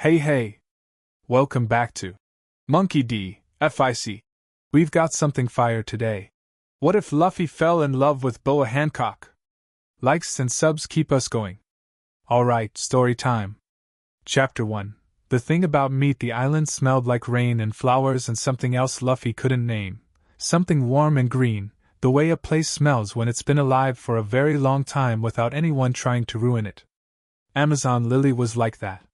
Hey. Welcome back to Monkey D, FIC. We've got something fire today. What if Luffy fell in love with Boa Hancock? Likes and subs keep us going. Alright, story time. Chapter 1. The thing about meat: the island smelled like rain and flowers and something else Luffy couldn't name. Something warm and green, the way a place smells when it's been alive for a very long time without anyone trying to ruin it. Amazon Lily was like that.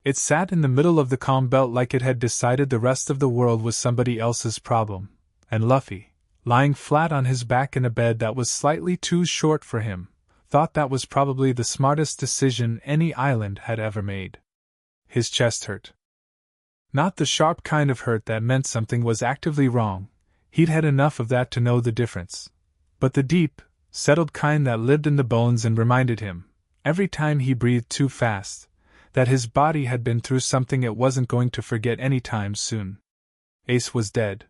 It sat in the middle of the calm belt like it had decided the rest of the world was somebody else's problem, and Luffy, lying flat on his back in a bed that was slightly too short for him, thought that was probably the smartest decision any island had ever made. His chest hurt. Not the sharp kind of hurt that meant something was actively wrong, he'd had enough of that to know the difference, but the deep, settled kind that lived in the bones and reminded him, every time he breathed too fast, that his body had been through something it wasn't going to forget anytime soon. Ace was dead.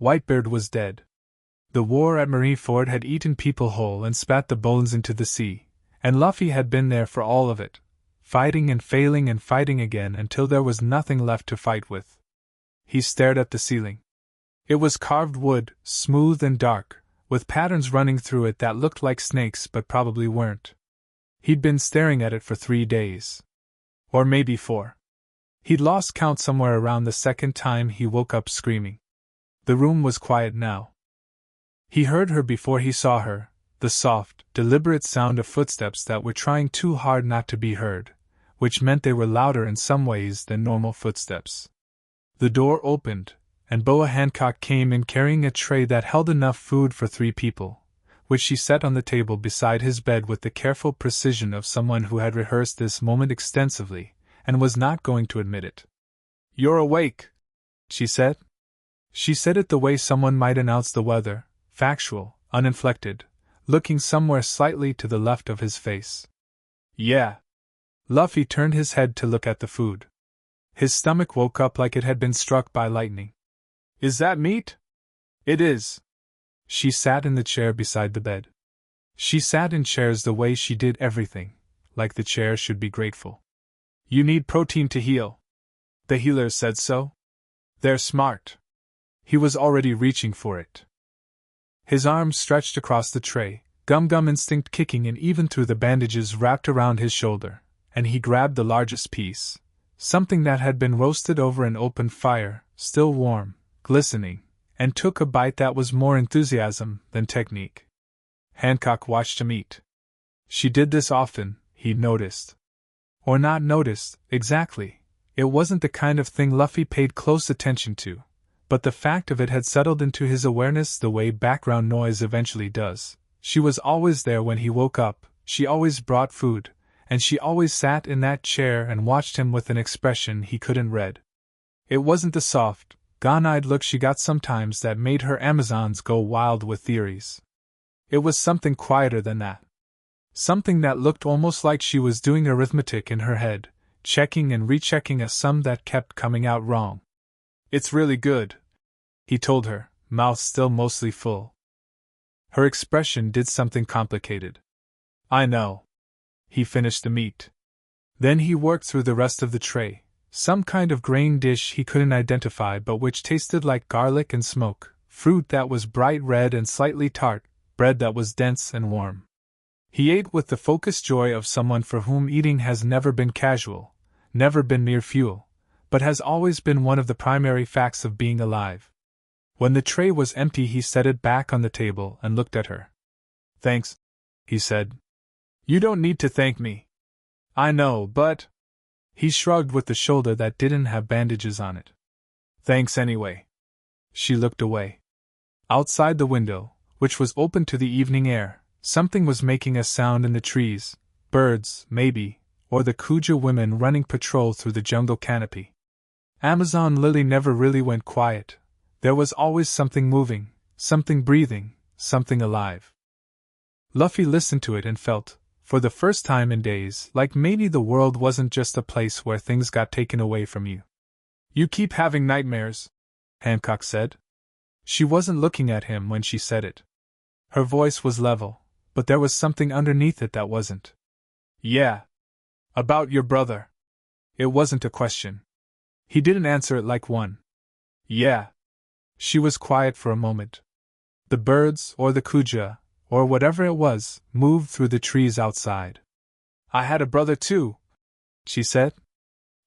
Whitebeard was dead. The war at Marineford had eaten people whole and spat the bones into the sea, and Luffy had been there for all of it, fighting and failing and fighting again until there was nothing left to fight with. He stared at the ceiling. It was carved wood, smooth and dark, with patterns running through it that looked like snakes but probably weren't. He'd been staring at it for 3 days. Or maybe 4. He'd lost count somewhere around the second time he woke up screaming. The room was quiet now. He heard her before he saw her, the soft, deliberate sound of footsteps that were trying too hard not to be heard, which meant they were louder in some ways than normal footsteps. The door opened, and Boa Hancock came in carrying a tray that held enough food for 3 people, which she set on the table beside his bed with the careful precision of someone who had rehearsed this moment extensively, and was not going to admit it. "You're awake," she said. She said it the way someone might announce the weather, factual, uninflected, looking somewhere slightly to the left of his face. "Yeah." Luffy turned his head to look at the food. His stomach woke up like it had been struck by lightning. "Is that meat?" "It is." She sat in the chair beside the bed. She sat in chairs the way she did everything, like the chair should be grateful. "You need protein to heal. The healers said so. They're smart." He was already reaching for it. His arms stretched across the tray, gum instinct kicking in even through the bandages wrapped around his shoulder, and he grabbed the largest piece, something that had been roasted over an open fire, still warm, glistening, and took a bite that was more enthusiasm than technique. Hancock watched him eat. She did this often, he'd noticed. Or not noticed, exactly. It wasn't the kind of thing Luffy paid close attention to, but the fact of it had settled into his awareness the way background noise eventually does. She was always there when he woke up, she always brought food, and she always sat in that chair and watched him with an expression he couldn't read. It wasn't the soft, gone-eyed look she got sometimes that made her Amazons go wild with theories. It was something quieter than that. Something that looked almost like she was doing arithmetic in her head, checking and rechecking a sum that kept coming out wrong. "It's really good," he told her, mouth still mostly full. Her expression did something complicated. "I know." He finished the meat. Then he worked through the rest of the tray. Some kind of grain dish he couldn't identify but which tasted like garlic and smoke, fruit that was bright red and slightly tart, bread that was dense and warm. He ate with the focused joy of someone for whom eating has never been casual, never been mere fuel, but has always been one of the primary facts of being alive. When the tray was empty he set it back on the table and looked at her. "Thanks," he said. "You don't need to thank me. I know, but..." He shrugged with the shoulder that didn't have bandages on it. "Thanks anyway." She looked away. Outside the window, which was open to the evening air, something was making a sound in the trees, birds, maybe, or the Kuja women running patrol through the jungle canopy. Amazon Lily never really went quiet. There was always something moving, something breathing, something alive. Luffy listened to it and felt, for the first time in days, like maybe the world wasn't just a place where things got taken away from you. "You keep having nightmares," Hancock said. She wasn't looking at him when she said it. Her voice was level, but there was something underneath it that wasn't. "Yeah. About your brother." It wasn't a question. He didn't answer it like one. Yeah. She was quiet for a moment. The birds, or the kuja, or whatever it was, moved through the trees outside. I had a brother too, she said.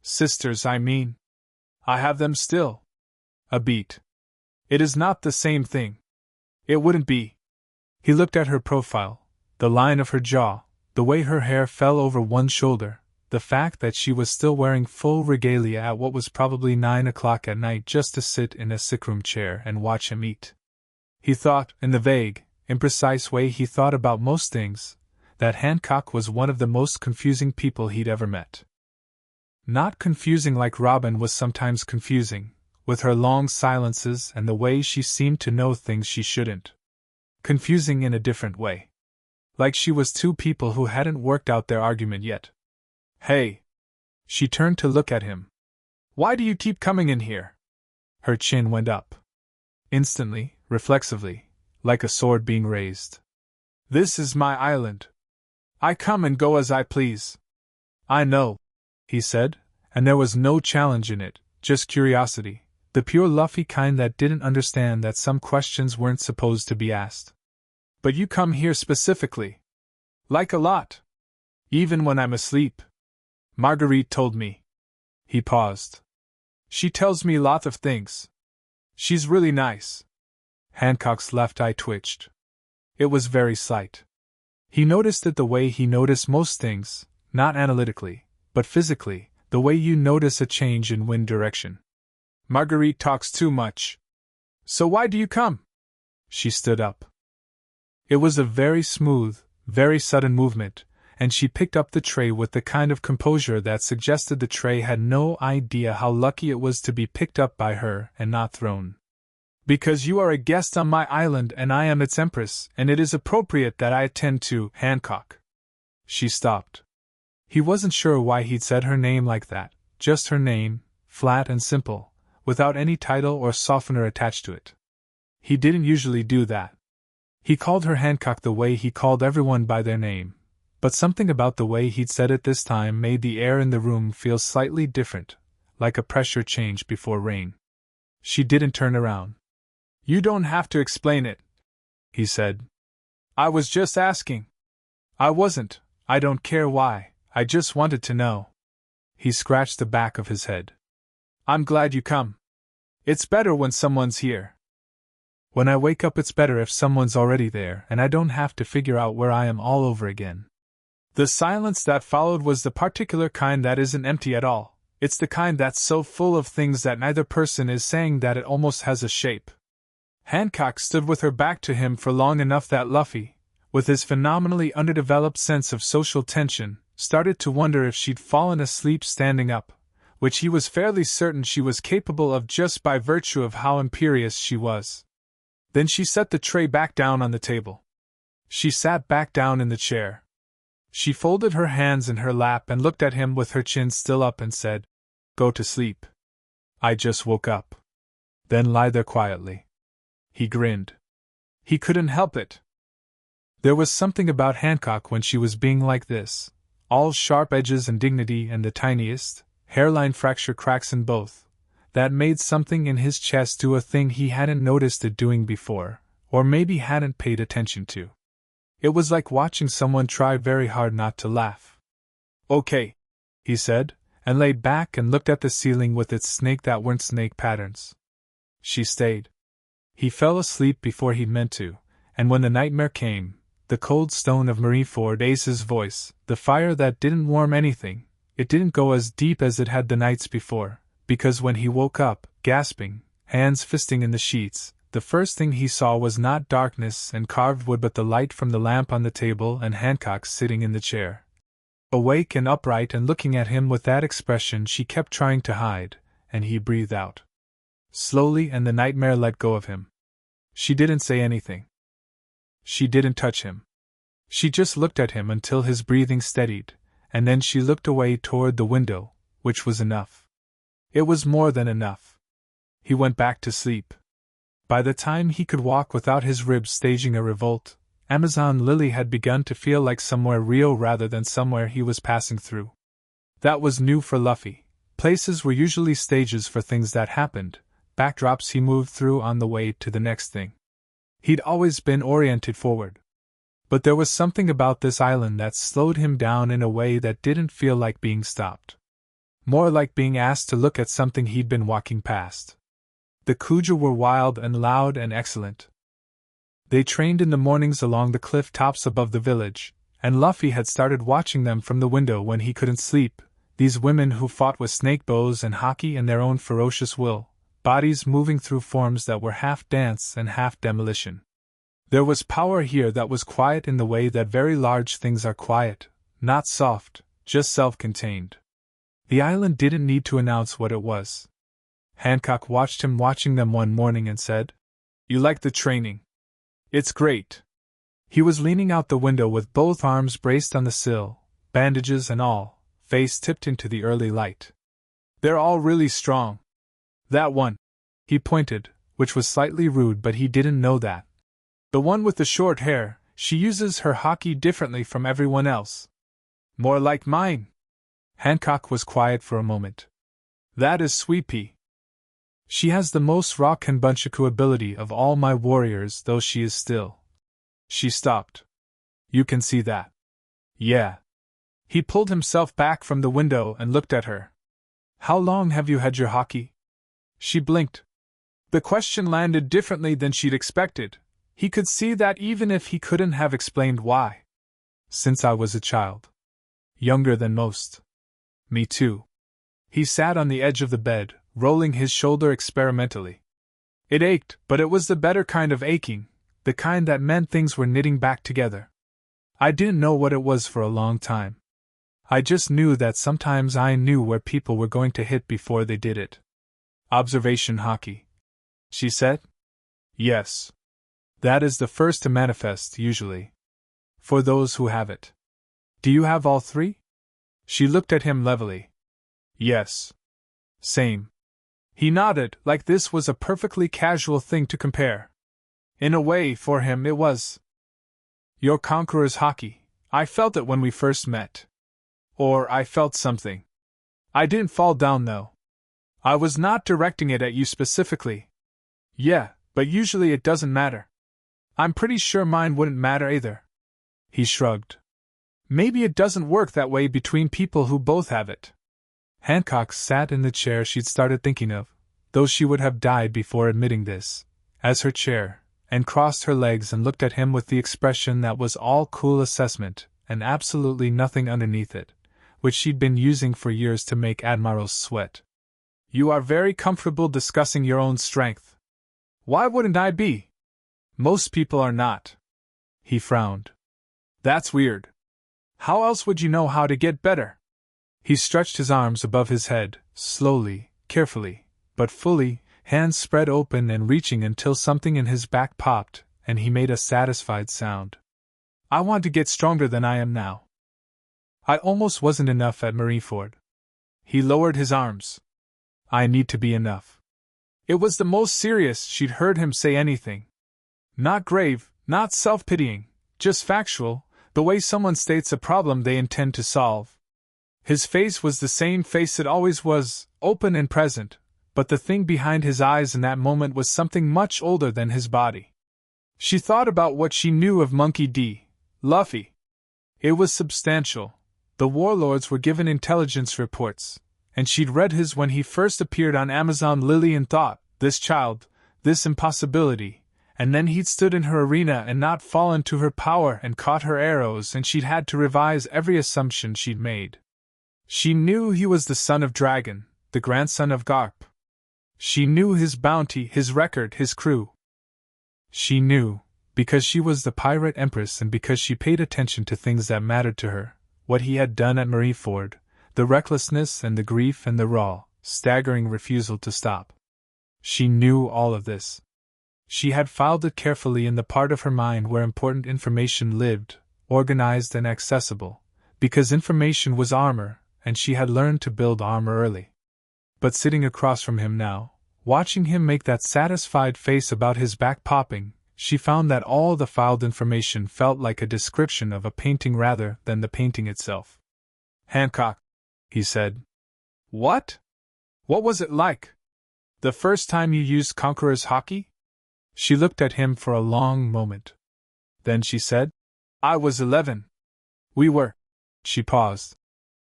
Sisters, I mean. I have them still. A beat. It is not the same thing. It wouldn't be. He looked at her profile, the line of her jaw, the way her hair fell over one shoulder, the fact that she was still wearing full regalia at what was probably 9 o'clock at night just to sit in a sickroom chair and watch him eat. He thought, in the vague, imprecise way he thought about most things, that Hancock was one of the most confusing people he'd ever met. Not confusing like Robin was sometimes confusing, with her long silences and the way she seemed to know things she shouldn't. Confusing in a different way. Like she was two people who hadn't worked out their argument yet. Hey! She turned to look at him. Why do you keep coming in here? Her chin went up. Instantly, reflexively, like a sword being raised. This is my island. I come and go as I please. I know, he said, and there was no challenge in it, just curiosity, the pure Luffy kind that didn't understand that some questions weren't supposed to be asked. But you come here specifically. Like a lot. Even when I'm asleep. Marguerite told me. He paused. She tells me lots of things. She's really nice. Hancock's left eye twitched. It was very slight. He noticed it the way he noticed most things, not analytically, but physically, the way you notice a change in wind direction. Marguerite talks too much. So why do you come? She stood up. It was a very smooth, very sudden movement, and she picked up the tray with the kind of composure that suggested the tray had no idea how lucky it was to be picked up by her and not thrown. Because you are a guest on my island and I am its empress, and it is appropriate that I attend to Hancock. She stopped. He wasn't sure why he'd said her name like that, just her name, flat and simple, without any title or softener attached to it. He didn't usually do that. He called her Hancock the way he called everyone by their name, but something about the way he'd said it this time made the air in the room feel slightly different, like a pressure change before rain. She didn't turn around. You don't have to explain it, he said. I was just asking. I wasn't, I don't care why, I just wanted to know. He scratched the back of his head. I'm glad you come. It's better when someone's here. When I wake up, it's better if someone's already there and I don't have to figure out where I am all over again. The silence that followed was the particular kind that isn't empty at all. It's the kind that's so full of things that neither person is saying that it almost has a shape. Hancock stood with her back to him for long enough that Luffy, with his phenomenally underdeveloped sense of social tension, started to wonder if she'd fallen asleep standing up, which he was fairly certain she was capable of just by virtue of how imperious she was. Then she set the tray back down on the table. She sat back down in the chair. She folded her hands in her lap and looked at him with her chin still up and said, Go to sleep. I just woke up. Then lie there quietly. He grinned. He couldn't help it. There was something about Hancock when she was being like this, all sharp edges and dignity and the tiniest, hairline fracture cracks in both, that made something in his chest do a thing he hadn't noticed it doing before, or maybe hadn't paid attention to. It was like watching someone try very hard not to laugh. Okay, he said, and lay back and looked at the ceiling with its snake that weren't snake patterns. She stayed. He fell asleep before he'd meant to, and when the nightmare came, the cold stone of Marineford, Ace's voice, the fire that didn't warm anything, it didn't go as deep as it had the nights before, because when he woke up, gasping, hands fisting in the sheets, the first thing he saw was not darkness and carved wood but the light from the lamp on the table and Hancock sitting in the chair. Awake and upright and looking at him with that expression she kept trying to hide, and he breathed out. Slowly, and the nightmare let go of him. She didn't say anything. She didn't touch him. She just looked at him until his breathing steadied, and then she looked away toward the window, which was enough. It was more than enough. He went back to sleep. By the time he could walk without his ribs staging a revolt, Amazon Lily had begun to feel like somewhere real rather than somewhere he was passing through. That was new for Luffy. Places were usually stages for things that happened, backdrops he moved through on the way to the next thing. He'd always been oriented forward. But there was something about this island that slowed him down in a way that didn't feel like being stopped. More like being asked to look at something he'd been walking past. The Kuja were wild and loud and excellent. They trained in the mornings along the cliff tops above the village, and Luffy had started watching them from the window when he couldn't sleep, these women who fought with snake bows and Haki and their own ferocious will, bodies moving through forms that were half dance and half demolition. There was power here that was quiet in the way that very large things are quiet, not soft, just self-contained. The island didn't need to announce what it was. Hancock watched him watching them one morning and said, "You like the training? It's great." He was leaning out the window with both arms braced on the sill, bandages and all, face tipped into the early light. "They're all really strong. That one," he pointed, which was slightly rude, but he didn't know that. "The one with the short hair, she uses her Haki differently from everyone else." "More like mine." Hancock was quiet for a moment. "That is Sweet Pea. She has the most raw Kanbunshaku ability of all my warriors, though she is still." She stopped. "You can see that?" "Yeah." He pulled himself back from the window and looked at her. "How long have you had your Haki?" She blinked. The question landed differently than she'd expected. He could see that even if he couldn't have explained why. "Since I was a child. Younger than most." "Me too." He sat on the edge of the bed, rolling his shoulder experimentally. It ached, but it was the better kind of aching, the kind that meant things were knitting back together. "I didn't know what it was for a long time. I just knew that sometimes I knew where people were going to hit before they did it." "Observation Haki," she said. "Yes. That is the first to manifest, usually. For those who have it. Do you have all three?" She looked at him levelly. "Yes. Same." He nodded, like this was a perfectly casual thing to compare. In a way, for him it was. "Your conqueror's Haki. I felt it when we first met. Or I felt something. I didn't fall down though. I was not directing it at you specifically." "Yeah, but usually it doesn't matter. I'm pretty sure mine wouldn't matter either." He shrugged. "Maybe it doesn't work that way between people who both have it." Hancock sat in the chair she'd started thinking of, though she would have died before admitting this, as her chair, and crossed her legs and looked at him with the expression that was all cool assessment, and absolutely nothing underneath it, which she'd been using for years to make admirals sweat. "You are very comfortable discussing your own strength." "Why wouldn't I be? Most people are not." He frowned. "That's weird. How else would you know how to get better?" He stretched his arms above his head, slowly, carefully, but fully, hands spread open and reaching until something in his back popped, and he made a satisfied sound. "I want to get stronger than I am now. I almost wasn't enough at Marineford." He lowered his arms. "I need to be enough." It was the most serious she'd heard him say anything. Not grave, not self-pitying, just factual, the way someone states a problem they intend to solve. His face was the same face it always was, open and present, but the thing behind his eyes in that moment was something much older than his body. She thought about what she knew of Monkey D. Luffy. It was substantial. The warlords were given intelligence reports, and she'd read his when he first appeared on Amazon Lily and thought, this child, this impossibility, and then he'd stood in her arena and not fallen to her power and caught her arrows, and she'd had to revise every assumption she'd made. She knew he was the son of Dragon, the grandson of Garp. She knew his bounty, his record, his crew. She knew, because she was the Pirate Empress and because she paid attention to things that mattered to her, what he had done at Marineford, the recklessness and the grief and the raw, staggering refusal to stop. She knew all of this. She had filed it carefully in the part of her mind where important information lived, organized and accessible, because information was armor, and she had learned to build armor early. But sitting across from him now, watching him make that satisfied face about his back popping, she found that all the filed information felt like a description of a painting rather than the painting itself. "Hancock," he said. What? What was it like? The first time you used Conqueror's Haki? She looked at him for a long moment. Then she said, I was 11. We were. She paused.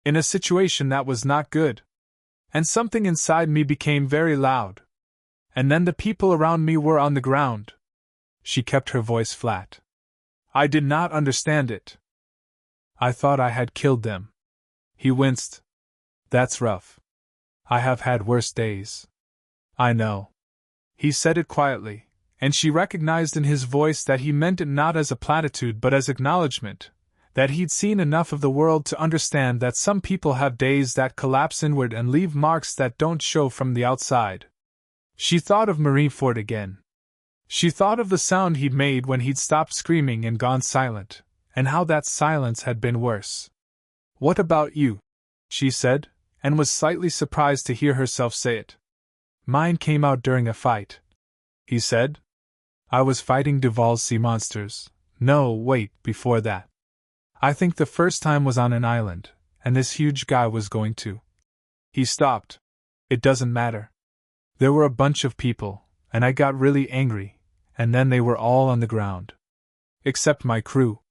In a situation that was not good. And something inside me became very loud. And then the people around me were on the ground. She kept her voice flat. I did not understand it. I thought I had killed them. He winced. That's rough. I have had worse days. I know. He said it quietly, and she recognized in his voice that he meant it not as a platitude but as acknowledgement, that he'd seen enough of the world to understand that some people have days that collapse inward and leave marks that don't show from the outside. She thought of Marineford again. She thought of the sound he'd made when he'd stopped screaming and gone silent, and how that silence had been worse. What about you? She said, and was slightly surprised to hear herself say it. Mine came out during a fight, he said. I was fighting Duval's sea monsters. No, wait, before that. I think the first time was on an island, and this huge guy was going to. He stopped. It doesn't matter. There were a bunch of people, and I got really angry, and then they were all on the ground. Except my crew.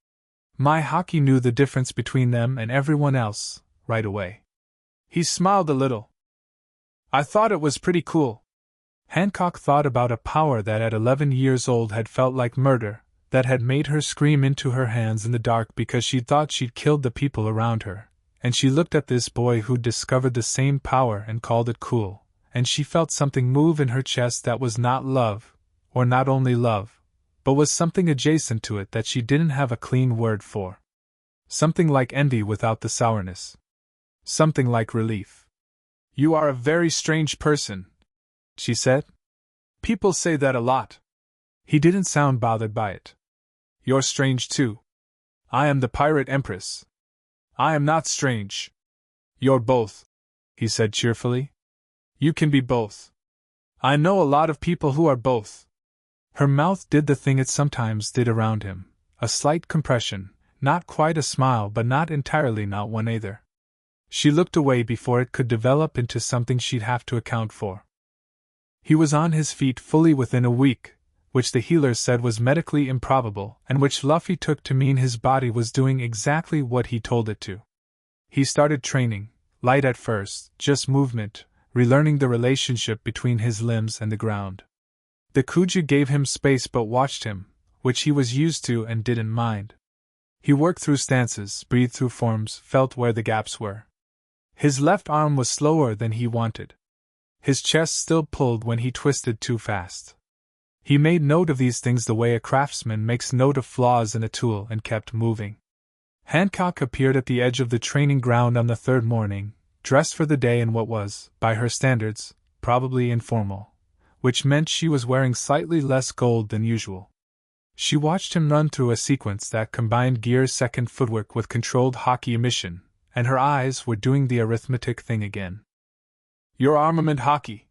My Haki knew the difference between them and everyone else, right away. He smiled a little. I thought it was pretty cool. Hancock thought about a power that at 11 years old had felt like murder, that had made her scream into her hands in the dark because she thought she'd killed the people around her, and she looked at this boy who'd discovered the same power and called it cool, and she felt something move in her chest that was not love, or not only love, but was something adjacent to it that she didn't have a clean word for. Something like envy without the sourness. Something like relief. You are a very strange person, she said. People say that a lot. He didn't sound bothered by it. You're strange too. I am the Pirate Empress. I am not strange. You're both, he said cheerfully. You can be both. I know a lot of people who are both. Her mouth did the thing it sometimes did around him, a slight compression, not quite a smile but not entirely not one either. She looked away before it could develop into something she'd have to account for. He was on his feet fully within a week, which the healers said was medically improbable and which Luffy took to mean his body was doing exactly what he told it to. He started training, light at first, just movement, relearning the relationship between his limbs and the ground. The Kuja gave him space but watched him, which he was used to and didn't mind. He worked through stances, breathed through forms, felt where the gaps were. His left arm was slower than he wanted. His chest still pulled when he twisted too fast. He made note of these things the way a craftsman makes note of flaws in a tool and kept moving. Hancock appeared at the edge of the training ground on the third morning, dressed for the day in what was, by her standards, probably informal, which meant she was wearing slightly less gold than usual. She watched him run through a sequence that combined gear-second footwork with controlled Haki emission, and her eyes were doing the arithmetic thing again. Your armament Haki,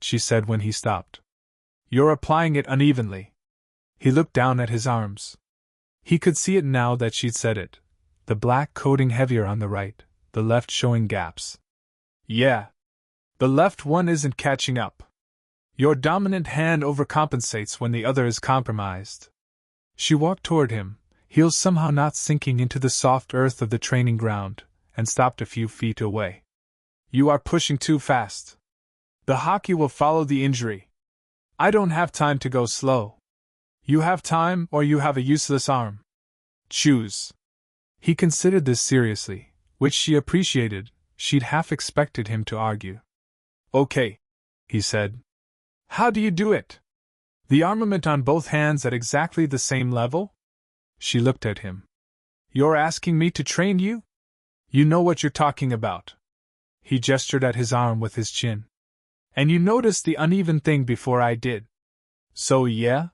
she said when he stopped. You're applying it unevenly. He looked down at his arms. He could see it now that she'd said it, the black coating heavier on the right, the left showing gaps. Yeah. The left one isn't catching up. Your dominant hand overcompensates when the other is compromised. She walked toward him, heels somehow not sinking into the soft earth of the training ground, and stopped a few feet away. You are pushing too fast. The Haki will follow the injury. I don't have time to go slow. You have time or you have a useless arm. Choose. He considered this seriously, which she appreciated. She'd half expected him to argue. Okay, he said. How do you do it? The armament on both hands at exactly the same level? She looked at him. You're asking me to train you? You know what you're talking about. He gestured at his arm with his chin. And you noticed the uneven thing before I did. So yeah?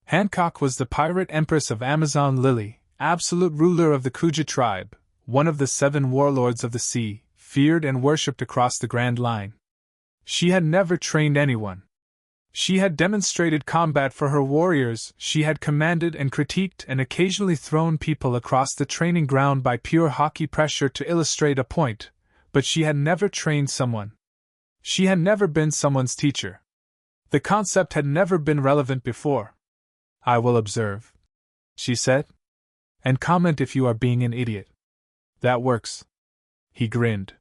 Hancock was the Pirate Empress of Amazon Lily, absolute ruler of the Kuja tribe, one of the 7 warlords of the sea, feared and worshipped across the Grand Line. She had never trained anyone. She had demonstrated combat for her warriors, she had commanded and critiqued and occasionally thrown people across the training ground by pure Haki pressure to illustrate a point, But she had never trained someone. She had never been someone's teacher. The concept had never been relevant before. I will observe, she said, and comment if you are being an idiot. That works. He grinned.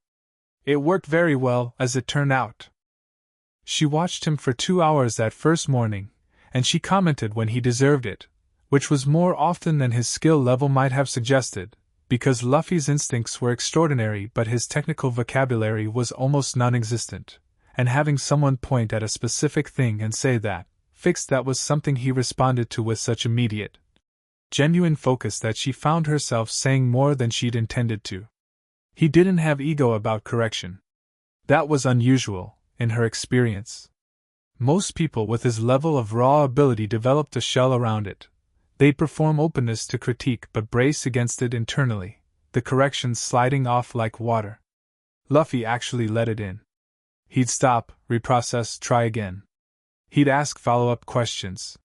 It worked very well, as it turned out. She watched him for 2 hours that first morning, and she commented when he deserved it, which was more often than his skill level might have suggested, because Luffy's instincts were extraordinary but his technical vocabulary was almost non-existent, and having someone point at a specific thing and say that, fixed that was something he responded to with such immediate, genuine focus that she found herself saying more than she'd intended to. He didn't have ego about correction. That was unusual, in her experience. Most people with his level of raw ability developed a shell around it. They'd perform openness to critique but brace against it internally, the corrections sliding off like water. Luffy actually let it in. He'd stop, reprocess, try again. He'd ask follow-up questions.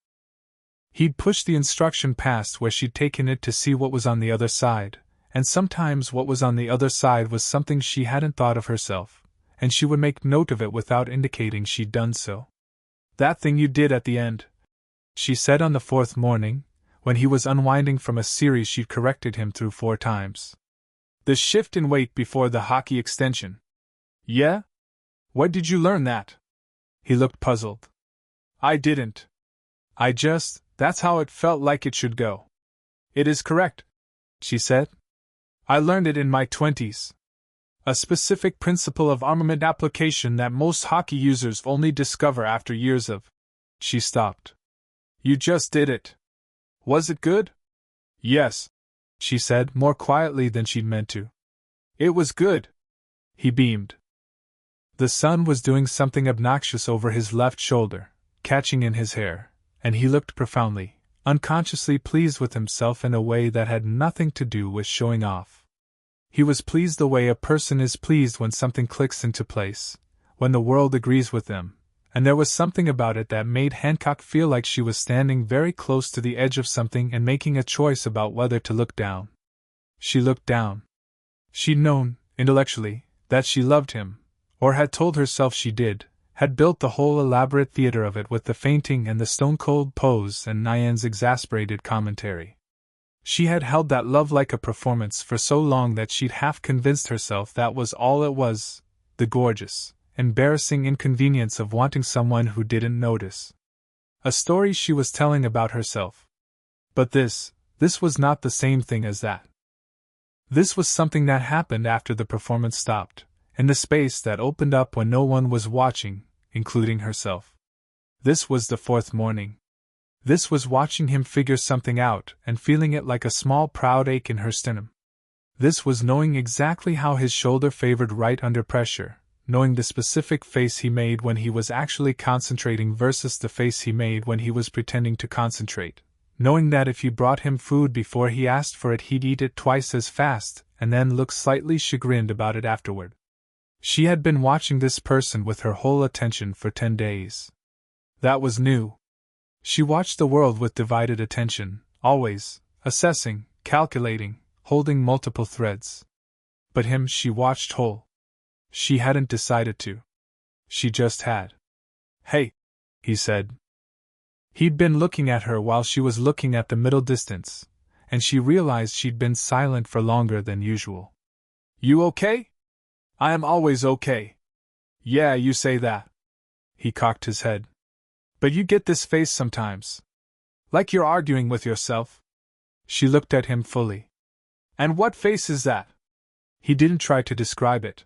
He'd push the instruction past where she'd taken it to see what was on the other side, and sometimes what was on the other side was something she hadn't thought of herself, and she would make note of it without indicating she'd done so. That thing you did at the end, she said on the 4th morning, when he was unwinding from a series she'd corrected him through 4 times. The shift in weight before the Haki extension. Yeah? Where did you learn that? He looked puzzled. I didn't. That's how it felt like it should go. It is correct, she said. I learned it in my 20s. A specific principle of armament application that most Haki users only discover after years of. She stopped. You just did it. Was it good? Yes, she said more quietly than she'd meant to. It was good. He beamed. The sun was doing something obnoxious over his left shoulder, catching in his hair, and he looked profoundly, unconsciously pleased with himself in a way that had nothing to do with showing off. He was pleased the way a person is pleased when something clicks into place, when the world agrees with them, and there was something about it that made Hancock feel like she was standing very close to the edge of something and making a choice about whether to look down. She looked down. She'd known, intellectually, that she loved him, or had told herself she did, had built the whole elaborate theater of it with the fainting and the stone-cold pose and Nyan's exasperated commentary. She had held that love like a performance for so long that she'd half convinced herself that was all it was, the gorgeous, embarrassing inconvenience of wanting someone who didn't notice. A story she was telling about herself. But this was not the same thing as that. This was something that happened after the performance stopped, in the space that opened up when no one was watching, including herself. This was the 4th morning. This was watching him figure something out and feeling it like a small proud ache in her sternum. This was knowing exactly how his shoulder favored right under pressure, knowing the specific face he made when he was actually concentrating versus the face he made when he was pretending to concentrate, knowing that if you brought him food before he asked for it he'd eat it twice as fast and then look slightly chagrined about it afterward. She had been watching this person with her whole attention for 10 days. That was new. She watched the world with divided attention, always, assessing, calculating, holding multiple threads. But him she watched whole. She hadn't decided to. She just had. Hey, he said. He'd been looking at her while she was looking at the middle distance, and she realized she'd been silent for longer than usual. You okay? I am always okay. Yeah, you say that. He cocked his head. But you get this face sometimes. Like you're arguing with yourself. She looked at him fully. And what face is that? He didn't try to describe it.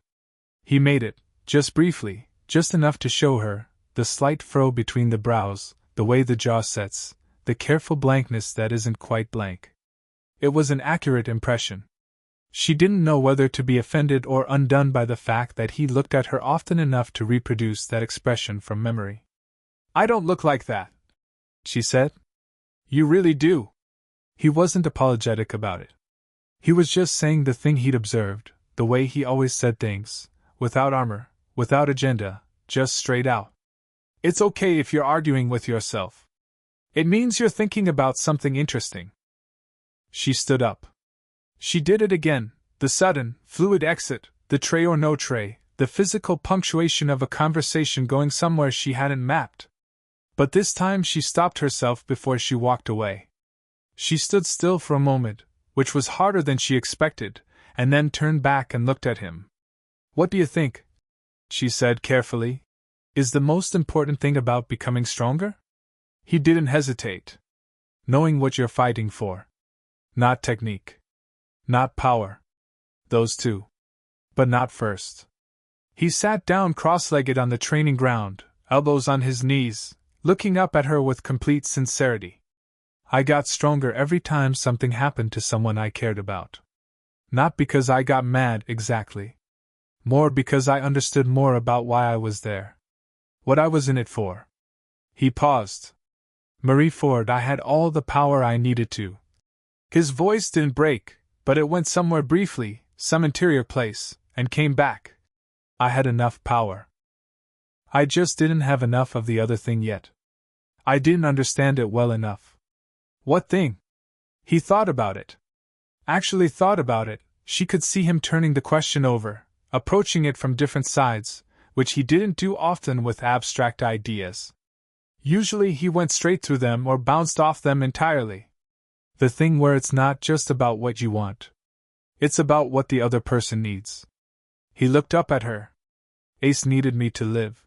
He made it, just briefly, just enough to show her, the slight furrow between the brows, the way the jaw sets, the careful blankness that isn't quite blank. It was an accurate impression. She didn't know whether to be offended or undone by the fact that he looked at her often enough to reproduce that expression from memory. I don't look like that, she said. You really do. He wasn't apologetic about it. He was just saying the thing he'd observed, the way he always said things, without armor, without agenda, just straight out. It's okay if you're arguing with yourself. It means you're thinking about something interesting. She stood up. She did it again, the sudden, fluid exit, the tray or no tray, the physical punctuation of a conversation going somewhere she hadn't mapped. But this time she stopped herself before she walked away. She stood still for a moment, which was harder than she expected, and then turned back and looked at him. "What do you think?" she said carefully. "Is the most important thing about becoming stronger?" He didn't hesitate. "Knowing what you're fighting for. Not technique. Not power. Those two. But not first." He sat down cross-legged on the training ground, elbows on his knees, looking up at her with complete sincerity. "I got stronger every time something happened to someone I cared about. Not because I got mad exactly. More because I understood more about why I was there. What I was in it for." He paused. "Marineford, I had all the power I needed to." His voice didn't break, but it went somewhere briefly, some interior place, and came back. "I had enough power. I just didn't have enough of the other thing yet. I didn't understand it well enough." "What thing?" He thought about it. Actually thought about it. She could see him turning the question over, approaching it from different sides, which he didn't do often with abstract ideas. Usually he went straight through them or bounced off them entirely. The thing where it's not just about what you want. It's about what the other person needs. He looked up at her. "Ace needed me to live.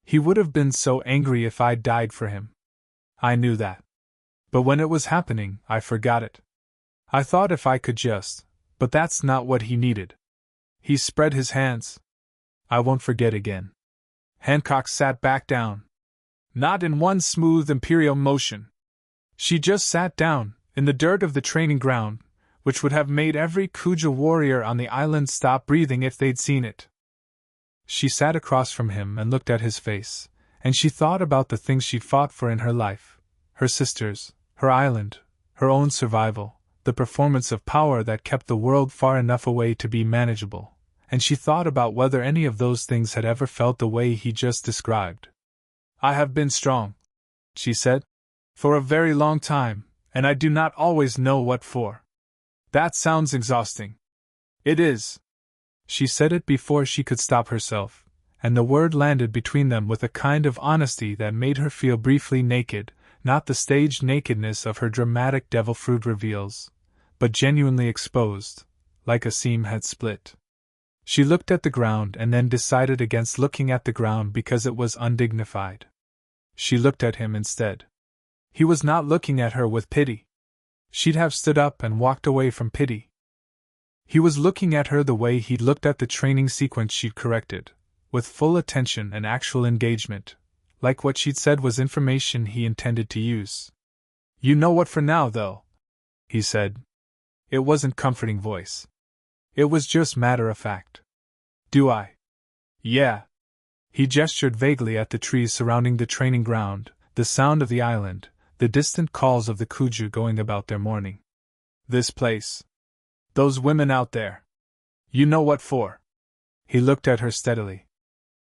He would have been so angry if I died for him. I knew that. But when it was happening, I forgot it. I thought if I could just, but that's not what he needed." He spread his hands. "I won't forget again." Hancock sat back down. Not in one smooth imperial motion. She just sat down, in the dirt of the training ground, which would have made every Kuja warrior on the island stop breathing if they'd seen it. She sat across from him and looked at his face, and she thought about the things she'd fought for in her life, her sisters, her island, her own survival, the performance of power that kept the world far enough away to be manageable, and she thought about whether any of those things had ever felt the way he just described. "I have been strong," she said, "for a very long time, and I do not always know what for." "That sounds exhausting." "It is." She said it before she could stop herself, and the word landed between them with a kind of honesty that made her feel briefly naked, not the staged nakedness of her dramatic devil fruit reveals, but genuinely exposed, like a seam had split. She looked at the ground and then decided against looking at the ground because it was undignified. She looked at him instead. He was not looking at her with pity. She'd have stood up and walked away from pity. He was looking at her the way he'd looked at the training sequence she'd corrected, with full attention and actual engagement, like what she'd said was information he intended to use. "You know what for now, though," he said. It wasn't comforting voice. It was just matter of fact. "Do I?" "Yeah." He gestured vaguely at the trees surrounding the training ground, the sound of the island, the distant calls of the Kuju going about their mourning. "This place. Those women out there. You know what for." He looked at her steadily.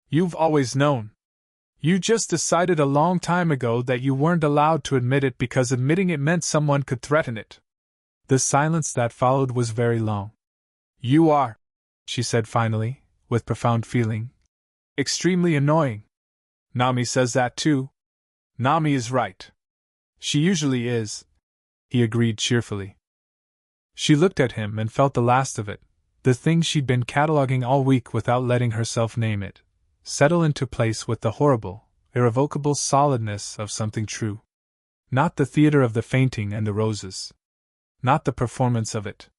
"You've always known. You just decided a long time ago that you weren't allowed to admit it because admitting it meant someone could threaten it." The silence that followed was very long. "You are," she said finally, with profound feeling, "extremely annoying. Nami says that too. Nami is right. She usually is," he agreed cheerfully. She looked at him and felt the last of it, the thing she'd been cataloging all week without letting herself name it, settle into place with the horrible, irrevocable solidness of something true. Not the theater of the fainting and the roses. Not the performance of it.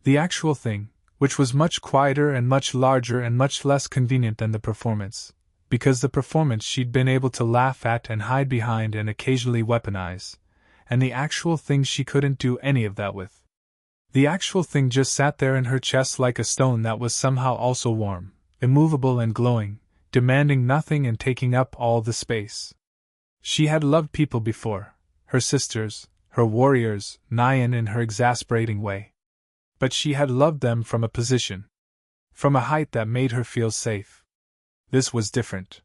The actual thing, which was much quieter and much larger and much less convenient than the performance, because the performance she'd been able to laugh at and hide behind and occasionally weaponize, and the actual thing she couldn't do any of that with. The actual thing just sat there in her chest like a stone that was somehow also warm, immovable and glowing, demanding nothing and taking up all the space. She had loved people before, her sisters, her warriors, Nyan in her exasperating way. But she had loved them from a position, from a height that made her feel safe. This was different.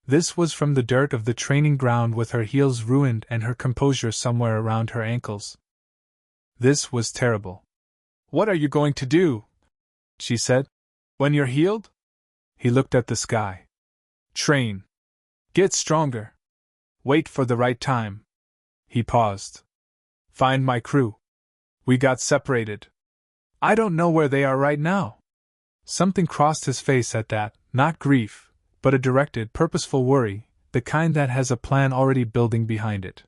This was from the dirt of the training ground with her heels ruined and her composure somewhere around her ankles. This was terrible. "What are you going to do?" she said. When you're healed? He looked at the sky. Train. Get stronger. Wait for the right time. He paused. Find my crew. We got separated. I don't know where they are right now. Something crossed his face at that, not grief, but a directed, purposeful worry, the kind that has a plan already building behind it.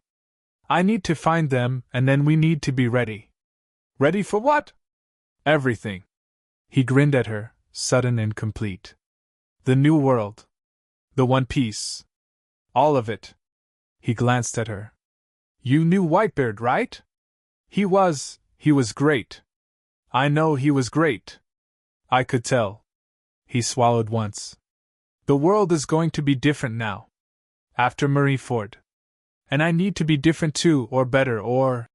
I need to find them, and then we need to be ready. Ready for what? Everything. He grinned at her, sudden and complete. The new world. The One Piece. All of it. He glanced at her. You knew Whitebeard, right? He was great. I know he was great. I could tell. He swallowed once. The world is going to be different now. After Marineford. And I need to be different too, or better, or...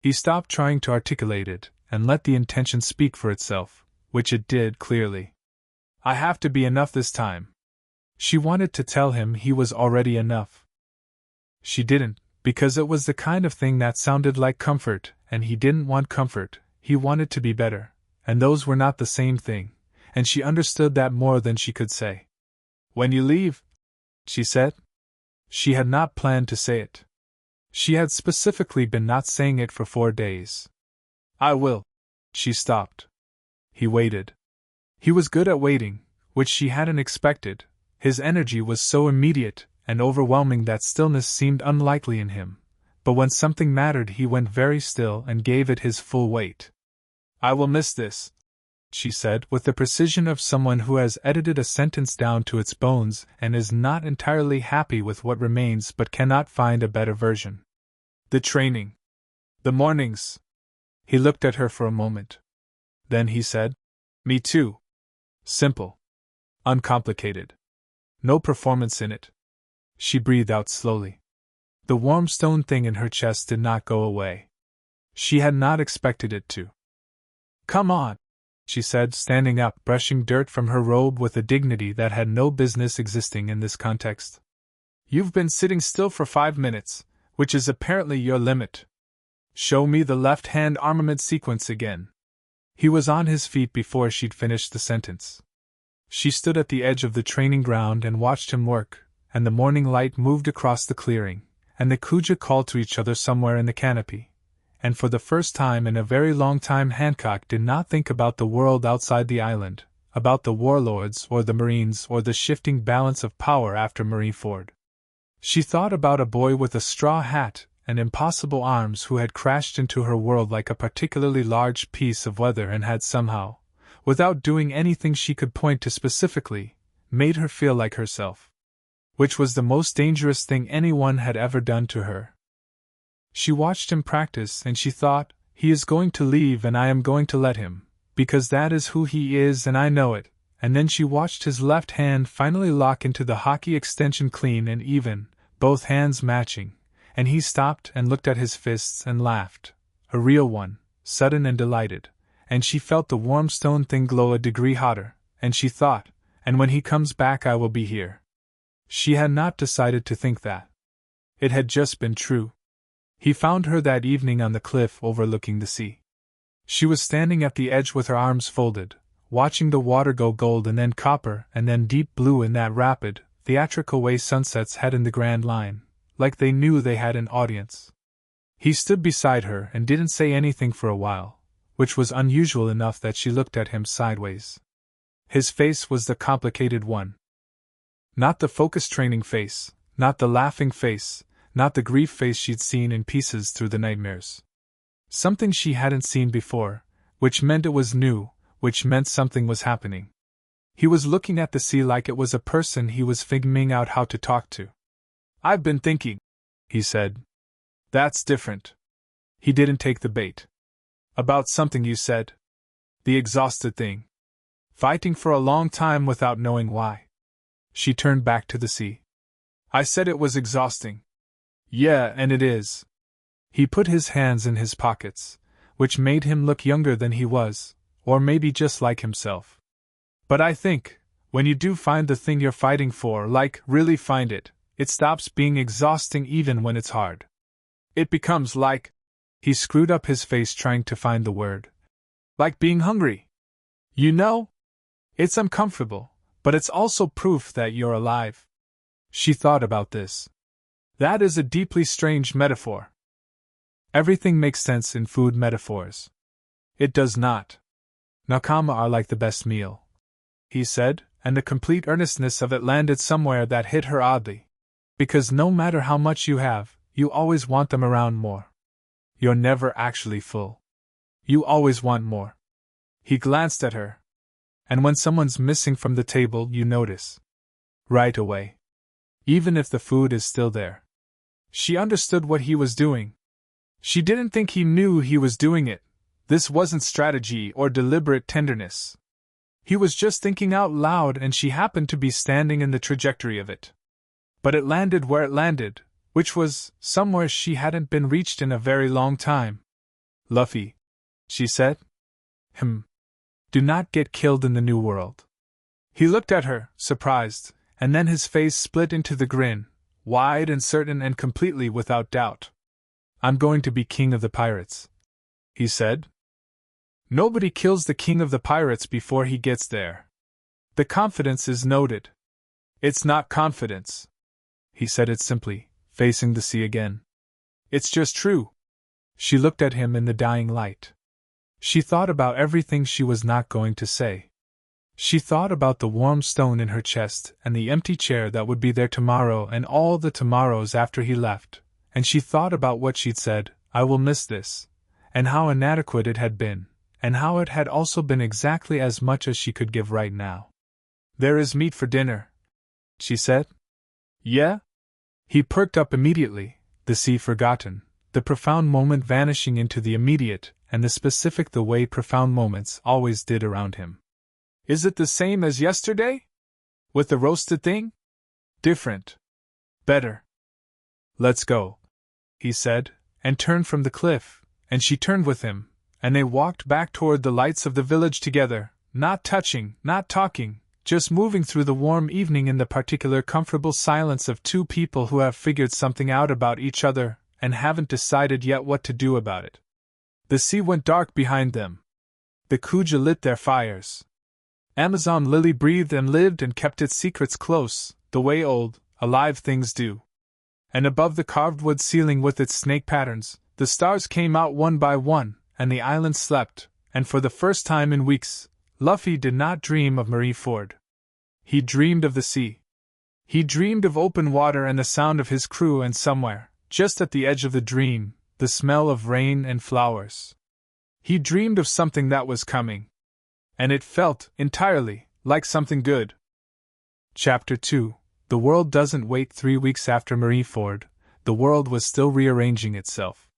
He stopped trying to articulate it, and let the intention speak for itself, which it did clearly. I have to be enough this time. She wanted to tell him he was already enough. She didn't, because it was the kind of thing that sounded like comfort, and he didn't want comfort, he wanted to be better, and those were not the same thing, and she understood that more than she could say. When you leave, she said. She had not planned to say it. She had specifically been not saying it for 4 days. I will. She stopped. He waited. He was good at waiting, which she hadn't expected. His energy was so immediate and overwhelming that stillness seemed unlikely in him, but when something mattered he went very still and gave it his full weight. I will miss this, she said with the precision of someone who has edited a sentence down to its bones and is not entirely happy with what remains but cannot find a better version. The training. The mornings. He looked at her for a moment. Then he said, Me too. Simple. Uncomplicated. No performance in it. She breathed out slowly. The warm stone thing in her chest did not go away. She had not expected it to. Come on, she said, standing up, brushing dirt from her robe with a dignity that had no business existing in this context. You've been sitting still for 5 minutes, which is apparently your limit. Show me the left-hand armament sequence again. He was on his feet before she'd finished the sentence. She stood at the edge of the training ground and watched him work, and the morning light moved across the clearing, and the Kuja called to each other somewhere in the canopy. And for the first time in a very long time Hancock did not think about the world outside the island, about the warlords or the marines or the shifting balance of power after Marineford. She thought about a boy with a straw hat and impossible arms who had crashed into her world like a particularly large piece of weather and had somehow, without doing anything she could point to specifically, made her feel like herself. Which was the most dangerous thing anyone had ever done to her. She watched him practice and she thought, he is going to leave and I am going to let him, because that is who he is and I know it, and then she watched his left hand finally lock into the Haki extension clean and even, both hands matching, and he stopped and looked at his fists and laughed, a real one, sudden and delighted, and she felt the warm stone thing glow a degree hotter, and she thought, and when he comes back I will be here. She had not decided to think that. It had just been true. He found her that evening on the cliff overlooking the sea. She was standing at the edge with her arms folded, watching the water go gold and then copper and then deep blue in that rapid, theatrical way sunsets had in the Grand Line, like they knew they had an audience. He stood beside her and didn't say anything for a while, which was unusual enough that she looked at him sideways. His face was the complicated one. Not the focus training face, not the laughing face, not the grief face she'd seen in pieces through the nightmares. Something she hadn't seen before, which meant it was new, which meant something was happening. He was looking at the sea like it was a person he was figuring out how to talk to. I've been thinking, he said. That's different. He didn't take the bait. About something you said. The exhausted thing. Fighting for a long time without knowing why. She turned back to the sea. I said it was exhausting. Yeah, and it is. He put his hands in his pockets, which made him look younger than he was, or maybe just like himself. But I think, when you do find the thing you're fighting for, like really find it, it stops being exhausting even when it's hard. It becomes like... He screwed up his face trying to find the word. Like being hungry. You know? It's uncomfortable, but it's also proof that you're alive. She thought about this. That is a deeply strange metaphor. Everything makes sense in food metaphors. It does not. Nakama are like the best meal, he said, and the complete earnestness of it landed somewhere that hit her oddly. Because no matter how much you have, you always want them around more. You're never actually full. You always want more. He glanced at her. And when someone's missing from the table, you notice. Right away. Even if the food is still there. She understood what he was doing. She didn't think he knew he was doing it. This wasn't strategy or deliberate tenderness. He was just thinking out loud, and she happened to be standing in the trajectory of it. But it landed where it landed, which was somewhere she hadn't been reached in a very long time. Luffy, she said. Do not get killed in the New World. He looked at her, surprised, and then his face split into the grin, wide and certain and completely without doubt. I'm going to be king of the pirates, he said. Nobody kills the king of the pirates before he gets there. The confidence is noted. It's not confidence. He said it simply, facing the sea again. It's just true. She looked at him in the dying light. She thought about everything she was not going to say. She thought about the warm stone in her chest and the empty chair that would be there tomorrow and all the tomorrows after he left, and she thought about what she'd said, I will miss this, and how inadequate it had been, and how it had also been exactly as much as she could give right now. There is meat for dinner, she said. Yeah? He perked up immediately, the sea forgotten, the profound moment vanishing into the immediate, and the specific the way profound moments always did around him. Is it the same as yesterday? With the roasted thing? Different. Better. Let's go, he said, and turned from the cliff, and she turned with him, and they walked back toward the lights of the village together, not touching, not talking, just moving through the warm evening in the particular comfortable silence of two people who have figured something out about each other and haven't decided yet what to do about it. The sea went dark behind them. The Kuja lit their fires. Amazon Lily breathed and lived and kept its secrets close, the way old, alive things do. And above the carved wood ceiling with its snake patterns, the stars came out one by one, and the island slept, and for the first time in weeks, Luffy did not dream of Marineford. He dreamed of the sea. He dreamed of open water and the sound of his crew, and somewhere, just at the edge of the dream, the smell of rain and flowers. He dreamed of something that was coming. And it felt, entirely, like something good. Chapter 2. The world doesn't wait 3 weeks after Marineford. The world was still rearranging itself.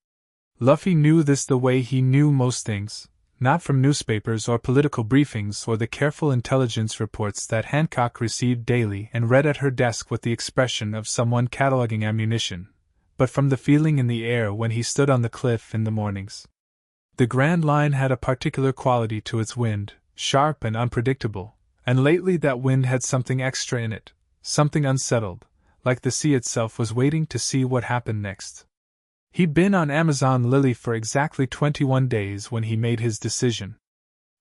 Luffy knew this the way he knew most things, not from newspapers or political briefings or the careful intelligence reports that Hancock received daily and read at her desk with the expression of someone cataloging ammunition, but from the feeling in the air when he stood on the cliff in the mornings. The Grand Line had a particular quality to its wind, sharp and unpredictable, and lately that wind had something extra in it, something unsettled, like the sea itself was waiting to see what happened next. He'd been on Amazon Lily for exactly 21 days when he made his decision.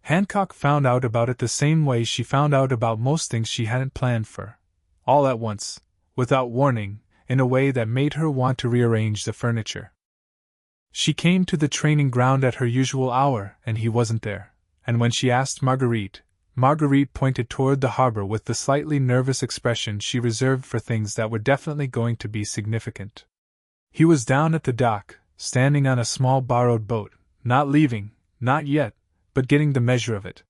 Hancock found out about it the same way she found out about most things she hadn't planned for, all at once, without warning, in a way that made her want to rearrange the furniture. She came to the training ground at her usual hour, and he wasn't there, and when she asked Marguerite pointed toward the harbor with the slightly nervous expression she reserved for things that were definitely going to be significant. He was down at the dock, standing on a small borrowed boat, not leaving, not yet, but getting the measure of it.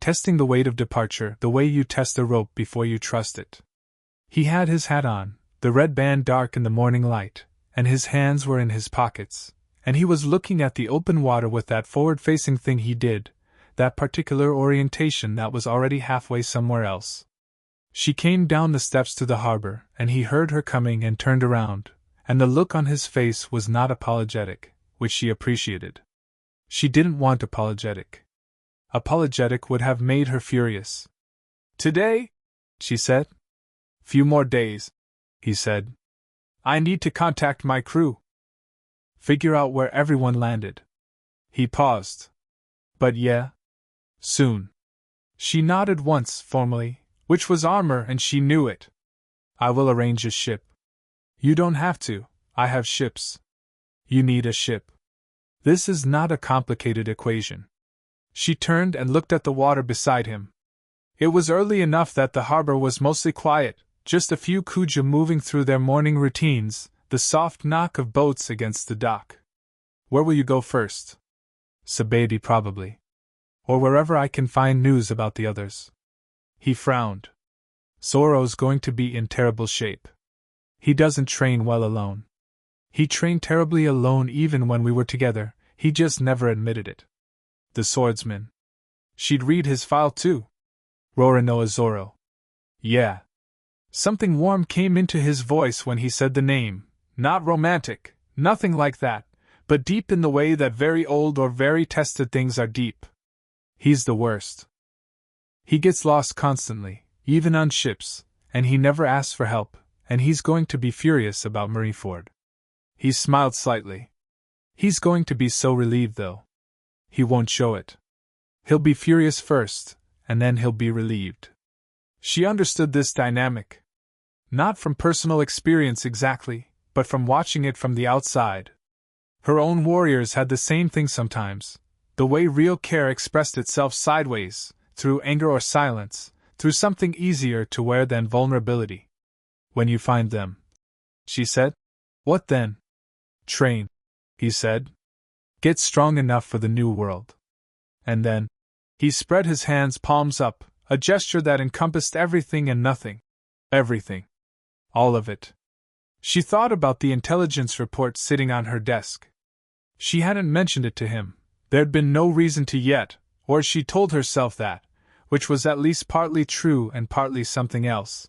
Testing the weight of departure the way you test a rope before you trust it. He had his hat on, the red band dark in the morning light, and his hands were in his pockets, and he was looking at the open water with that forward-facing thing he did, that particular orientation that was already halfway somewhere else. She came down the steps to the harbor, and he heard her coming and turned around, and the look on his face was not apologetic, which she appreciated. She didn't want apologetic. Apologetic would have made her furious. Today? She said. Few more days, he said. I need to contact my crew. Figure out where everyone landed. He paused. But yeah. Soon. She nodded once, formally, which was armor and she knew it. I will arrange a ship. You don't have to, I have ships. You need a ship. This is not a complicated equation. She turned and looked at the water beside him. It was early enough that the harbor was mostly quiet, just a few Kuja moving through their morning routines, the soft knock of boats against the dock. Where will you go first? Sabaody probably. Or wherever I can find news about the others. He frowned. Zoro's going to be in terrible shape. He doesn't train well alone. He trained terribly alone even when we were together, he just never admitted it. The swordsman. She'd read his file too. Roronoa Zoro. Yeah. Something warm came into his voice when he said the name, not romantic, nothing like that, but deep in the way that very old or very tested things are deep. He's the worst. He gets lost constantly, even on ships, and he never asks for help, and he's going to be furious about Marineford. He smiled slightly. He's going to be so relieved though. He won't show it. He'll be furious first, and then he'll be relieved. She understood this dynamic. Not from personal experience exactly, but from watching it from the outside. Her own warriors had the same thing sometimes, the way real care expressed itself sideways, through anger or silence, through something easier to wear than vulnerability. When you find them, she said. What then? Train, he said. Get strong enough for the new world. And then, he spread his hands palms up, a gesture that encompassed everything and nothing. Everything. All of it. She thought about the intelligence report sitting on her desk. She hadn't mentioned it to him, there'd been no reason to yet, or she told herself that, which was at least partly true and partly something else.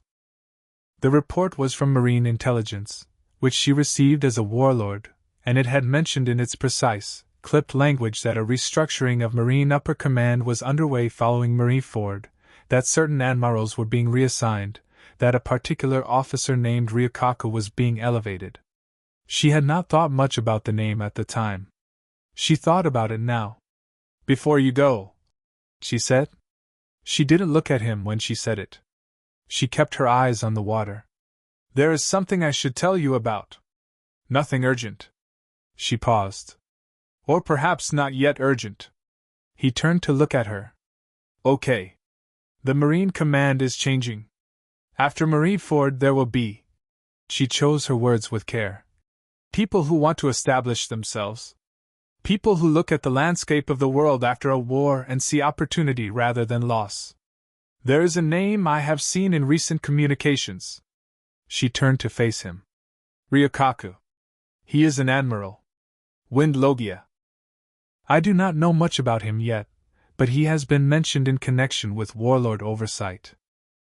The report was from Marine Intelligence, which she received as a warlord, and it had mentioned in its precise, clipped language that a restructuring of Marine Upper Command was underway following Marineford, that certain admirals were being reassigned, that a particular officer named Ryukaku was being elevated. She had not thought much about the name at the time. She thought about it now. Before you go, she said. She didn't look at him when she said it. She kept her eyes on the water. There is something I should tell you about. Nothing urgent. She paused. Or perhaps not yet urgent. He turned to look at her. Okay. The Marine Command is changing. After Marineford there will be. She chose her words with care. People who want to establish themselves. People who look at the landscape of the world after a war and see opportunity rather than loss. There is a name I have seen in recent communications. She turned to face him. Ryukaku. He is an admiral. Wind Logia. I do not know much about him yet, but he has been mentioned in connection with warlord oversight.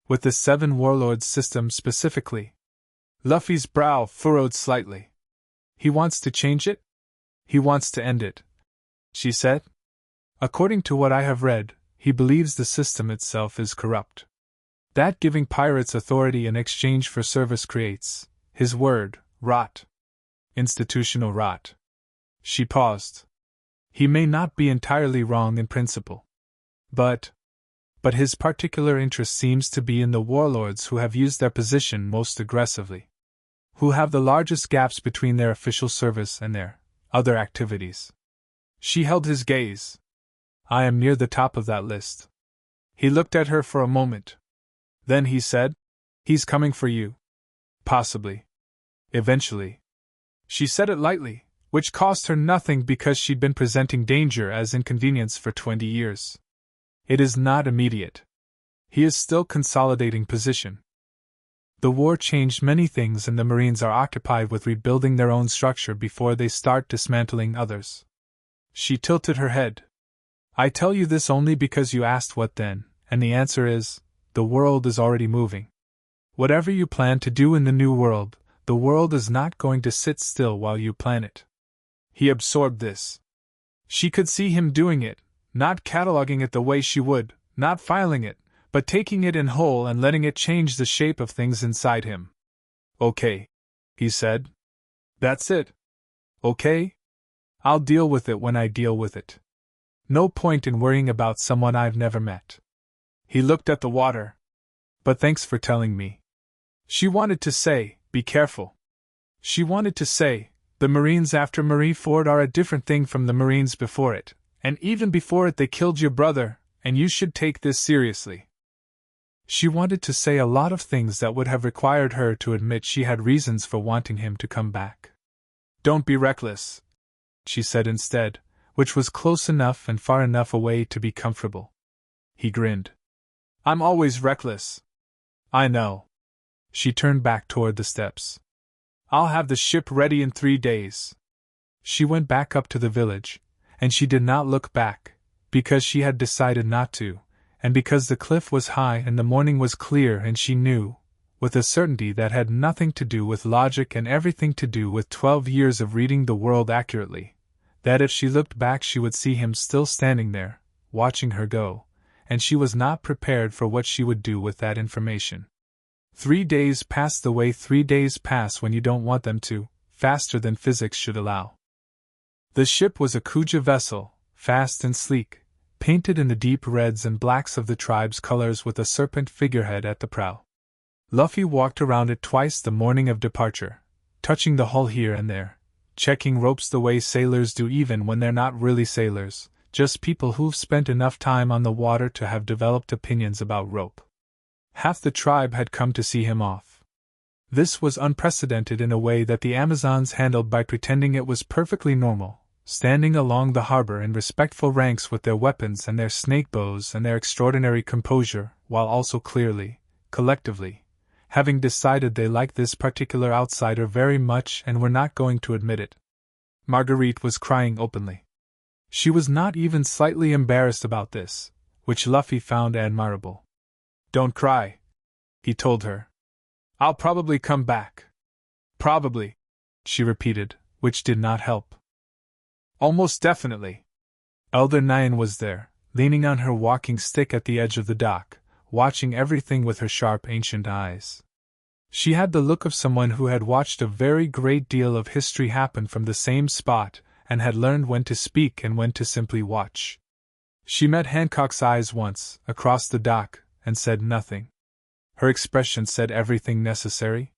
With the 7 warlords system specifically. Luffy's brow furrowed slightly. He wants to change it? He wants to end it, she said. According to what I have read, he believes the system itself is corrupt. That giving pirates authority in exchange for service creates, his word, rot. Institutional rot. She paused. He may not be entirely wrong in principle. But his particular interest seems to be in the warlords who have used their position most aggressively. Who have the largest gaps between their official service and their other activities. She held his gaze. I am near the top of that list. He looked at her for a moment. Then he said, he's coming for you. Possibly. Eventually. She said it lightly, which cost her nothing because she'd been presenting danger as inconvenience for 20 years. It is not immediate. He is still consolidating position. The war changed many things and the Marines are occupied with rebuilding their own structure before they start dismantling others. She tilted her head. I tell you this only because you asked what then, and the answer is, the world is already moving. Whatever you plan to do in the new world, the world is not going to sit still while you plan it. He absorbed this. She could see him doing it, not cataloging it the way she would, not filing it, but taking it in whole and letting it change the shape of things inside him. Okay, he said. That's it. Okay? I'll deal with it when I deal with it. No point in worrying about someone I've never met. He looked at the water. But thanks for telling me. She wanted to say, be careful. She wanted to say, the Marines after Marineford are a different thing from the Marines before it, and even before it they killed your brother, and you should take this seriously. She wanted to say a lot of things that would have required her to admit she had reasons for wanting him to come back. Don't be reckless, she said instead, which was close enough and far enough away to be comfortable. He grinned. I'm always reckless. I know. She turned back toward the steps. I'll have the ship ready in 3 days. She went back up to the village, and she did not look back, because she had decided not to, and because the cliff was high and the morning was clear, and she knew, with a certainty that had nothing to do with logic and everything to do with 12 years of reading the world accurately, that if she looked back she would see him still standing there, watching her go, and she was not prepared for what she would do with that information. 3 days passed the way 3 days pass when you don't want them to, faster than physics should allow. The ship was a Kuja vessel, fast and sleek, painted in the deep reds and blacks of the tribe's colors with a serpent figurehead at the prow. Luffy walked around it twice the morning of departure, touching the hull here and there, checking ropes the way sailors do even when they're not really sailors, just people who've spent enough time on the water to have developed opinions about rope. Half the tribe had come to see him off. This was unprecedented in a way that the Amazons handled by pretending it was perfectly normal, standing along the harbor in respectful ranks with their weapons and their snake bows and their extraordinary composure, while also clearly, collectively, having decided they liked this particular outsider very much and were not going to admit it. Marguerite was crying openly. She was not even slightly embarrassed about this, which Luffy found admirable. Don't cry, he told her. I'll probably come back. Probably, she repeated, which did not help. Almost definitely. Elder Nyan was there, leaning on her walking stick at the edge of the dock, watching everything with her sharp ancient eyes. She had the look of someone who had watched a very great deal of history happen from the same spot, and had learned when to speak and when to simply watch. She met Hancock's eyes once, across the dock, and said nothing. Her expression said everything necessary.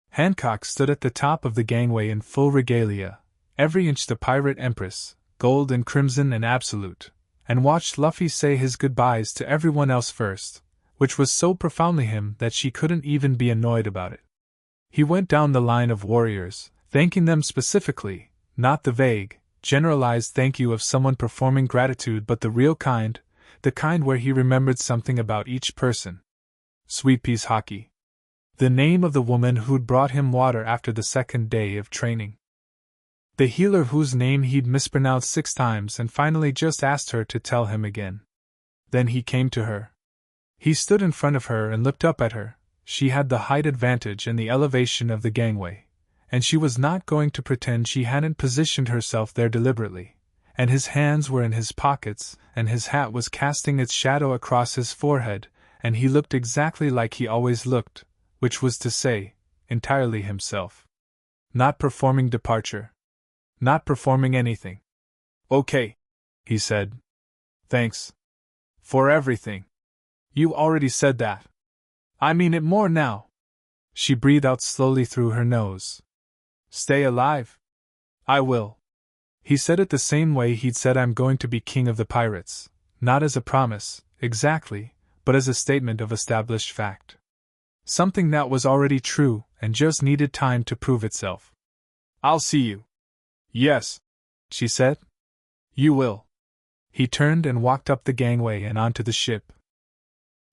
Hancock stood at the top of the gangway in full regalia, every inch the Pirate Empress, gold and crimson and absolute, and watched Luffy say his goodbyes to everyone else first, which was so profoundly him that she couldn't even be annoyed about it. He went down the line of warriors, thanking them specifically, not the vague, generalized thank you of someone performing gratitude but the real kind, the kind where he remembered something about each person. Sweet Pea's Haki. The name of the woman who'd brought him water after the second day of training. The healer whose name he'd mispronounced 6 times and finally just asked her to tell him again. Then he came to her. He stood in front of her and looked up at her. She had the height advantage and the elevation of the gangway, and she was not going to pretend she hadn't positioned herself there deliberately, and his hands were in his pockets, and his hat was casting its shadow across his forehead, and he looked exactly like he always looked, which was to say, entirely himself. Not performing departure. Not performing anything. Okay, he said. Thanks. For everything. You already said that. I mean it more now. She breathed out slowly through her nose. Stay alive. I will. He said it the same way he'd said I'm going to be king of the pirates, not as a promise, exactly, but as a statement of established fact. Something that was already true and just needed time to prove itself. I'll see you. Yes, she said. You will. He turned and walked up the gangway and onto the ship.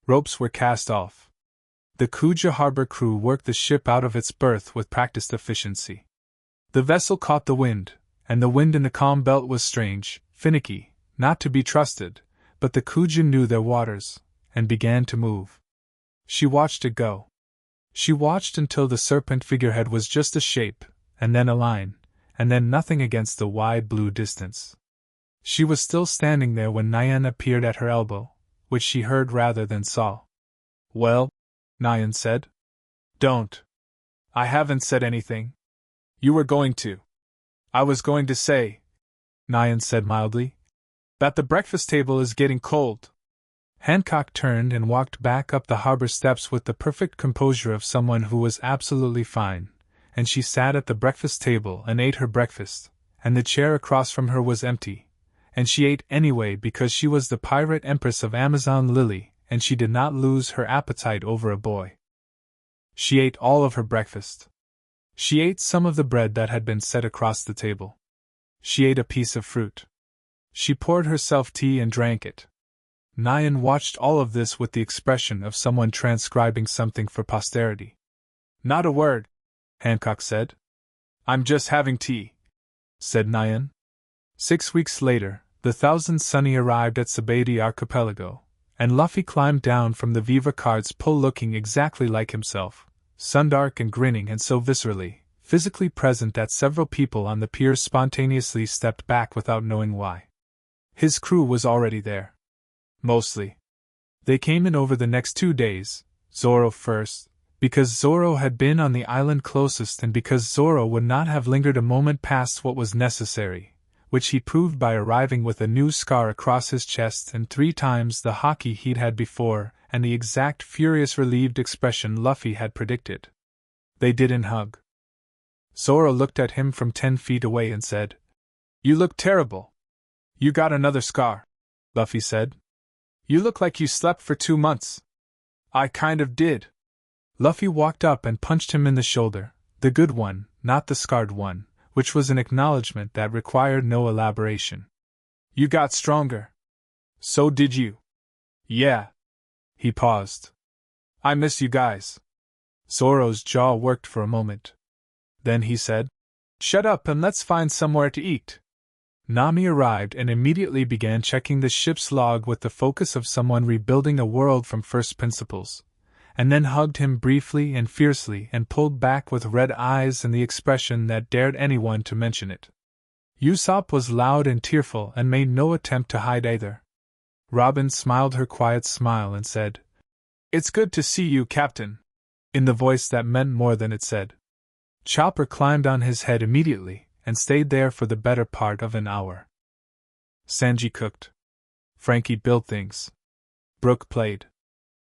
Ropes were cast off. The Kuja harbor crew worked the ship out of its berth with practiced efficiency. The vessel caught the wind, and the wind in the calm belt was strange, finicky, not to be trusted, but the Kuja knew their waters, and began to move. She watched it go. She watched until the serpent figurehead was just a shape, and then a line, and then nothing against the wide blue distance. She was still standing there when Nyan appeared at her elbow, which she heard rather than saw. Well, Nyan said. Don't. I haven't said anything. You were going to. I was going to say, Nyan said mildly, that the breakfast table is getting cold. Hancock turned and walked back up the harbor steps with the perfect composure of someone who was absolutely fine, and she sat at the breakfast table and ate her breakfast, and the chair across from her was empty, and she ate anyway because she was the Pirate Empress of Amazon Lily, and she did not lose her appetite over a boy. She ate all of her breakfast. She ate some of the bread that had been set across the table. She ate a piece of fruit. She poured herself tea and drank it. LuHan watched all of this with the expression of someone transcribing something for posterity. "Not a word," Hancock said. "I'm just having tea," said LuHan. 6 weeks later, the Thousand Sunny arrived at Sabati Archipelago, and Luffy climbed down from the Viva Card's pull looking exactly like himself, sundark and grinning and so viscerally, physically present that several people on the pier spontaneously stepped back without knowing why. His crew was already there. Mostly. They came in over the next 2 days, Zoro first, because Zoro had been on the island closest and because Zoro would not have lingered a moment past what was necessary, which he proved by arriving with a new scar across his chest and 3 times the Haki he'd had before, and the exact furious relieved expression Luffy had predicted. They didn't hug. Zoro looked at him from 10 feet away and said, "You look terrible." "You got another scar," Luffy said. "You look like you slept for 2 months." "I kind of did." Luffy walked up and punched him in the shoulder, the good one, not the scarred one, which was an acknowledgement that required no elaboration. "You got stronger." "So did you." "Yeah." He paused. "I miss you guys." Zoro's jaw worked for a moment. Then he said, "Shut up and let's find somewhere to eat." Nami arrived and immediately began checking the ship's log with the focus of someone rebuilding a world from first principles, and then hugged him briefly and fiercely and pulled back with red eyes and the expression that dared anyone to mention it. Usopp was loud and tearful and made no attempt to hide either. Robin smiled her quiet smile and said, "It's good to see you, Captain," in the voice that meant more than it said. Chopper climbed on his head immediately, and stayed there for the better part of an hour. Sanji cooked. Frankie built things. Brooke played.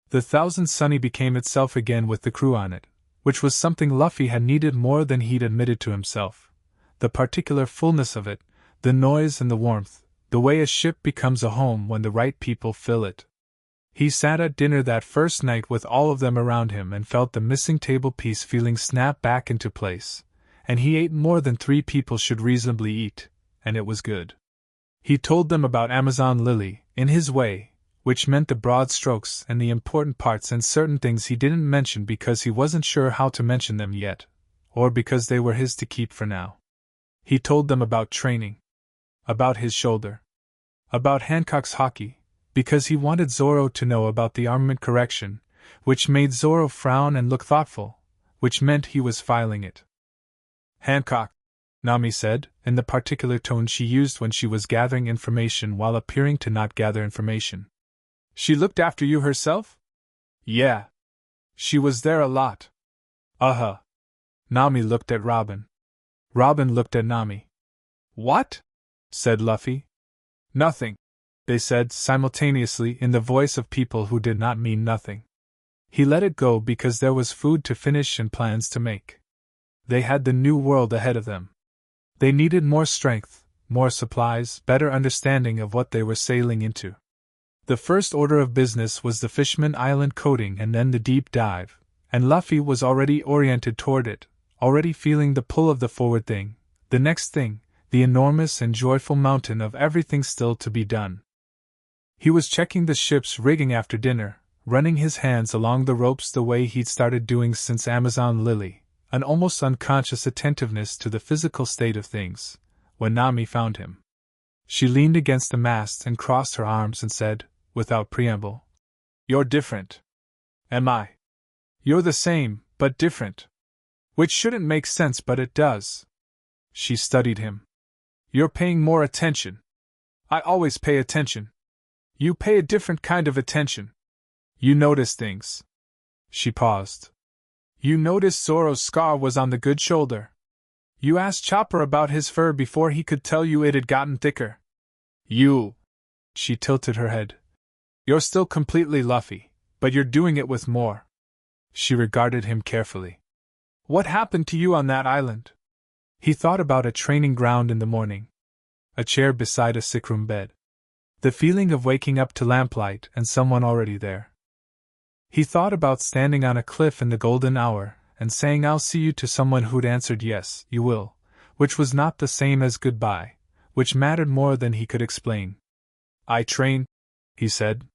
The Thousand Sunny became itself again with the crew on it, which was something Luffy had needed more than he'd admitted to himself. The particular fullness of it, the noise and the warmth, the way a ship becomes a home when the right people fill it. He sat at dinner that first night with all of them around him and felt the missing table piece feeling snap back into place. And he ate more than 3 people should reasonably eat, and it was good. He told them about Amazon Lily, in his way, which meant the broad strokes and the important parts and certain things he didn't mention because he wasn't sure how to mention them yet, or because they were his to keep for now. He told them about training. About his shoulder. About Hancock's Haki, because he wanted Zoro to know about the armament correction, which made Zoro frown and look thoughtful, which meant he was filing it. "Hancock," Nami said, in the particular tone she used when she was gathering information while appearing to not gather information. "She looked after you herself?" "Yeah. She was there a lot." "Uh-huh." Nami looked at Robin. Robin looked at Nami. "What?" said Luffy. "Nothing," they said simultaneously in the voice of people who did not mean nothing. He let it go because there was food to finish and plans to make. They had the new world ahead of them. They needed more strength, more supplies, better understanding of what they were sailing into. The first order of business was the Fishman Island coating and then the deep dive, and Luffy was already oriented toward it, already feeling the pull of the forward thing, the next thing, the enormous and joyful mountain of everything still to be done. He was checking the ship's rigging after dinner, running his hands along the ropes the way he'd started doing since Amazon Lily, an almost unconscious attentiveness to the physical state of things, when Nami found him. She leaned against the mast and crossed her arms and said, without preamble, "You're different." "Am I?" "You're the same, but different." "Which shouldn't make sense, but it does." She studied him. "You're paying more attention." "I always pay attention." "You pay a different kind of attention." "You notice things." She paused. "You noticed Zoro's scar was on the good shoulder. You asked Chopper about his fur before he could tell you it had gotten thicker. You..." She tilted her head. You're still completely Luffy, but you're doing it with more. She regarded him carefully. What happened to you on that island? He thought about a training ground in the morning. A chair beside a sickroom bed. The feeling of waking up to lamplight and someone already there. He thought about standing on a cliff in the golden hour and saying I'll see you to someone who'd answered yes, you will, which was not the same as goodbye, which mattered more than he could explain. I train, he said.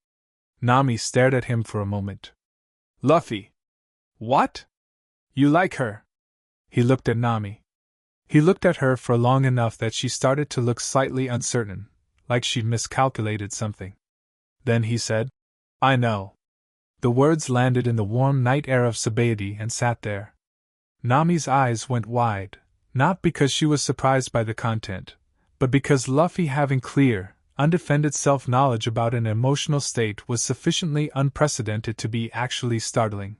Nami stared at him for a moment. Luffy. What? You like her? He looked at Nami. He looked at her for long enough that she started to look slightly uncertain, like she'd miscalculated something. Then he said, I know. The words landed in the warm night air of Sabaody and sat there. Nami's eyes went wide, not because she was surprised by the content, but because Luffy having clear, undefended self-knowledge about an emotional state was sufficiently unprecedented to be actually startling.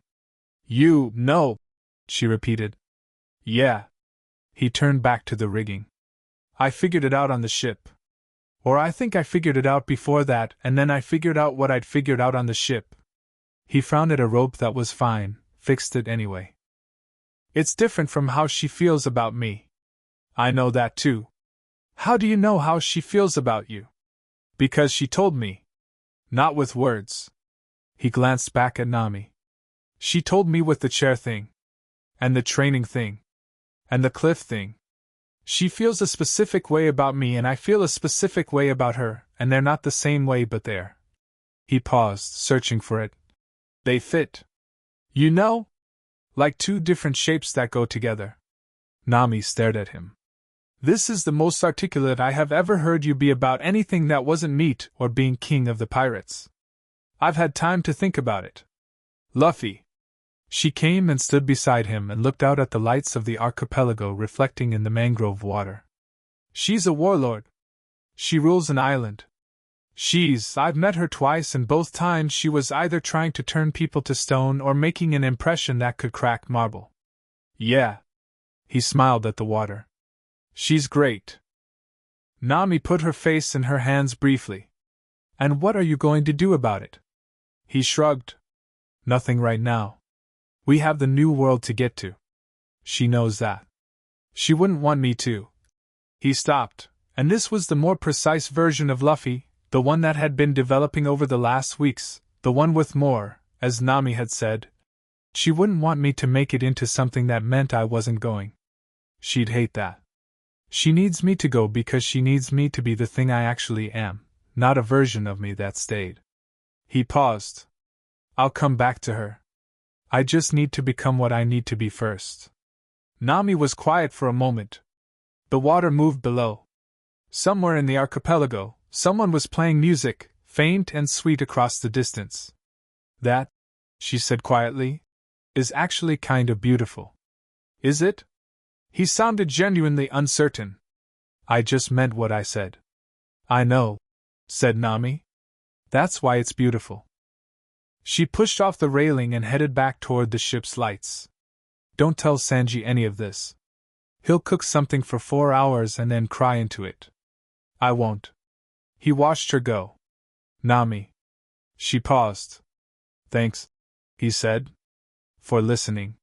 You know, she repeated. Yeah. He turned back to the rigging. I figured it out on the ship. Or I think I figured it out before that, and then I figured out what I'd figured out on the ship. He frowned at a rope that was fine, fixed it anyway. It's different from how she feels about me. I know that too. How do you know how she feels about you? Because she told me. Not with words. He glanced back at Nami. She told me with the chair thing. And the training thing. And the cliff thing. She feels a specific way about me and I feel a specific way about her, and they're not the same way but they're. He paused, searching for it. They fit. You know? Like two different shapes that go together. Nami stared at him. This is the most articulate I have ever heard you be about anything that wasn't meat or being king of the pirates. I've had time to think about it. Luffy. She came and stood beside him and looked out at the lights of the archipelago reflecting in the mangrove water. She's a warlord. She rules an island. I've met her twice and both times she was either trying to turn people to stone or making an impression that could crack marble. Yeah. He smiled at the water. She's great. Nami put her face in her hands briefly. And what are you going to do about it? He shrugged. Nothing right now. We have the new world to get to. She knows that. She wouldn't want me to. He stopped, and this was the more precise version of Luffy, the one that had been developing over the last weeks, the one with more, as Nami had said. She wouldn't want me to make it into something that meant I wasn't going. She'd hate that. She needs me to go because she needs me to be the thing I actually am, not a version of me that stayed. He paused. I'll come back to her. I just need to become what I need to be first. Nami was quiet for a moment. The water moved below. Somewhere in the archipelago, someone was playing music, faint and sweet across the distance. That, she said quietly, is actually kind of beautiful. Is it? He sounded genuinely uncertain. I just meant what I said. I know, said Nami. That's why it's beautiful. She pushed off the railing and headed back toward the ship's lights. Don't tell Sanji any of this. He'll cook something for 4 hours and then cry into it. I won't. He watched her go. Nami. She paused. Thanks, he said, for listening.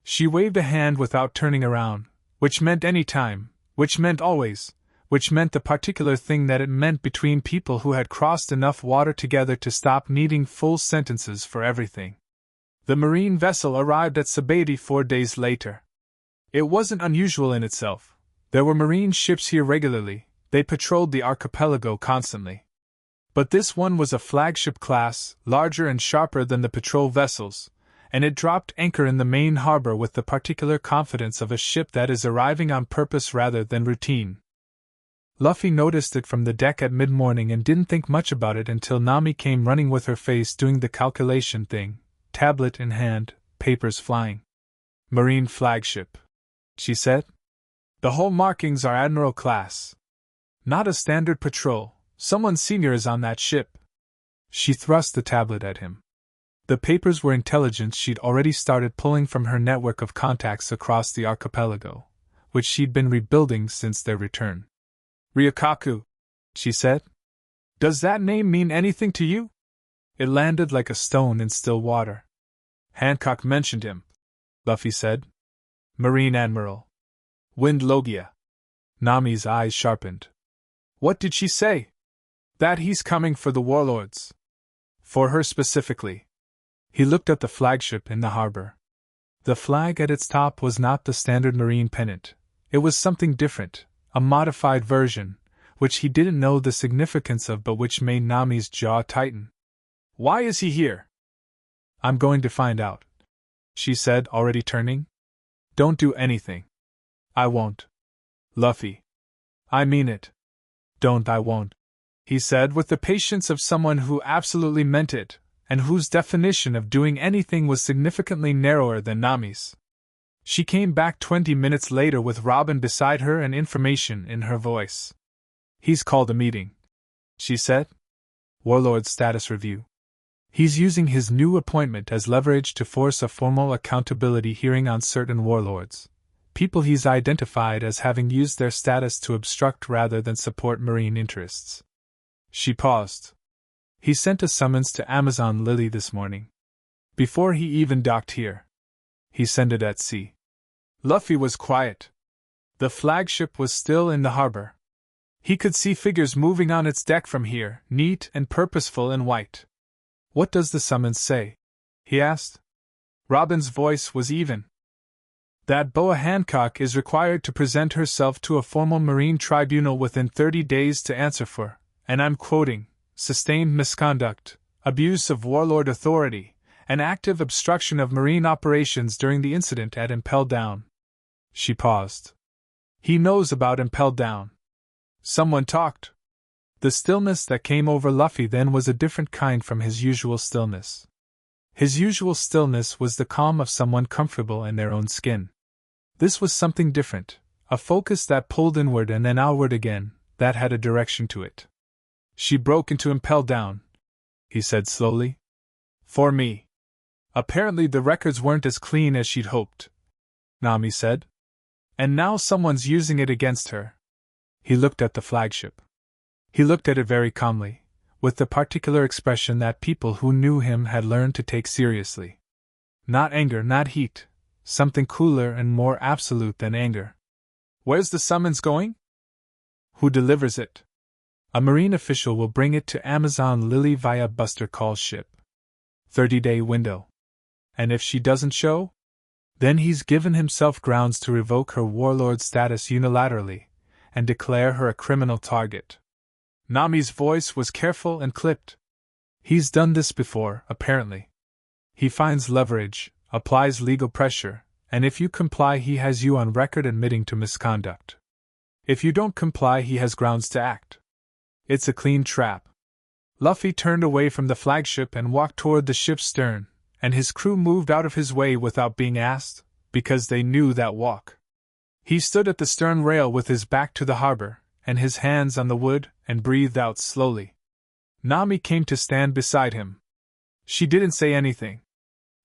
She waved a hand without turning around, which meant any time, which meant always, which meant the particular thing that it meant between people who had crossed enough water together to stop needing full sentences for everything. The marine vessel arrived at Sabaody 4 days later. It wasn't unusual in itself. There were marine ships here regularly, they patrolled the archipelago constantly. But this one was a flagship class, larger and sharper than the patrol vessels, and it dropped anchor in the main harbor with the particular confidence of a ship that is arriving on purpose rather than routine. Luffy noticed it from the deck at mid-morning and didn't think much about it until Nami came running with her face doing the calculation thing, tablet in hand, papers flying. Marine flagship, she said. The whole markings are Admiral class. Not a standard patrol, someone senior is on that ship. She thrust the tablet at him. The papers were intelligence she'd already started pulling from her network of contacts across the archipelago, which she'd been rebuilding since their return. Ryukaku, she said. Does that name mean anything to you? It landed like a stone in still water. Hancock mentioned him, Luffy said. Marine Admiral. Wind Logia. Nami's eyes sharpened. What did she say? That he's coming for the warlords. For her specifically. He looked at the flagship in the harbor. The flag at its top was not the standard marine pennant. It was something different, a modified version, which he didn't know the significance of but which made Nami's jaw tighten. Why is he here? I'm going to find out, she said, already turning. Don't do anything. I won't. Luffy. I mean it. Don't. I won't, he said with the patience of someone who absolutely meant it, and whose definition of doing anything was significantly narrower than Nami's. She came back 20 minutes later with Robin beside her and information in her voice. He's called a meeting, she said. Warlord status review. He's using his new appointment as leverage to force a formal accountability hearing on certain warlords, people he's identified as having used their status to obstruct rather than support marine interests. She paused. He sent a summons to Amazon Lily this morning. Before he even docked here. He sent it at sea. Luffy was quiet. The flagship was still in the harbor. He could see figures moving on its deck from here, neat and purposeful in white. What does the summons say? He asked. Robin's voice was even. That Boa Hancock is required to present herself to a formal marine tribunal within 30 days to answer for, and I'm quoting, sustained misconduct, abuse of warlord authority, and active obstruction of marine operations during the incident at Impel Down. She paused. He knows about Impel Down. Someone talked. The stillness that came over Luffy then was a different kind from his usual stillness. His usual stillness was the calm of someone comfortable in their own skin. This was something different, a focus that pulled inward and then outward again, that had a direction to it. She broke into Impel Down, he said slowly. For me. Apparently the records weren't as clean as she'd hoped, Nami said. And now someone's using it against her. He looked at the flagship. He looked at it very calmly, with the particular expression that people who knew him had learned to take seriously. Not anger, not heat, something cooler and more absolute than anger. Where's the summons going? Who delivers it? A marine official will bring it to Amazon Lily via Buster Call's ship. 30-day window. And if she doesn't show? Then he's given himself grounds to revoke her warlord status unilaterally, and declare her a criminal target. Nami's voice was careful and clipped. He's done this before, apparently. He finds leverage, applies legal pressure, and if you comply he has you on record admitting to misconduct. If you don't comply he has grounds to act. It's a clean trap. Luffy turned away from the flagship and walked toward the ship's stern, and his crew moved out of his way without being asked, because they knew that walk. He stood at the stern rail with his back to the harbor, and his hands on the wood, and breathed out slowly. Nami came to stand beside him. She didn't say anything.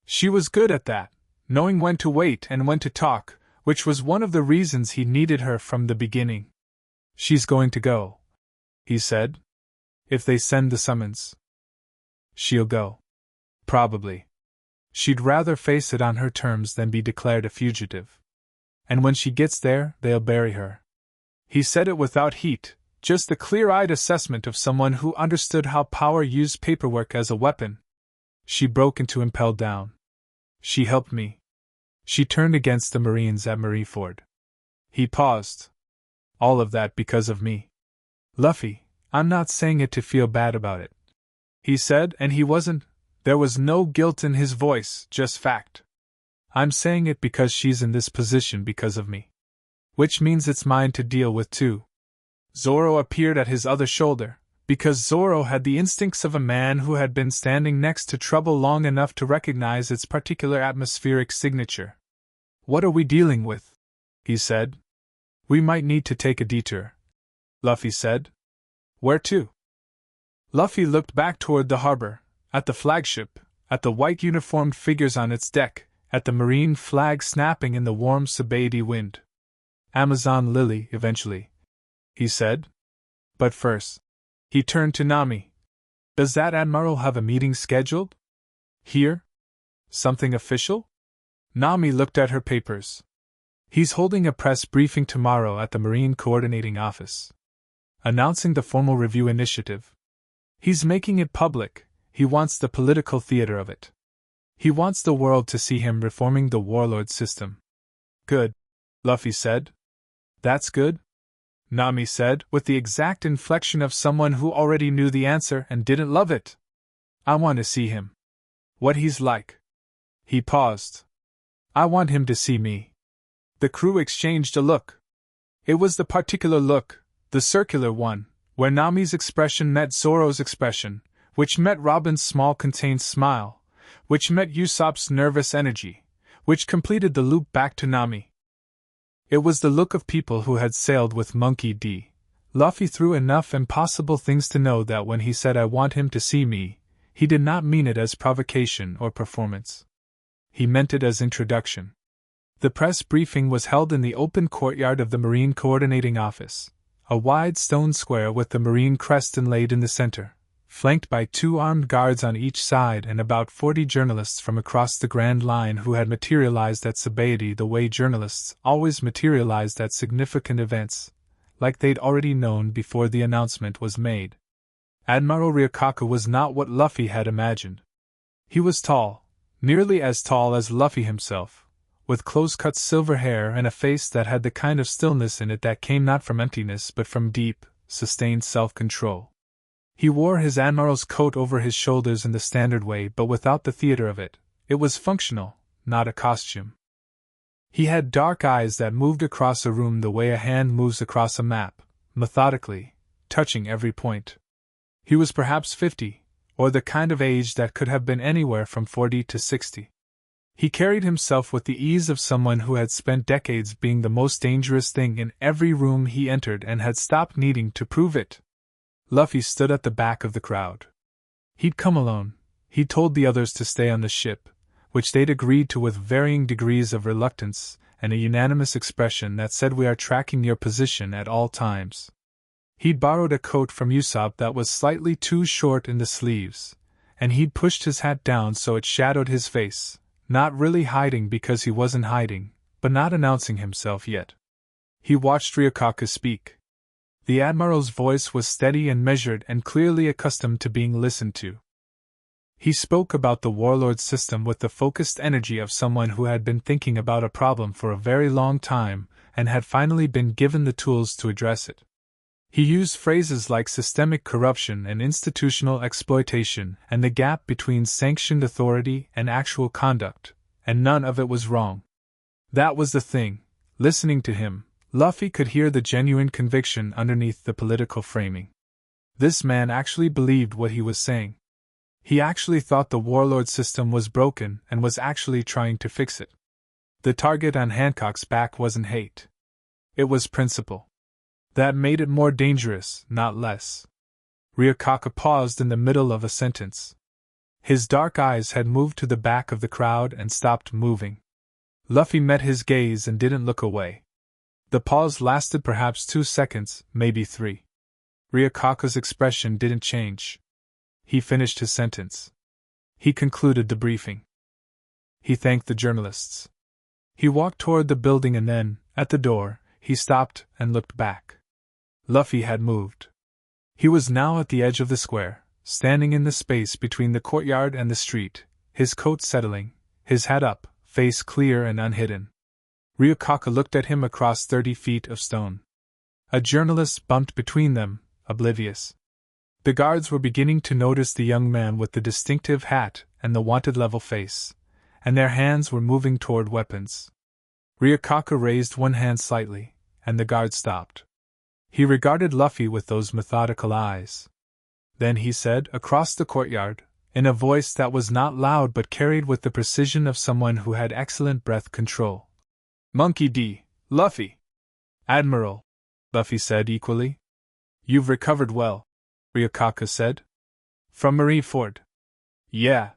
She was good at that, knowing when to wait and when to talk, which was one of the reasons he needed her from the beginning. She's going to go, he said. If they send the summons. She'll go. Probably. She'd rather face it on her terms than be declared a fugitive. And when she gets there, they'll bury her. He said it without heat, just the clear-eyed assessment of someone who understood how power used paperwork as a weapon. She broke into Impel Down. She helped me. She turned against the Marines at Marineford. He paused. All of that because of me. Luffy, I'm not saying it to feel bad about it, he said, and he wasn't. There was no guilt in his voice, just fact. I'm saying it because she's in this position because of me. Which means it's mine to deal with too. Zoro appeared at his other shoulder, because Zoro had the instincts of a man who had been standing next to trouble long enough to recognize its particular atmospheric signature. What are we dealing with? He said. We might need to take a detour, Luffy said. Where to? Luffy looked back toward the harbor, at the flagship, at the white uniformed figures on its deck, at the marine flag snapping in the warm Sabaody wind. Amazon Lily, eventually, he said. But first. He turned to Nami. Does that admiral have a meeting scheduled? Here? Something official? Nami looked at her papers. He's holding a press briefing tomorrow at the Marine Coordinating Office, announcing the formal review initiative. He's making it public. He wants the political theater of it. He wants the world to see him reforming the warlord system. Good, Luffy said. That's good? Nami said, with the exact inflection of someone who already knew the answer and didn't love it. I want to see him. What he's like. He paused. I want him to see me. The crew exchanged a look. It was the particular look, the circular one, where Nami's expression met Zoro's expression, which met Robin's small contained smile, which met Usopp's nervous energy, which completed the loop back to Nami. It was the look of people who had sailed with Monkey D. Luffy through enough impossible things to know that when he said I want him to see me, he did not mean it as provocation or performance. He meant it as introduction. The press briefing was held in the open courtyard of the Marine Coordinating Office, a wide stone square with the Marine crest inlaid in the center, flanked by 2 armed guards on each side and about 40 journalists from across the Grand Line who had materialized at Sabaody the way journalists always materialized at significant events, like they'd already known before the announcement was made. Admiral Ryukaku was not what Luffy had imagined. He was tall, nearly as tall as Luffy himself, with close-cut silver hair and a face that had the kind of stillness in it that came not from emptiness but from deep, sustained self-control. He wore his admiral's coat over his shoulders in the standard way but without the theater of it. It was functional, not a costume. He had dark eyes that moved across a room the way a hand moves across a map, methodically, touching every point. He was perhaps 50, or the kind of age that could have been anywhere from 40 to 60. He carried himself with the ease of someone who had spent decades being the most dangerous thing in every room he entered and had stopped needing to prove it. Luffy stood at the back of the crowd. He'd come alone. He'd told the others to stay on the ship, which they'd agreed to with varying degrees of reluctance and a unanimous expression that said we are tracking your position at all times. He'd borrowed a coat from Usopp that was slightly too short in the sleeves, and he'd pushed his hat down so it shadowed his face, not really hiding because he wasn't hiding, but not announcing himself yet. He watched Ryukaku speak. The Admiral's voice was steady and measured and clearly accustomed to being listened to. He spoke about the warlord system with the focused energy of someone who had been thinking about a problem for a very long time and had finally been given the tools to address it. He used phrases like systemic corruption and institutional exploitation and the gap between sanctioned authority and actual conduct, and none of it was wrong. That was the thing. Listening to him, Luffy could hear the genuine conviction underneath the political framing. This man actually believed what he was saying. He actually thought the warlord system was broken and was actually trying to fix it. The target on Hancock's back wasn't hate. It was principle. That made it more dangerous, not less. Ryukaku paused in the middle of a sentence. His dark eyes had moved to the back of the crowd and stopped moving. Luffy met his gaze and didn't look away. The pause lasted perhaps 2 seconds, maybe 3. Ryukaku's expression didn't change. He finished his sentence. He concluded the briefing. He thanked the journalists. He walked toward the building and then, at the door, he stopped and looked back. Luffy had moved. He was now at the edge of the square, standing in the space between the courtyard and the street, his coat settling, his hat up, face clear and unhidden. Ryukaku looked at him across 30 feet of stone. A journalist bumped between them, oblivious. The guards were beginning to notice the young man with the distinctive hat and the wanted level face, and their hands were moving toward weapons. Ryukaku raised one hand slightly, and the guard stopped. He regarded Luffy with those methodical eyes. Then he said, across the courtyard, in a voice that was not loud but carried with the precision of someone who had excellent breath control. Monkey D. Luffy. Admiral, Luffy said equally. You've recovered well, Ryukaku said. From Marineford. Yeah.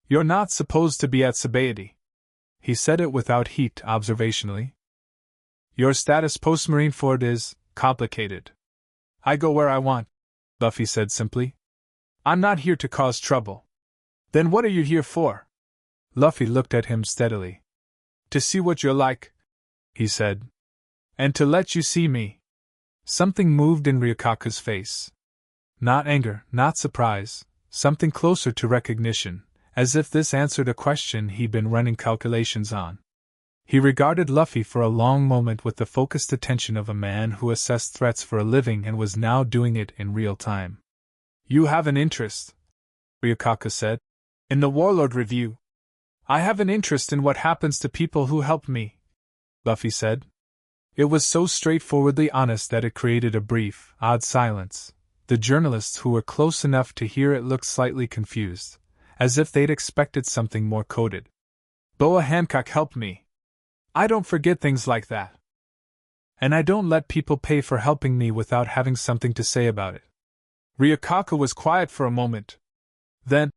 You're not supposed to be at Sabaody. He said it without heat observationally. Your status post-Marineford is complicated. I go where I want, Luffy said simply. I'm not here to cause trouble. Then what are you here for? Luffy looked at him steadily. To see what you're like, he said. And to let you see me. Something moved in Ryukaku's face. Not anger, not surprise, something closer to recognition, as if this answered a question he'd been running calculations on. He regarded Luffy for a long moment with the focused attention of a man who assessed threats for a living and was now doing it in real time. You have an interest, Ryukaku said, in the Warlord Review. I have an interest in what happens to people who help me, Luffy said. It was so straightforwardly honest that it created a brief, odd silence. The journalists who were close enough to hear it looked slightly confused, as if they'd expected something more coded. Boa Hancock helped me. I don't forget things like that. And I don't let people pay for helping me without having something to say about it. Ryukaku was quiet for a moment. Then,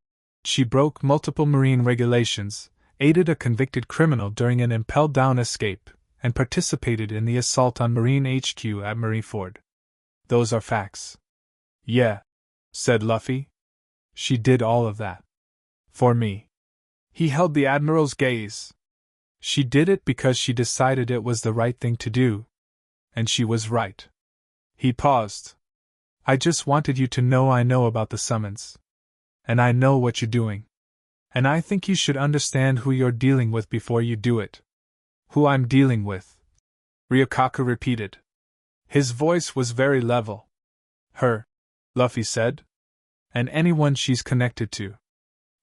she broke multiple marine regulations, aided a convicted criminal during an impelled-down escape, and participated in the assault on Marine HQ at Marineford. Those are facts. Yeah, said Luffy. She did all of that. For me. He held the Admiral's gaze. She did it because she decided it was the right thing to do. And she was right. He paused. I just wanted you to know I know about the summons. And I know what you're doing. And I think you should understand who you're dealing with before you do it. Who I'm dealing with, Ryukaku repeated. His voice was very level. Her, Luffy said. And anyone she's connected to.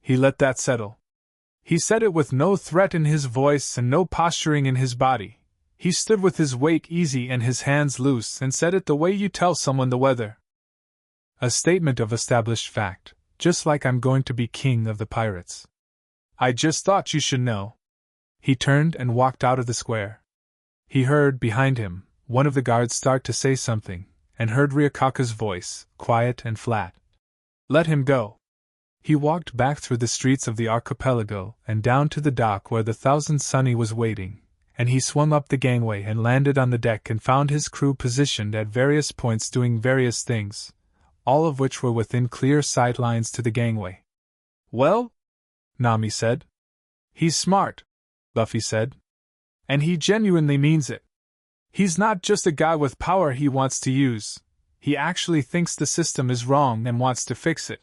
He let that settle. He said it with no threat in his voice and no posturing in his body. He stood with his weight easy and his hands loose and said it the way you tell someone the weather. A statement of established fact, just like I'm going to be king of the pirates. I just thought you should know. He turned and walked out of the square. He heard, behind him, one of the guards start to say something, and heard Ryukaku's voice, quiet and flat. Let him go. He walked back through the streets of the archipelago and down to the dock where the Thousand Sunny was waiting, and he swung up the gangway and landed on the deck and found his crew positioned at various points doing various things, all of which were within clear sight lines to the gangway. Well? Nami said. He's smart, Luffy said. And he genuinely means it. He's not just a guy with power he wants to use. He actually thinks the system is wrong and wants to fix it.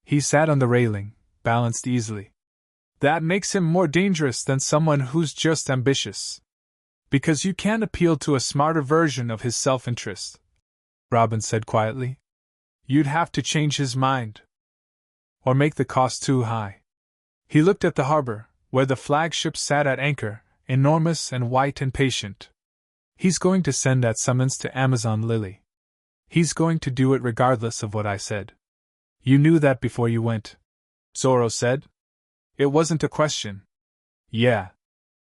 He sat on the railing, balanced easily. That makes him more dangerous than someone who's just ambitious. Because you can't appeal to a smarter version of his self-interest, Robin said quietly. You'd have to change his mind. Or make the cost too high. He looked at the harbor, where the flagship sat at anchor, enormous and white and patient. He's going to send that summons to Amazon Lily. He's going to do it regardless of what I said. You knew that before you went, Zoro said. It wasn't a question. Yeah.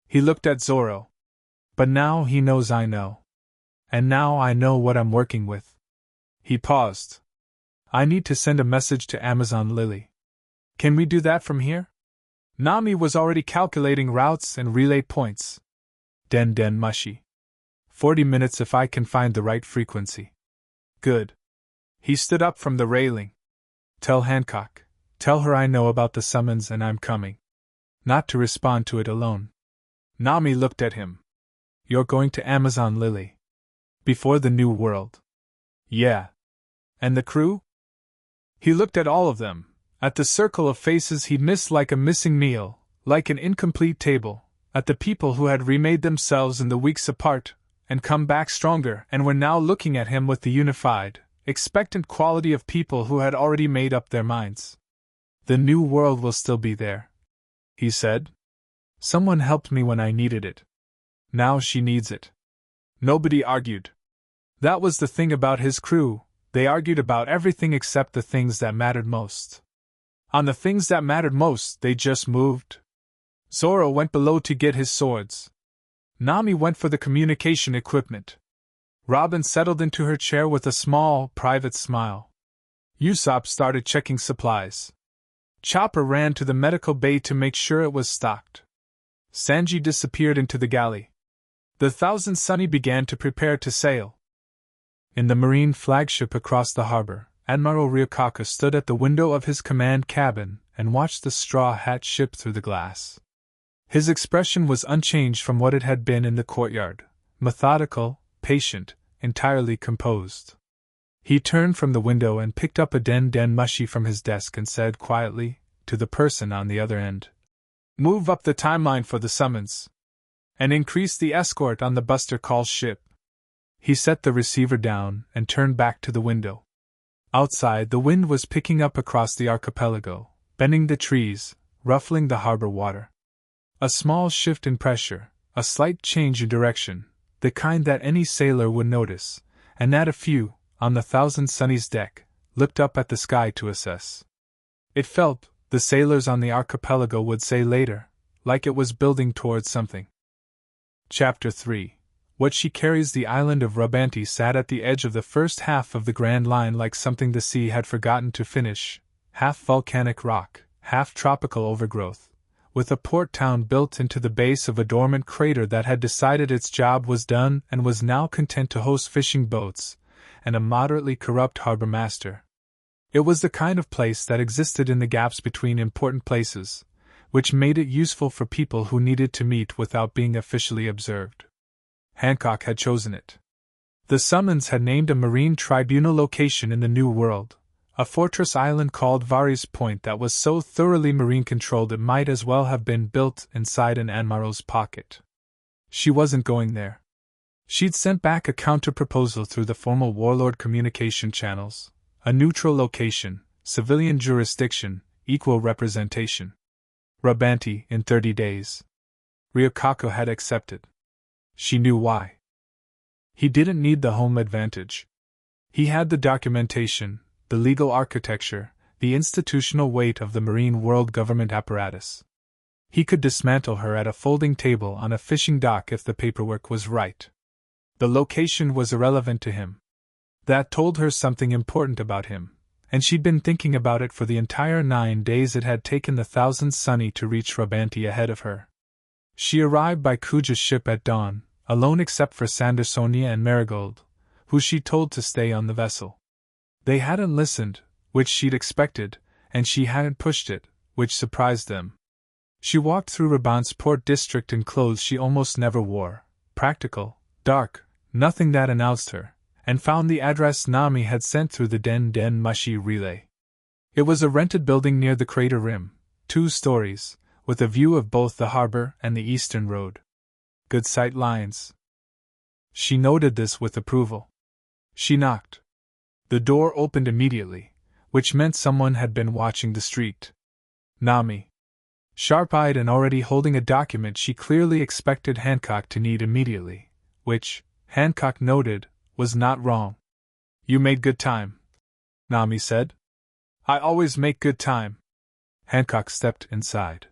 He looked at Zoro. But now he knows I know. And now I know what I'm working with. He paused. I need to send a message to Amazon Lily. Can we do that from here? Nami was already calculating routes and relay points. Den mushy. 40 minutes if I can find the right frequency. Good. He stood up from the railing. Tell Hancock. Tell her I know about the summons and I'm coming. Not to respond to it alone. Nami looked at him. You're going to Amazon Lily. Before the New World. Yeah. And the crew? He looked at all of them, at the circle of faces he'd missed like a missing meal, like an incomplete table, at the people who had remade themselves in the weeks apart, and come back stronger and were now looking at him with the unified, expectant quality of people who had already made up their minds. The New World will still be there, he said. Someone helped me when I needed it. Now she needs it. Nobody argued. That was the thing about his crew, they argued about everything except the things that mattered most. On the things that mattered most, they just moved. Zoro went below to get his swords. Nami went for the communication equipment. Robin settled into her chair with a small, private smile. Usopp started checking supplies. Chopper ran to the medical bay to make sure it was stocked. Sanji disappeared into the galley. The Thousand Sunny began to prepare to sail. In the marine flagship across the harbor, Admiral Ryukaka stood at the window of his command cabin and watched the straw hat ship through the glass. His expression was unchanged from what it had been in the courtyard, methodical, patient, entirely composed. He turned from the window and picked up a den mushi from his desk and said quietly, to the person on the other end, "Move up the timeline for the summons. And increase the escort on the Buster Call ship." He set the receiver down and turned back to the window. Outside, the wind was picking up across the archipelago, bending the trees, ruffling the harbor water. A small shift in pressure, a slight change in direction, the kind that any sailor would notice, and that a few, on the Thousand Sunny's deck, looked up at the sky to assess. It felt, the sailors on the archipelago would say later, like it was building towards something. Chapter 3. What she carries. The island of Rabanti sat at the edge of the first half of the Grand Line like something the sea had forgotten to finish, half volcanic rock, half tropical overgrowth, with a port town built into the base of a dormant crater that had decided its job was done and was now content to host fishing boats, and a moderately corrupt harbor master. It was the kind of place that existed in the gaps between important places, which made it useful for people who needed to meet without being officially observed. Hancock had chosen it. The summons had named a marine tribunal location in the New World, a fortress island called Vari's Point that was so thoroughly marine-controlled it might as well have been built inside an admiral's pocket. She wasn't going there. She'd sent back a counter-proposal through the formal warlord communication channels, a neutral location, civilian jurisdiction, equal representation. Rabanti in 30 days. Ryukaka had accepted. She knew why. He didn't need the home advantage. He had the documentation, the legal architecture, the institutional weight of the marine world government apparatus. He could dismantle her at a folding table on a fishing dock if the paperwork was right. The location was irrelevant to him. That told her something important about him, and she'd been thinking about it for the entire 9 days it had taken the Thousand Sunny to reach Rabanti ahead of her. She arrived by Kuja's ship at dawn, alone except for Sandersonia and Marigold, who she told to stay on the vessel. They hadn't listened, which she'd expected, and she hadn't pushed it, which surprised them. She walked through Rabanti's port district in clothes she almost never wore, practical, dark, nothing that announced her, and found the address Nami had sent through the den mushi relay. It was a rented building near the crater rim, 2 stories, with a view of both the harbor and the eastern road. Good sight lines. She noted this with approval. She knocked. The door opened immediately, which meant someone had been watching the street. Nami. Sharp-eyed and already holding a document she clearly expected Hancock to need immediately, which, Hancock noted, was not wrong. "You made good time," Nami said. "I always make good time." Hancock stepped inside.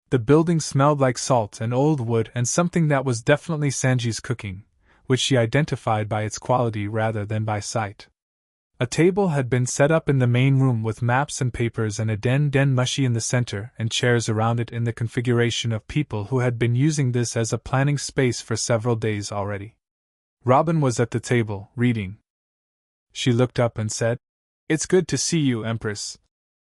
The building smelled like salt and old wood and something that was definitely Sanji's cooking, which she identified by its quality rather than by sight. A table had been set up in the main room with maps and papers and a den mushi in the center and chairs around it in the configuration of people who had been using this as a planning space for several days already. Robin was at the table, reading. She looked up and said, "It's good to see you, Empress."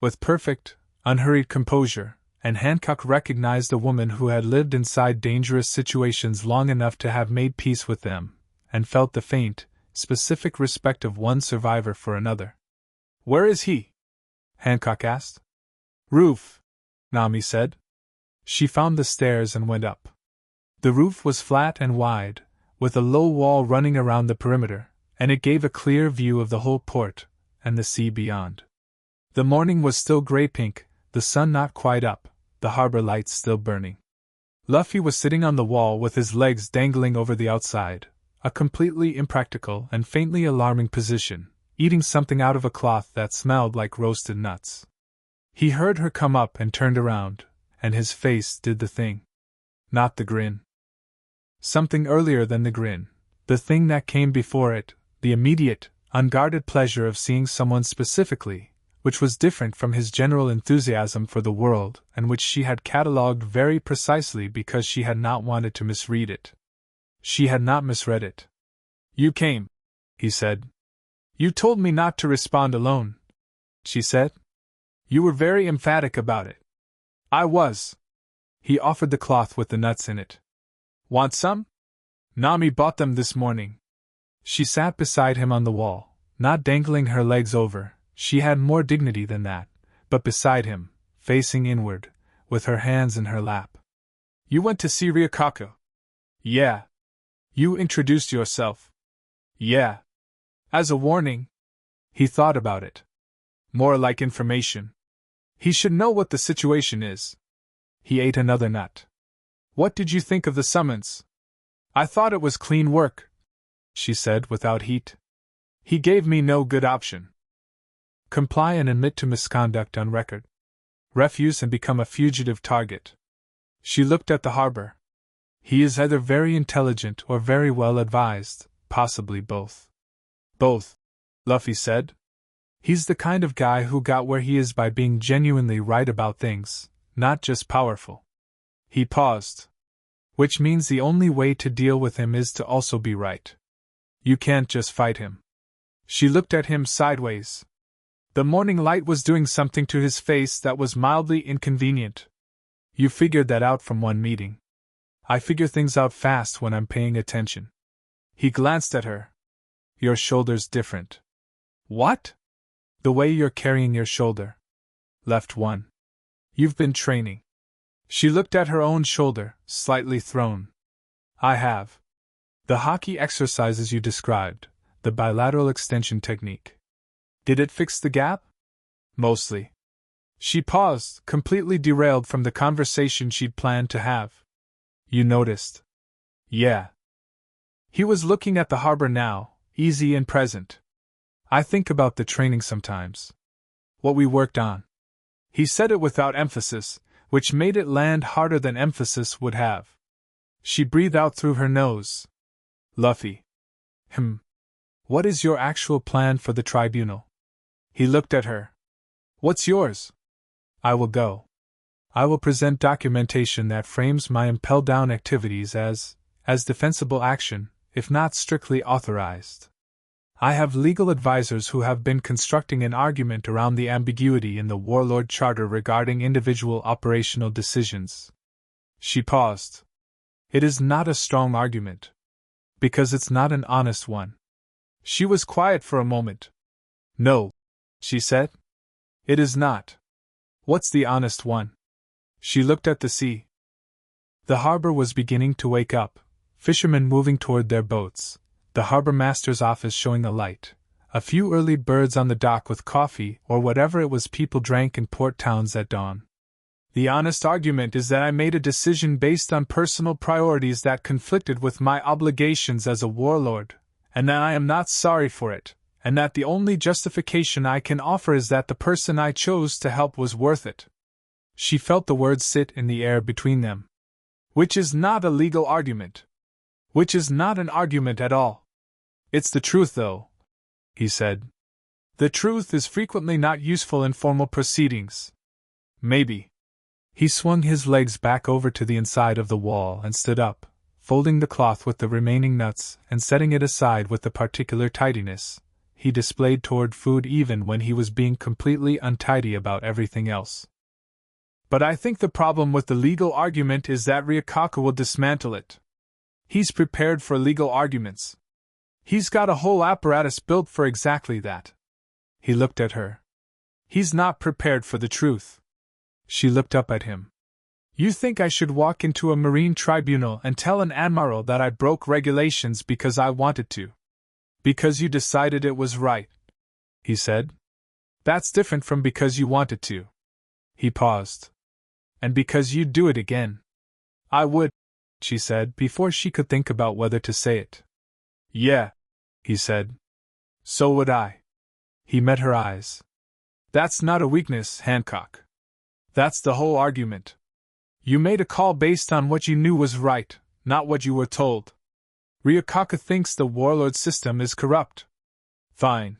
With perfect, unhurried composure, and Hancock recognized a woman who had lived inside dangerous situations long enough to have made peace with them, and felt the faint, specific respect of one survivor for another. "Where is he?" Hancock asked. "Roof," Nami said. She found the stairs and went up. The roof was flat and wide, with a low wall running around the perimeter, and it gave a clear view of the whole port, and the sea beyond. The morning was still gray-pink, the sun not quite up, the harbor lights still burning. Luffy was sitting on the wall with his legs dangling over the outside, a completely impractical and faintly alarming position, eating something out of a cloth that smelled like roasted nuts. He heard her come up and turned around, and his face did the thing. Not the grin. Something earlier than the grin, the thing that came before it, the immediate, unguarded pleasure of seeing someone specifically, which was different from his general enthusiasm for the world and which she had catalogued very precisely because she had not wanted to misread it. She had not misread it. "You came," he said. You told me not to respond alone, she said. You were very emphatic about it. I was. He offered the cloth with the nuts in it. Want some? Nami bought them this morning. She sat beside him on the wall, not dangling her legs over, she had more dignity than that, but beside him, facing inward, with her hands in her lap. You went to see Ryukako? Yeah. You introduced yourself? Yeah. As a warning? He thought about it. More like information. He should know what the situation is. He ate another nut. What did you think of the summons? I thought it was clean work, she said without heat. He gave me no good option. Comply and admit to misconduct on record. Refuse and become a fugitive target. She looked at the harbor. He is either very intelligent or very well advised, possibly both. Both, Luffy said. He's the kind of guy who got where he is by being genuinely right about things, not just powerful. He paused. Which means the only way to deal with him is to also be right. You can't just fight him. She looked at him sideways. The morning light was doing something to his face that was mildly inconvenient. You figured that out from one meeting. I figure things out fast when I'm paying attention. He glanced at her. Your shoulder's different. What? The way you're carrying your shoulder. Left one. You've been training. She looked at her own shoulder, slightly thrown. I have. The Haki exercises you described, the bilateral extension technique. Did it fix the gap? Mostly. She paused, completely derailed from the conversation she'd planned to have. You noticed? Yeah. He was looking at the harbor now, easy and present. I think about the training sometimes. What we worked on. He said it without emphasis, which made it land harder than emphasis would have. She breathed out through her nose. Luffy. What is your actual plan for the tribunal? He looked at her. What's yours? I will go. I will present documentation that frames my impel-down activities as defensible action, if not strictly authorized. I have legal advisors who have been constructing an argument around the ambiguity in the Warlord Charter regarding individual operational decisions. She paused. It is not a strong argument. Because it's not an honest one. She was quiet for a moment. No, she said. It is not. What's the honest one? She looked at the sea. The harbor was beginning to wake up, fishermen moving toward their boats, the harbor master's office showing a light, a few early birds on the dock with coffee or whatever it was people drank in port towns at dawn. The honest argument is that I made a decision based on personal priorities that conflicted with my obligations as a warlord, and that I am not sorry for it, and that the only justification I can offer is that the person I chose to help was worth it. She felt the words sit in the air between them. Which is not a legal argument. Which is not an argument at all. It's the truth, though, he said. The truth is frequently not useful in formal proceedings. Maybe. He swung his legs back over to the inside of the wall and stood up, folding the cloth with the remaining nuts and setting it aside with the particular tidiness he displayed toward food even when he was being completely untidy about everything else. But I think the problem with the legal argument is that Ryukako will dismantle it. He's prepared for legal arguments. He's got a whole apparatus built for exactly that. He looked at her. He's not prepared for the truth. She looked up at him. You think I should walk into a marine tribunal and tell an admiral that I broke regulations because I wanted to? Because you decided it was right, he said. That's different from because you wanted to. He paused. And because you'd do it again. I would, she said before she could think about whether to say it. Yeah, he said. So would I. He met her eyes. That's not a weakness, Hancock. That's the whole argument. You made a call based on what you knew was right, not what you were told. Ryukako thinks the warlord system is corrupt. Fine.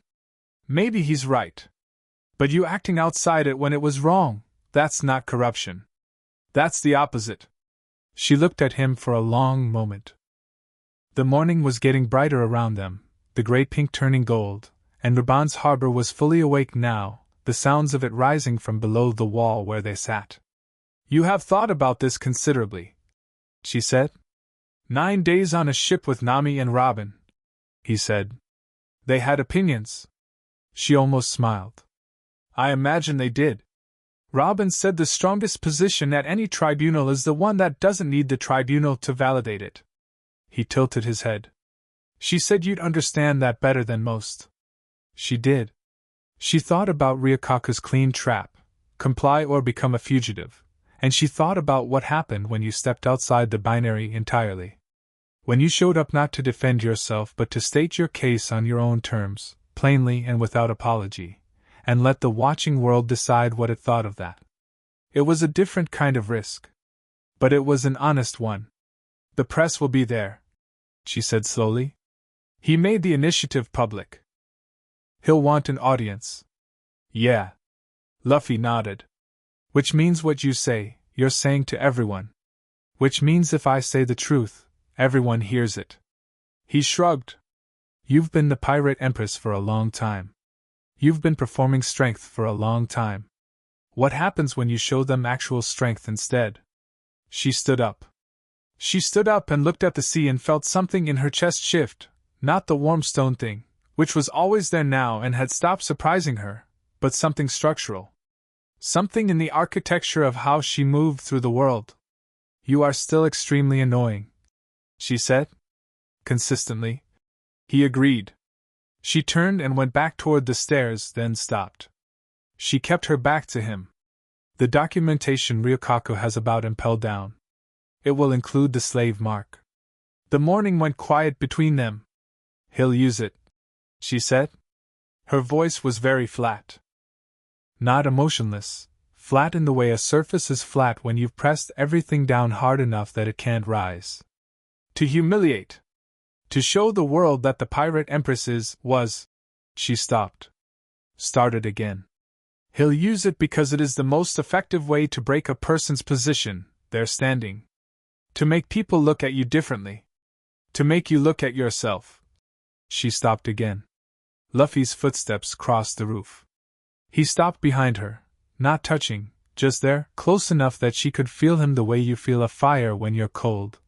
Maybe he's right. But you acting outside it when it was wrong, that's not corruption. That's the opposite. She looked at him for a long moment. The morning was getting brighter around them, the gray pink turning gold, and Raban's harbor was fully awake now, the sounds of it rising from below the wall where they sat. "You have thought about this considerably," she said. "9 days on a ship with Nami and Robin," he said. "They had opinions." She almost smiled. "I imagine they did. Robin said the strongest position at any tribunal is the one that doesn't need the tribunal to validate it." He tilted his head. "She said you'd understand that better than most." She did. She thought about Ryukaku's clean trap, comply or become a fugitive, and she thought about what happened when you stepped outside the binary entirely. When you showed up not to defend yourself but to state your case on your own terms, plainly and without apology, and let the watching world decide what it thought of that. It was a different kind of risk. But it was an honest one. "The press will be there," she said slowly. "He made the initiative public. He'll want an audience." "Yeah." Luffy nodded. "Which means what you say, you're saying to everyone. Which means if I say the truth, everyone hears it." He shrugged. "You've been the Pirate Empress for a long time. You've been performing strength for a long time. What happens when you show them actual strength instead?" She stood up. She stood up and looked at the sea and felt something in her chest shift, not the warm stone thing, which was always there now and had stopped surprising her, but something structural. Something in the architecture of how she moved through the world. "You are still extremely annoying," she said. "Consistently." He agreed. She turned and went back toward the stairs, then stopped. She kept her back to him. "The documentation Ryukaku has about him fell down. It will include the slave mark." The morning went quiet between them. "He'll use it," she said. Her voice was very flat. Not emotionless, flat in the way a surface is flat when you've pressed everything down hard enough that it can't rise. "To humiliate. To show the world that the Pirate Empress was." She stopped. Started again. "He'll use it because it is the most effective way to break a person's position, their standing. To make people look at you differently. To make you look at yourself." She stopped again. Luffy's footsteps crossed the roof. He stopped behind her, not touching, just there, close enough that she could feel him the way you feel a fire when you're cold.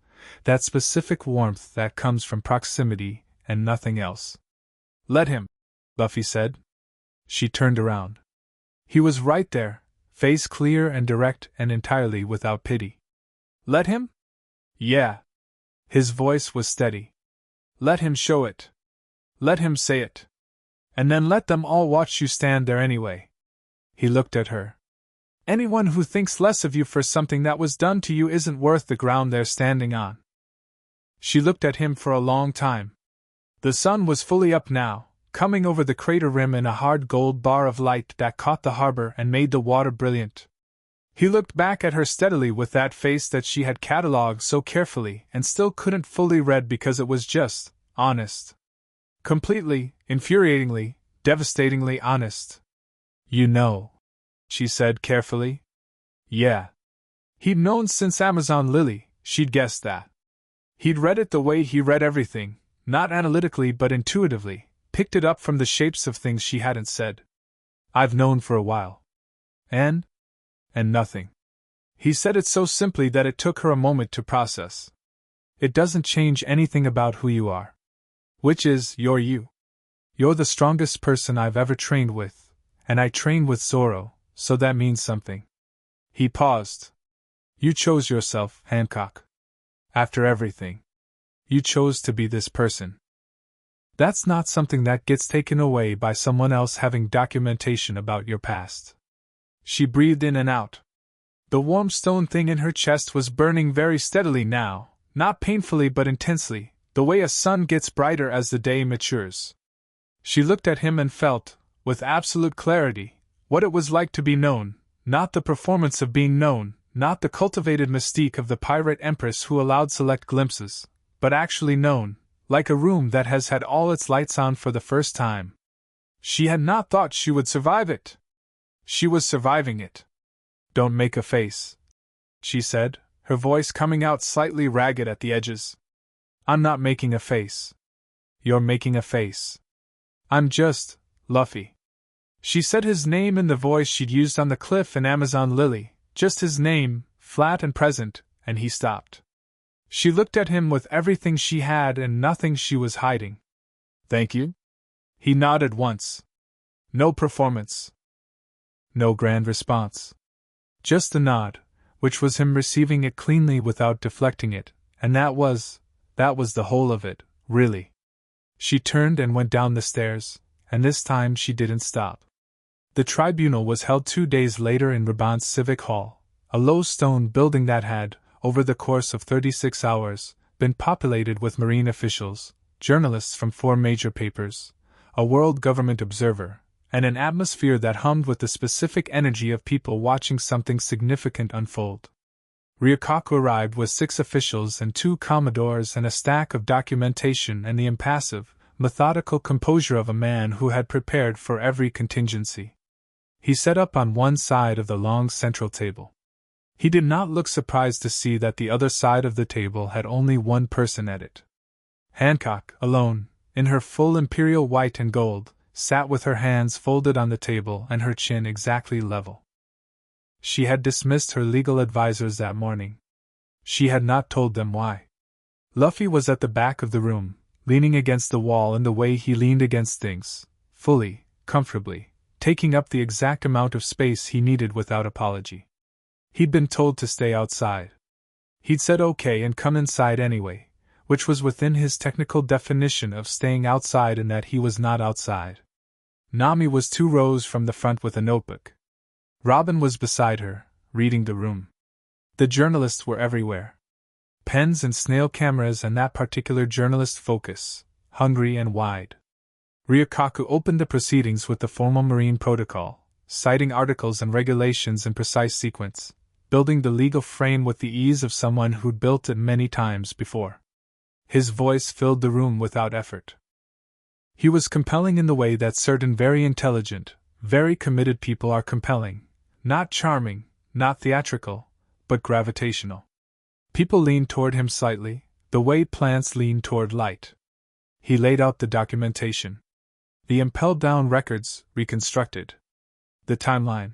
That specific warmth that comes from proximity and nothing else. "Let him," Luffy said. She turned around. He was right there, face clear and direct and entirely without pity. "Let him?" "Yeah." His voice was steady. "Let him show it. Let him say it. And then let them all watch you stand there anyway." He looked at her. "Anyone who thinks less of you for something that was done to you isn't worth the ground they're standing on." She looked at him for a long time. The sun was fully up now, coming over the crater rim in a hard gold bar of light that caught the harbor and made the water brilliant. He looked back at her steadily with that face that she had catalogued so carefully and still couldn't fully read because it was just honest. Completely, infuriatingly, devastatingly honest. "You know," she said carefully. "Yeah." He'd known since Amazon Lily, she'd guessed that. He'd read it the way he read everything, not analytically but intuitively, picked it up from the shapes of things she hadn't said. "I've known for a while." And nothing. He said it so simply that it took her a moment to process. "It doesn't change anything about who you are. Which is, you're you. You're the strongest person I've ever trained with, and I trained with Zoro, so that means something." He paused. "You chose yourself, Hancock. After everything. You chose to be this person. That's not something that gets taken away by someone else having documentation about your past." She breathed in and out. The warm stone thing in her chest was burning very steadily now, not painfully but intensely, the way a sun gets brighter as the day matures. She looked at him and felt, with absolute clarity, what it was like to be known, not the performance of being known, not the cultivated mystique of the Pirate Empress who allowed select glimpses, but actually known, like a room that has had all its lights on for the first time. She had not thought she would survive it. She was surviving it. "Don't make a face," she said, her voice coming out slightly ragged at the edges. "I'm not making a face. You're making a face. I'm just Luffy. She said his name in the voice she'd used on the cliff in Amazon Lily, just his name, flat and present, and he stopped. She looked at him with everything she had and nothing she was hiding. Thank you? He nodded once. No performance. No grand response. Just a nod, which was him receiving it cleanly without deflecting it, and that was the whole of it, really. She turned and went down the stairs, and this time she didn't stop. The tribunal was held 2 days later in Raban's Civic Hall, a low stone building that had, over the course of 36 hours, been populated with marine officials, journalists from 4 major papers, a world government observer, and an atmosphere that hummed with the specific energy of people watching something significant unfold. Ryukaku arrived with 6 officials and 2 commodores and a stack of documentation and the impassive, methodical composure of a man who had prepared for every contingency. He sat up on one side of the long central table. He did not look surprised to see that the other side of the table had only one person at it. Hancock, alone, in her full imperial white and gold, sat with her hands folded on the table and her chin exactly level. She had dismissed her legal advisers that morning. She had not told them why. Luffy was at the back of the room, leaning against the wall in the way he leaned against things, fully, comfortably, taking up the exact amount of space he needed without apology. He'd been told to stay outside. He'd said okay and come inside anyway, which was within his technical definition of staying outside in that he was not outside. Nami was 2 rows from the front with a notebook. Robin was beside her, reading the room. The journalists were everywhere. Pens and snail cameras and that particular journalist focus, hungry and wide. Ryukaku opened the proceedings with the formal marine protocol, citing articles and regulations in precise sequence, building the legal frame with the ease of someone who'd built it many times before. His voice filled the room without effort. He was compelling in the way that certain very intelligent, very committed people are compelling, not charming, not theatrical, but gravitational. People leaned toward him slightly, the way plants lean toward light. He laid out the documentation. The impelled-down records, reconstructed. The timeline.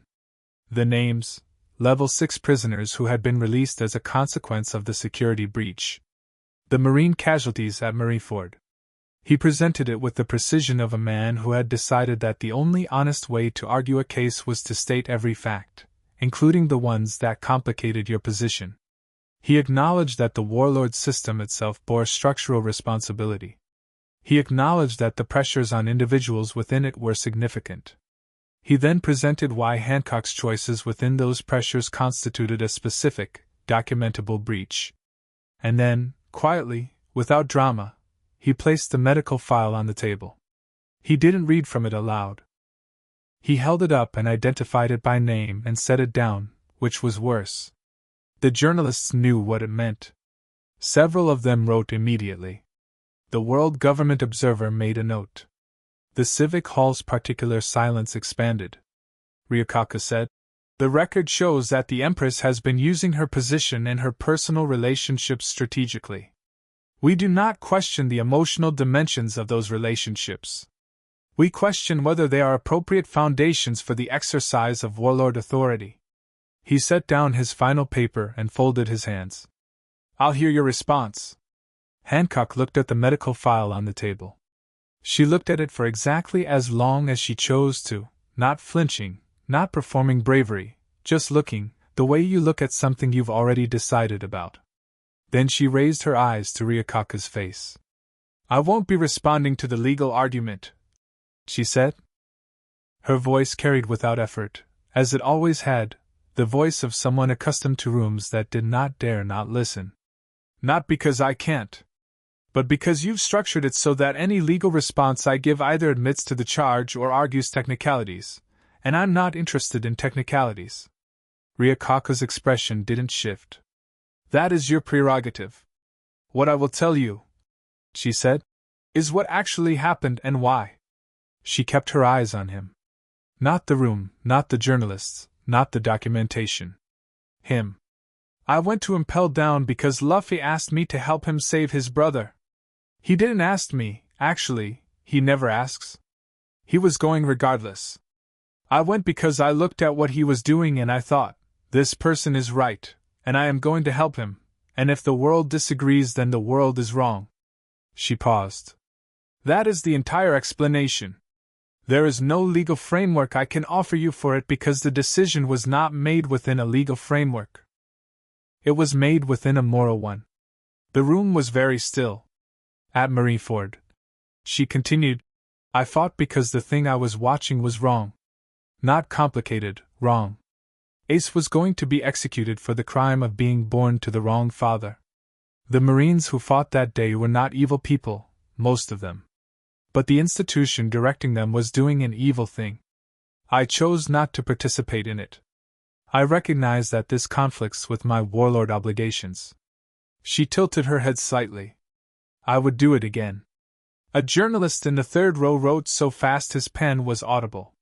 The names, Level 6 prisoners who had been released as a consequence of the security breach. The marine casualties at Marineford. He presented it with the precision of a man who had decided that the only honest way to argue a case was to state every fact, including the ones that complicated your position. He acknowledged that the warlord system itself bore structural responsibility. He acknowledged that the pressures on individuals within it were significant. He then presented why Hancock's choices within those pressures constituted a specific, documentable breach. And then, quietly, without drama, he placed the medical file on the table. He didn't read from it aloud. He held it up and identified it by name and set it down, which was worse. The journalists knew what it meant. Several of them wrote immediately. The World Government Observer made a note. The Civic Hall's particular silence expanded. Ryukaku said, "The record shows that the Empress has been using her position and her personal relationships strategically. We do not question the emotional dimensions of those relationships. We question whether they are appropriate foundations for the exercise of warlord authority." He set down his final paper and folded his hands. "I'll hear your response." Hancock looked at the medical file on the table. She looked at it for exactly as long as she chose to, not flinching, not performing bravery, just looking, the way you look at something you've already decided about. Then she raised her eyes to Ryukaku's face. "I won't be responding to the legal argument," she said. Her voice carried without effort, as it always had, the voice of someone accustomed to rooms that did not dare not listen. "Not because I can't, but because you've structured it so that any legal response I give either admits to the charge or argues technicalities, and I'm not interested in technicalities." Ryukaku's expression didn't shift. "That is your prerogative. What I will tell you," she said, "is what actually happened and why." She kept her eyes on him. Not the room, not the journalists, not the documentation. Him. "I went to impel down because Luffy asked me to help him save his brother. He didn't ask me, actually, he never asks. He was going regardless. I went because I looked at what he was doing and I thought, this person is right, and I am going to help him, and if the world disagrees then the world is wrong. She paused. That is the entire explanation. There is no legal framework I can offer you for it because the decision was not made within a legal framework. It was made within a moral one. The room was very still. At Marineford, she continued, I fought because the thing I was watching was wrong. Not complicated, wrong. Ace was going to be executed for the crime of being born to the wrong father. The Marines who fought that day were not evil people, most of them. But the institution directing them was doing an evil thing. I chose not to participate in it. I recognize that this conflicts with my warlord obligations. She tilted her head slightly. I would do it again. A journalist in the third row wrote so fast his pen was audible.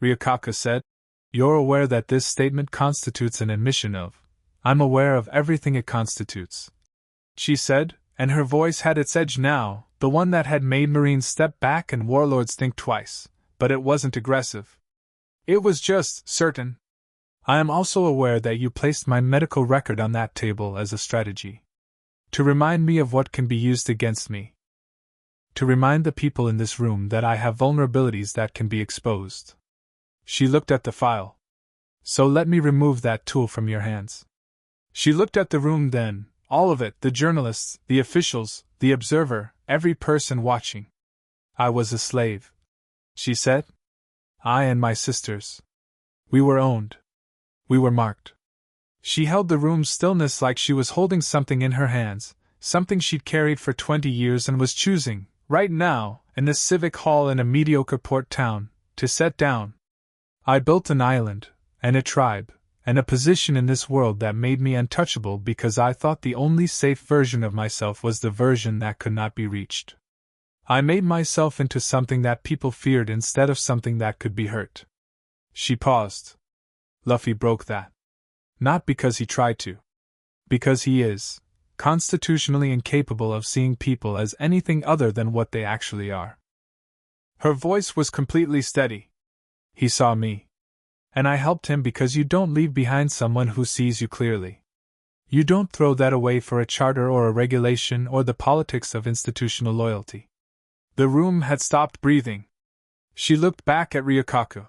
Ryukaka said, You're aware that this statement constitutes an admission of. I'm aware of everything it constitutes. She said, and her voice had its edge now, the one that had made Marines step back and warlords think twice, but it wasn't aggressive. It was just certain. I am also aware that you placed my medical record on that table as a strategy. To remind me of what can be used against me. To remind the people in this room that I have vulnerabilities that can be exposed. She looked at the file. So let me remove that tool from your hands. She looked at the room then, all of it, the journalists, the officials, the observer, every person watching. I was a slave. She said. I and my sisters. We were owned. We were marked. She held the room's stillness like she was holding something in her hands, something she'd carried for 20 years and was choosing, right now, in this civic hall in a mediocre port town, to set down. I built an island, and a tribe, and a position in this world that made me untouchable because I thought the only safe version of myself was the version that could not be reached. I made myself into something that people feared instead of something that could be hurt. She paused. Luffy broke that. Not because he tried to. Because he is, constitutionally incapable of seeing people as anything other than what they actually are. Her voice was completely steady. He saw me. And I helped him because you don't leave behind someone who sees you clearly. You don't throw that away for a charter or a regulation or the politics of institutional loyalty. The room had stopped breathing. She looked back at Ryukaku.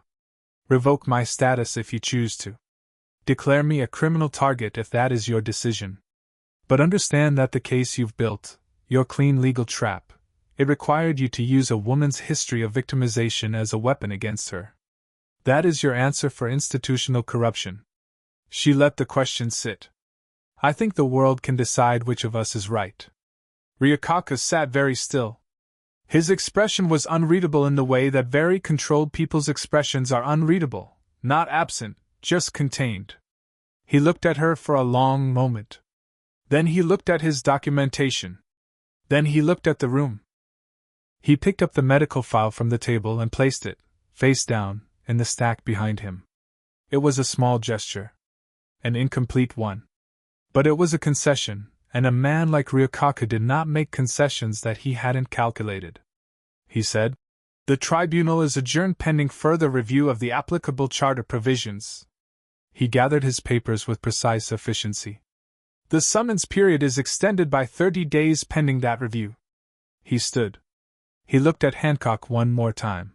Revoke my status if you choose to. Declare me a criminal target if that is your decision. But understand that the case you've built, your clean legal trap, it required you to use a woman's history of victimization as a weapon against her. That is your answer for institutional corruption. She let the question sit. I think the world can decide which of us is right. Ryukaka sat very still. His expression was unreadable in the way that very controlled people's expressions are unreadable, not absent, just contained. He looked at her for a long moment. Then he looked at his documentation. Then he looked at the room. He picked up the medical file from the table and placed it, face down, in the stack behind him. It was a small gesture. An incomplete one. But it was a concession, and a man like Ryukaka did not make concessions that he hadn't calculated. He said, The tribunal is adjourned pending further review of the applicable charter provisions. He gathered his papers with precise efficiency. The summons period is extended by 30 days pending that review. He stood. He looked at Hancock one more time.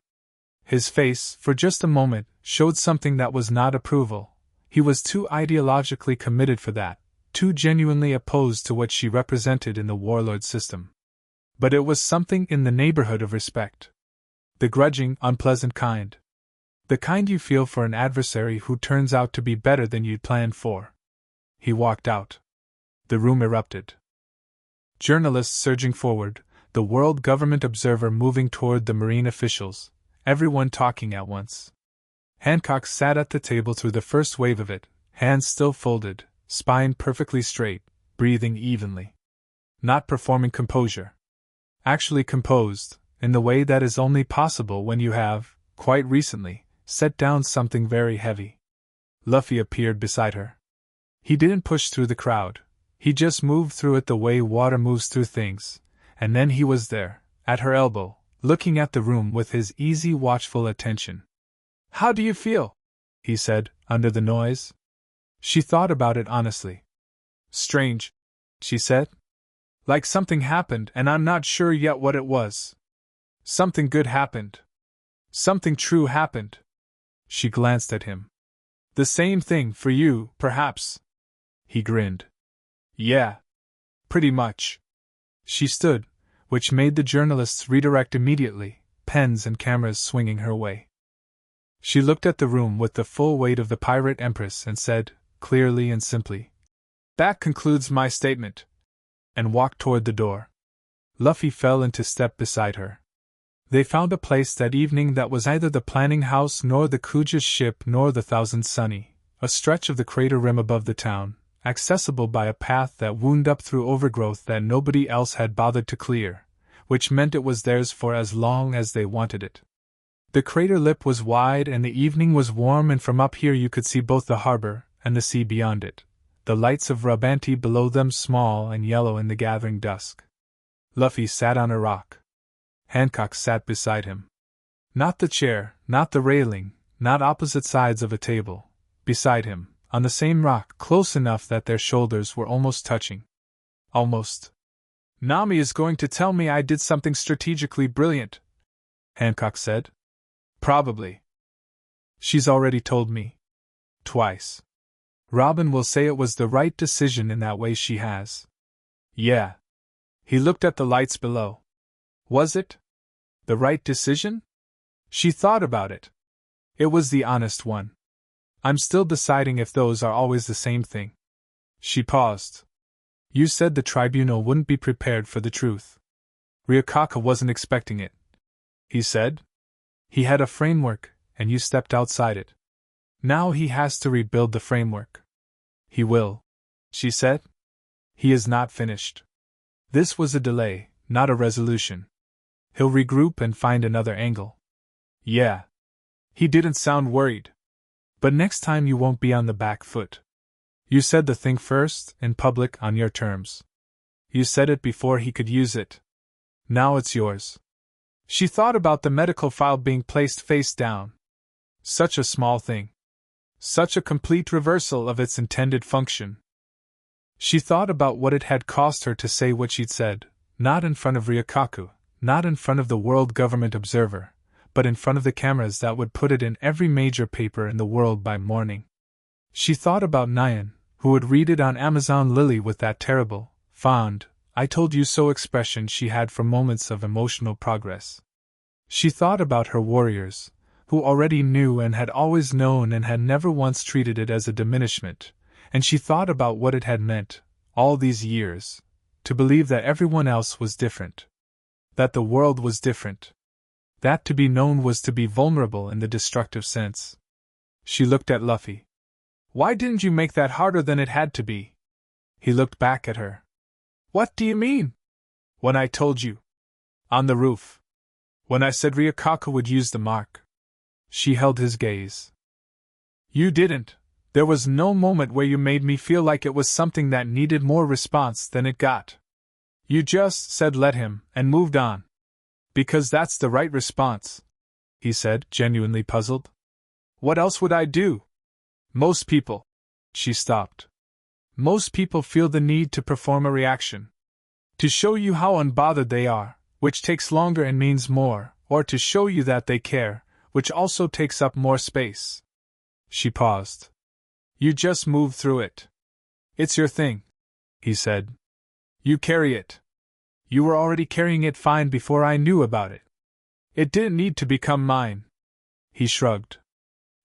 His face, for just a moment, showed something that was not approval. He was too ideologically committed for that, too genuinely opposed to what she represented in the warlord system. But it was something in the neighborhood of respect. The grudging, unpleasant kind. The kind you feel for an adversary who turns out to be better than you'd planned for. He walked out. The room erupted. Journalists surging forward, the world government observer moving toward the marine officials, everyone talking at once. Hancock sat at the table through the first wave of it, hands still folded, spine perfectly straight, breathing evenly. Not performing composure. Actually composed, in the way that is only possible when you have, quite recently, set down something very heavy. Luffy appeared beside her. He didn't push through the crowd, he just moved through it the way water moves through things, and then he was there, at her elbow, looking at the room with his easy, watchful attention. "How do you feel?" he said, under the noise. She thought about it honestly. "Strange," she said. "Like something happened and I'm not sure yet what it was. Something good happened. Something true happened." She glanced at him. "The same thing for you, perhaps?" He grinned. "Yeah. Pretty much." She stood, which made the journalists redirect immediately, pens and cameras swinging her way. She looked at the room with the full weight of the Pirate Empress and said, clearly and simply, "That concludes my statement," and walked toward the door. Luffy fell into step beside her. They found a place that evening that was neither the planning house nor the Kuja's ship nor the Thousand Sunny, a stretch of the crater rim above the town, accessible by a path that wound up through overgrowth that nobody else had bothered to clear, which meant it was theirs for as long as they wanted it. The crater lip was wide and the evening was warm, and from up here you could see both the harbor and the sea beyond it, the lights of Rabanti below them small and yellow in the gathering dusk. Luffy sat on a rock. Hancock sat beside him. Not the chair, not the railing, not opposite sides of a table. Beside him, on the same rock, close enough that their shoulders were almost touching. Almost. "Nami is going to tell me I did something strategically brilliant," Hancock said. "Probably. She's already told me. Twice. Robin will say it was the right decision in that way she has." "Yeah." He looked at the lights below. "Was it? The right decision?" She thought about it. "It was the honest one. I'm still deciding if those are always the same thing." She paused. "You said the tribunal wouldn't be prepared for the truth. Ryukaka wasn't expecting it," he said. "He had a framework, and you stepped outside it. Now he has to rebuild the framework." "He will," she said. "He is not finished. This was a delay, not a resolution. He'll regroup and find another angle." "Yeah." He didn't sound worried. "But next time you won't be on the back foot. You said the thing first, in public, on your terms. You said it before he could use it. Now it's yours." She thought about the medical file being placed face down. Such a small thing. Such a complete reversal of its intended function. She thought about what it had cost her to say what she'd said, not in front of Ryukaku, not in front of the World Government Observer, but in front of the cameras that would put it in every major paper in the world by morning. She thought about Nyan, who would read it on Amazon Lily with that terrible, fond, "I told you so" expression she had for moments of emotional progress. She thought about her warriors, who already knew and had always known and had never once treated it as a diminishment, and she thought about what it had meant, all these years, to believe that everyone else was different. That the world was different. That to be known was to be vulnerable in the destructive sense. She looked at Luffy. "Why didn't you make that harder than it had to be?" He looked back at her. "What do you mean?" "When I told you. On the roof. When I said Ryukaka would use the mark." She held his gaze. "You didn't. There was no moment where you made me feel like it was something that needed more response than it got. You just said let him, and moved on. Because that's the right response," he said, genuinely puzzled. "What else would I do? Most people." She stopped. "Most people feel the need to perform a reaction. To show you how unbothered they are, which takes longer and means more, or to show you that they care, which also takes up more space." She paused. "You just move through it. It's your thing," he said. "You carry it. You were already carrying it fine before I knew about it. It didn't need to become mine." He shrugged.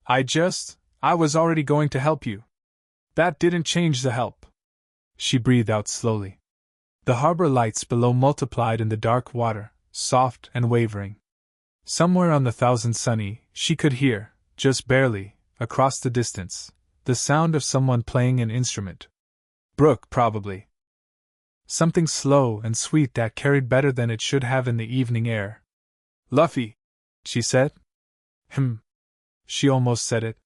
I was already going to help you. That didn't change the help." She breathed out slowly. The harbor lights below multiplied in the dark water, soft and wavering. Somewhere on the Thousand Sunny, she could hear, just barely, across the distance, the sound of someone playing an instrument. Brook, probably. Something slow and sweet that carried better than it should have in the evening air. "Luffy," she said. She almost said it.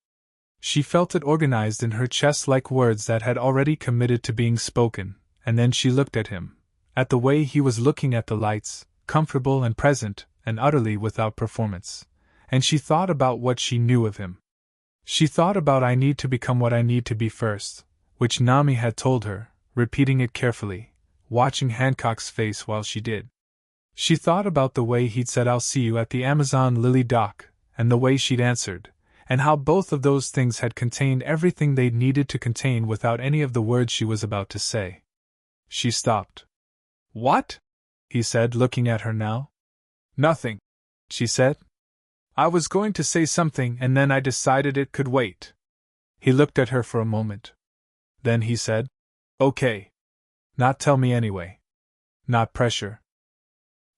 She felt it organized in her chest like words that had already committed to being spoken, and then she looked at him, at the way he was looking at the lights, comfortable and present, and utterly without performance, and she thought about what she knew of him. She thought about "I need to become what I need to be first," which Nami had told her, repeating it carefully, watching Hancock's face while she did. She thought about the way he'd said "I'll see you at the Amazon Lily dock," and the way she'd answered, and how both of those things had contained everything they'd needed to contain without any of the words she was about to say. She stopped. "What?" he said, looking at her now. "Nothing," she said. "I was going to say something and then I decided it could wait." He looked at her for a moment. Then he said, "Okay. Not tell me anyway. Not pressure.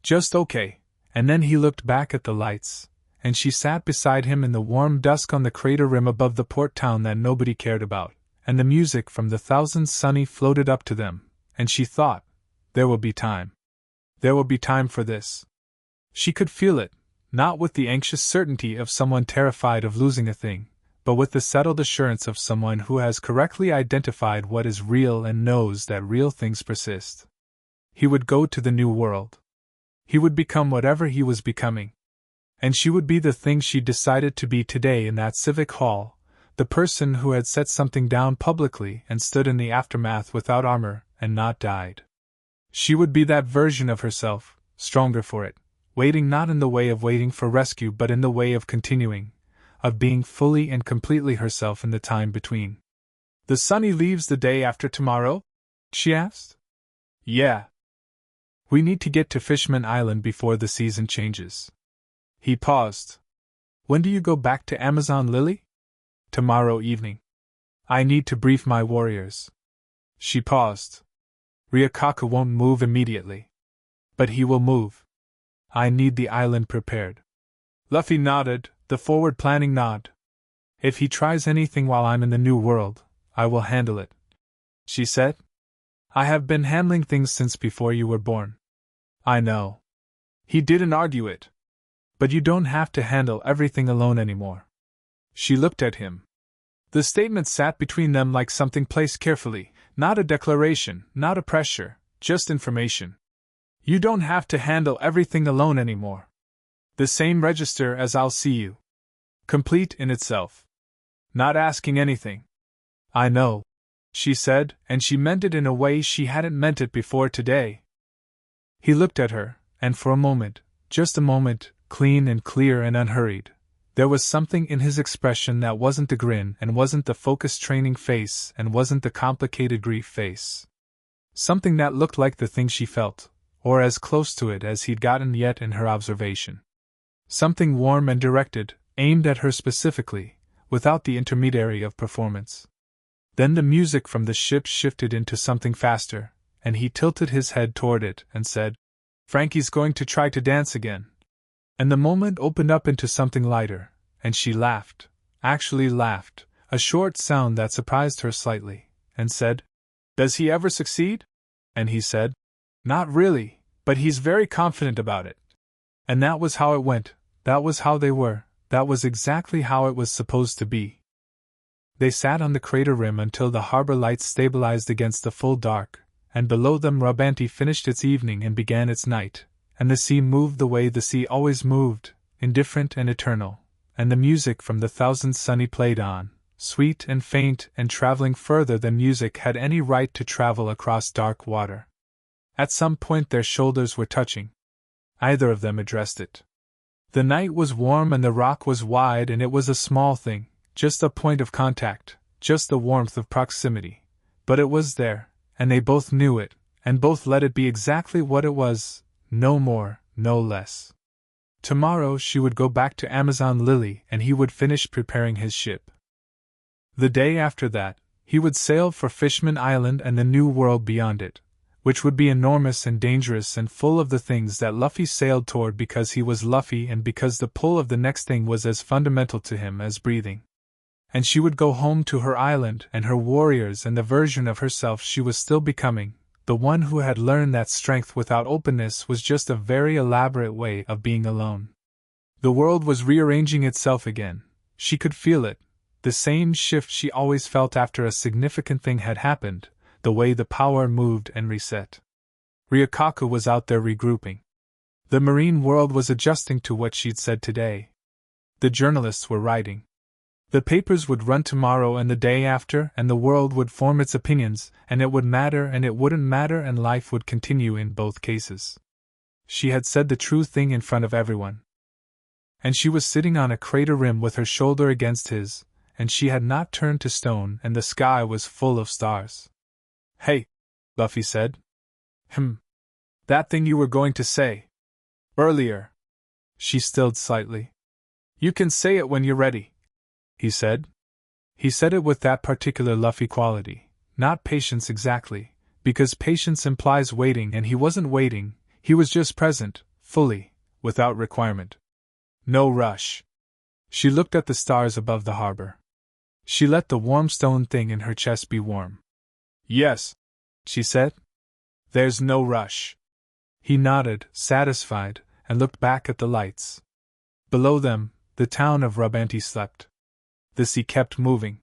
Just okay." And then he looked back at the lights, and she sat beside him in the warm dusk on the crater rim above the port town that nobody cared about, and the music from the Thousand Sunny floated up to them, and she thought, there will be time. There will be time for this. She could feel it, not with the anxious certainty of someone terrified of losing a thing, but with the settled assurance of someone who has correctly identified what is real and knows that real things persist. He would go to the new world. He would become whatever he was becoming. And she would be the thing she decided to be today in that civic hall, the person who had set something down publicly and stood in the aftermath without armor and not died. She would be that version of herself, stronger for it, waiting not in the way of waiting for rescue but in the way of continuing, of being fully and completely herself in the time between. "The Sunny leaves the day after tomorrow?" she asked. "Yeah. We need to get to Fishman Island before the season changes." He paused. "When do you go back to Amazon Lily?" "Tomorrow evening. I need to brief my warriors." She paused. "Ryukaka won't move immediately. But he will move. I need the island prepared." Luffy nodded, the forward-planning nod. "If he tries anything while I'm in the new world, I will handle it," she said. "I have been handling things since before you were born." "I know." He didn't argue it. "But you don't have to handle everything alone anymore." She looked at him. The statement sat between them like something placed carefully, not a declaration, not a pressure, just information. "You don't have to handle everything alone anymore. The same register as "I'll see you." Complete in itself. Not asking anything. "I know," she said, and she meant it in a way she hadn't meant it before today. He looked at her, and for a moment, just a moment, clean and clear and unhurried, there was something in his expression that wasn't the grin and wasn't the focused training face and wasn't the complicated grief face. Something that looked like the thing she felt, or as close to it as he'd gotten yet in her observation. Something warm and directed, aimed at her specifically, without the intermediary of performance. Then the music from the ship shifted into something faster, and he tilted his head toward it and said, "Frankie's going to try to dance again." And the moment opened up into something lighter, and she laughed, actually laughed, a short sound that surprised her slightly, and said, "Does he ever succeed?" And he said, "Not really, but he's very confident about it." And that was how it went, that was how they were, that was exactly how it was supposed to be. They sat on the crater rim until the harbor lights stabilized against the full dark, and below them Rabanti finished its evening and began its night, and the sea moved the way the sea always moved, indifferent and eternal, and the music from the Thousand Sunny played on, sweet and faint and traveling further than music had any right to travel across dark water. At some point their shoulders were touching. Either of them addressed it. The night was warm and the rock was wide and it was a small thing, just a point of contact, just the warmth of proximity. But it was there, and they both knew it, and both let it be exactly what it was, no more, no less. Tomorrow she would go back to Amazon Lily and he would finish preparing his ship. The day after that, he would sail for Fishman Island and the new world beyond it, which would be enormous and dangerous and full of the things that Luffy sailed toward because he was Luffy and because the pull of the next thing was as fundamental to him as breathing. And she would go home to her island and her warriors and the version of herself she was still becoming, the one who had learned that strength without openness was just a very elaborate way of being alone. The world was rearranging itself again. She could feel it, the same shift she always felt after a significant thing had happened, the way the power moved and reset. Ryukaka was out there regrouping. The marine world was adjusting to what she'd said today. The journalists were writing. The papers would run tomorrow and the day after, and the world would form its opinions, and it would matter and it wouldn't matter, and life would continue in both cases. She had said the true thing in front of everyone. And she was sitting on a crater rim with her shoulder against his, and she had not turned to stone, and the sky was full of stars. "Hey," Luffy said. That thing you were going to say earlier." She stilled slightly. "You can say it when you're ready," he said. He said it with that particular Luffy quality, not patience exactly, because patience implies waiting, and he wasn't waiting, he was just present, fully, without requirement. No rush. She looked at the stars above the harbor. She let the warm stone thing in her chest be warm. "Yes," she said. "There's no rush." He nodded, satisfied, and looked back at the lights. Below them, the town of Rubanti slept. The sea kept moving.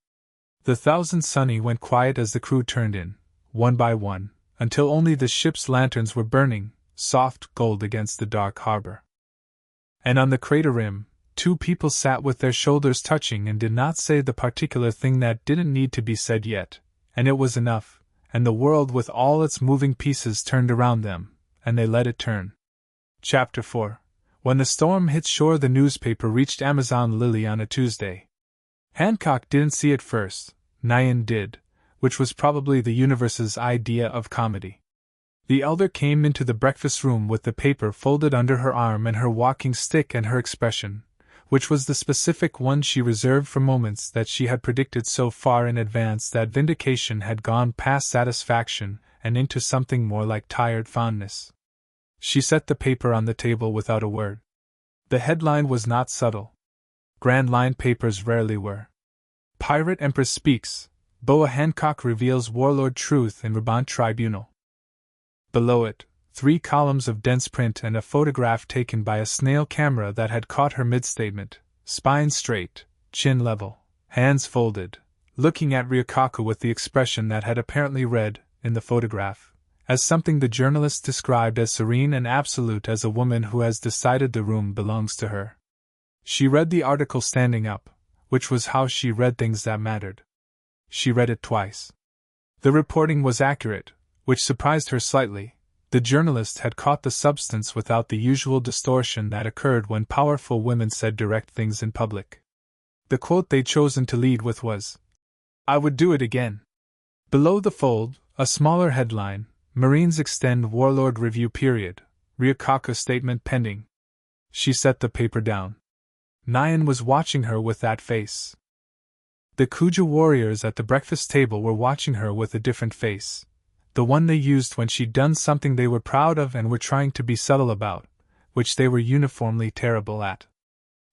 The Thousand Sunny went quiet as the crew turned in, one by one, until only the ship's lanterns were burning, soft gold against the dark harbor. And on the crater rim, two people sat with their shoulders touching and did not say the particular thing that didn't need to be said yet, and it was enough, and the world with all its moving pieces turned around them, and they let it turn. Chapter 4. When the storm hit shore, the newspaper reached Amazon Lily on a Tuesday. Hancock didn't see it first, LuHan did, which was probably the universe's idea of comedy. The elder came into the breakfast room with the paper folded under her arm and her walking stick, and her expression, which was the specific one she reserved for moments that she had predicted so far in advance that vindication had gone past satisfaction and into something more like tired fondness. She set the paper on the table without a word. The headline was not subtle. Grand line papers rarely were. Pirate Empress speaks, Boa Hancock reveals warlord truth in Ruban tribunal. Below it, 3 columns of dense print and a photograph taken by a snail camera that had caught her mid-statement, spine straight, chin level, hands folded, looking at Ryukaku with the expression that had apparently read, in the photograph, as something the journalist described as serene and absolute, as a woman who has decided the room belongs to her. She read the article standing up, which was how she read things that mattered. She read it twice. The reporting was accurate, which surprised her slightly. The journalist had caught the substance without the usual distortion that occurred when powerful women said direct things in public. The quote they'd chosen to lead with was, "I would do it again." Below the fold, a smaller headline, Marines extend warlord review period, Ryukaku statement pending. She set the paper down. LuHan was watching her with that face. The Kuja warriors at the breakfast table were watching her with a different face, the one they used when she'd done something they were proud of and were trying to be subtle about, which they were uniformly terrible at.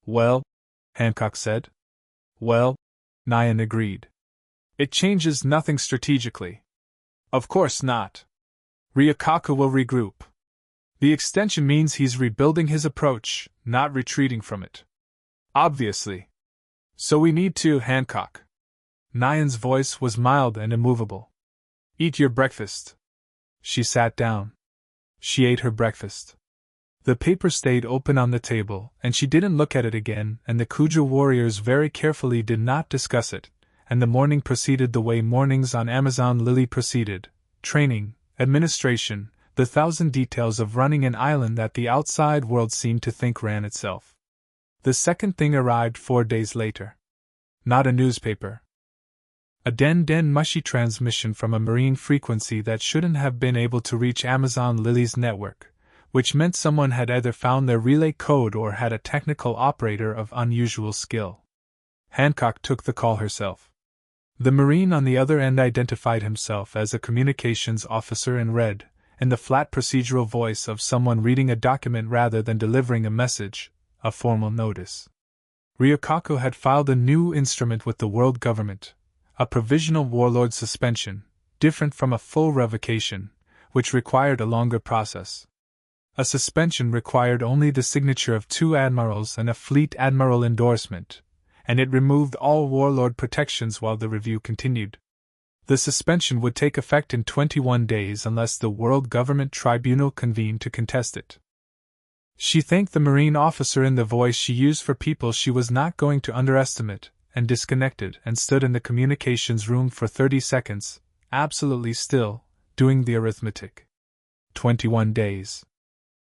"Well," Hancock said. "Well," LuHan agreed. "It changes nothing strategically." "Of course not. Ryukaku will regroup. The extension means he's rebuilding his approach, not retreating from it. Obviously. So we need to, Hancock." LuHan's voice was mild and immovable. "Eat your breakfast." She sat down. She ate her breakfast. The paper stayed open on the table, and she didn't look at it again, and the Kuja warriors very carefully did not discuss it, and the morning proceeded the way mornings on Amazon Lily proceeded: training, administration, the 1,000 details of running an island that the outside world seemed to think ran itself. The second thing arrived 4 days later. Not a newspaper. A den mushy transmission from a marine frequency that shouldn't have been able to reach Amazon Lily's network, which meant someone had either found their relay code or had a technical operator of unusual skill. Hancock took the call herself. The Marine on the other end identified himself as a communications officer and read, in the flat procedural voice of someone reading a document rather than delivering a message, a formal notice. Ryukaku had filed a new instrument with the world government, a provisional warlord suspension, different from a full revocation, which required a longer process. A suspension required only the signature of 2 admirals and a fleet admiral endorsement, and it removed all warlord protections while the review continued. The suspension would take effect in 21 days unless the World Government Tribunal convened to contest it. She thanked the Marine officer in the voice she used for people she was not going to underestimate, and disconnected and stood in the communications room for 30 seconds, absolutely still, doing the arithmetic. 21 days.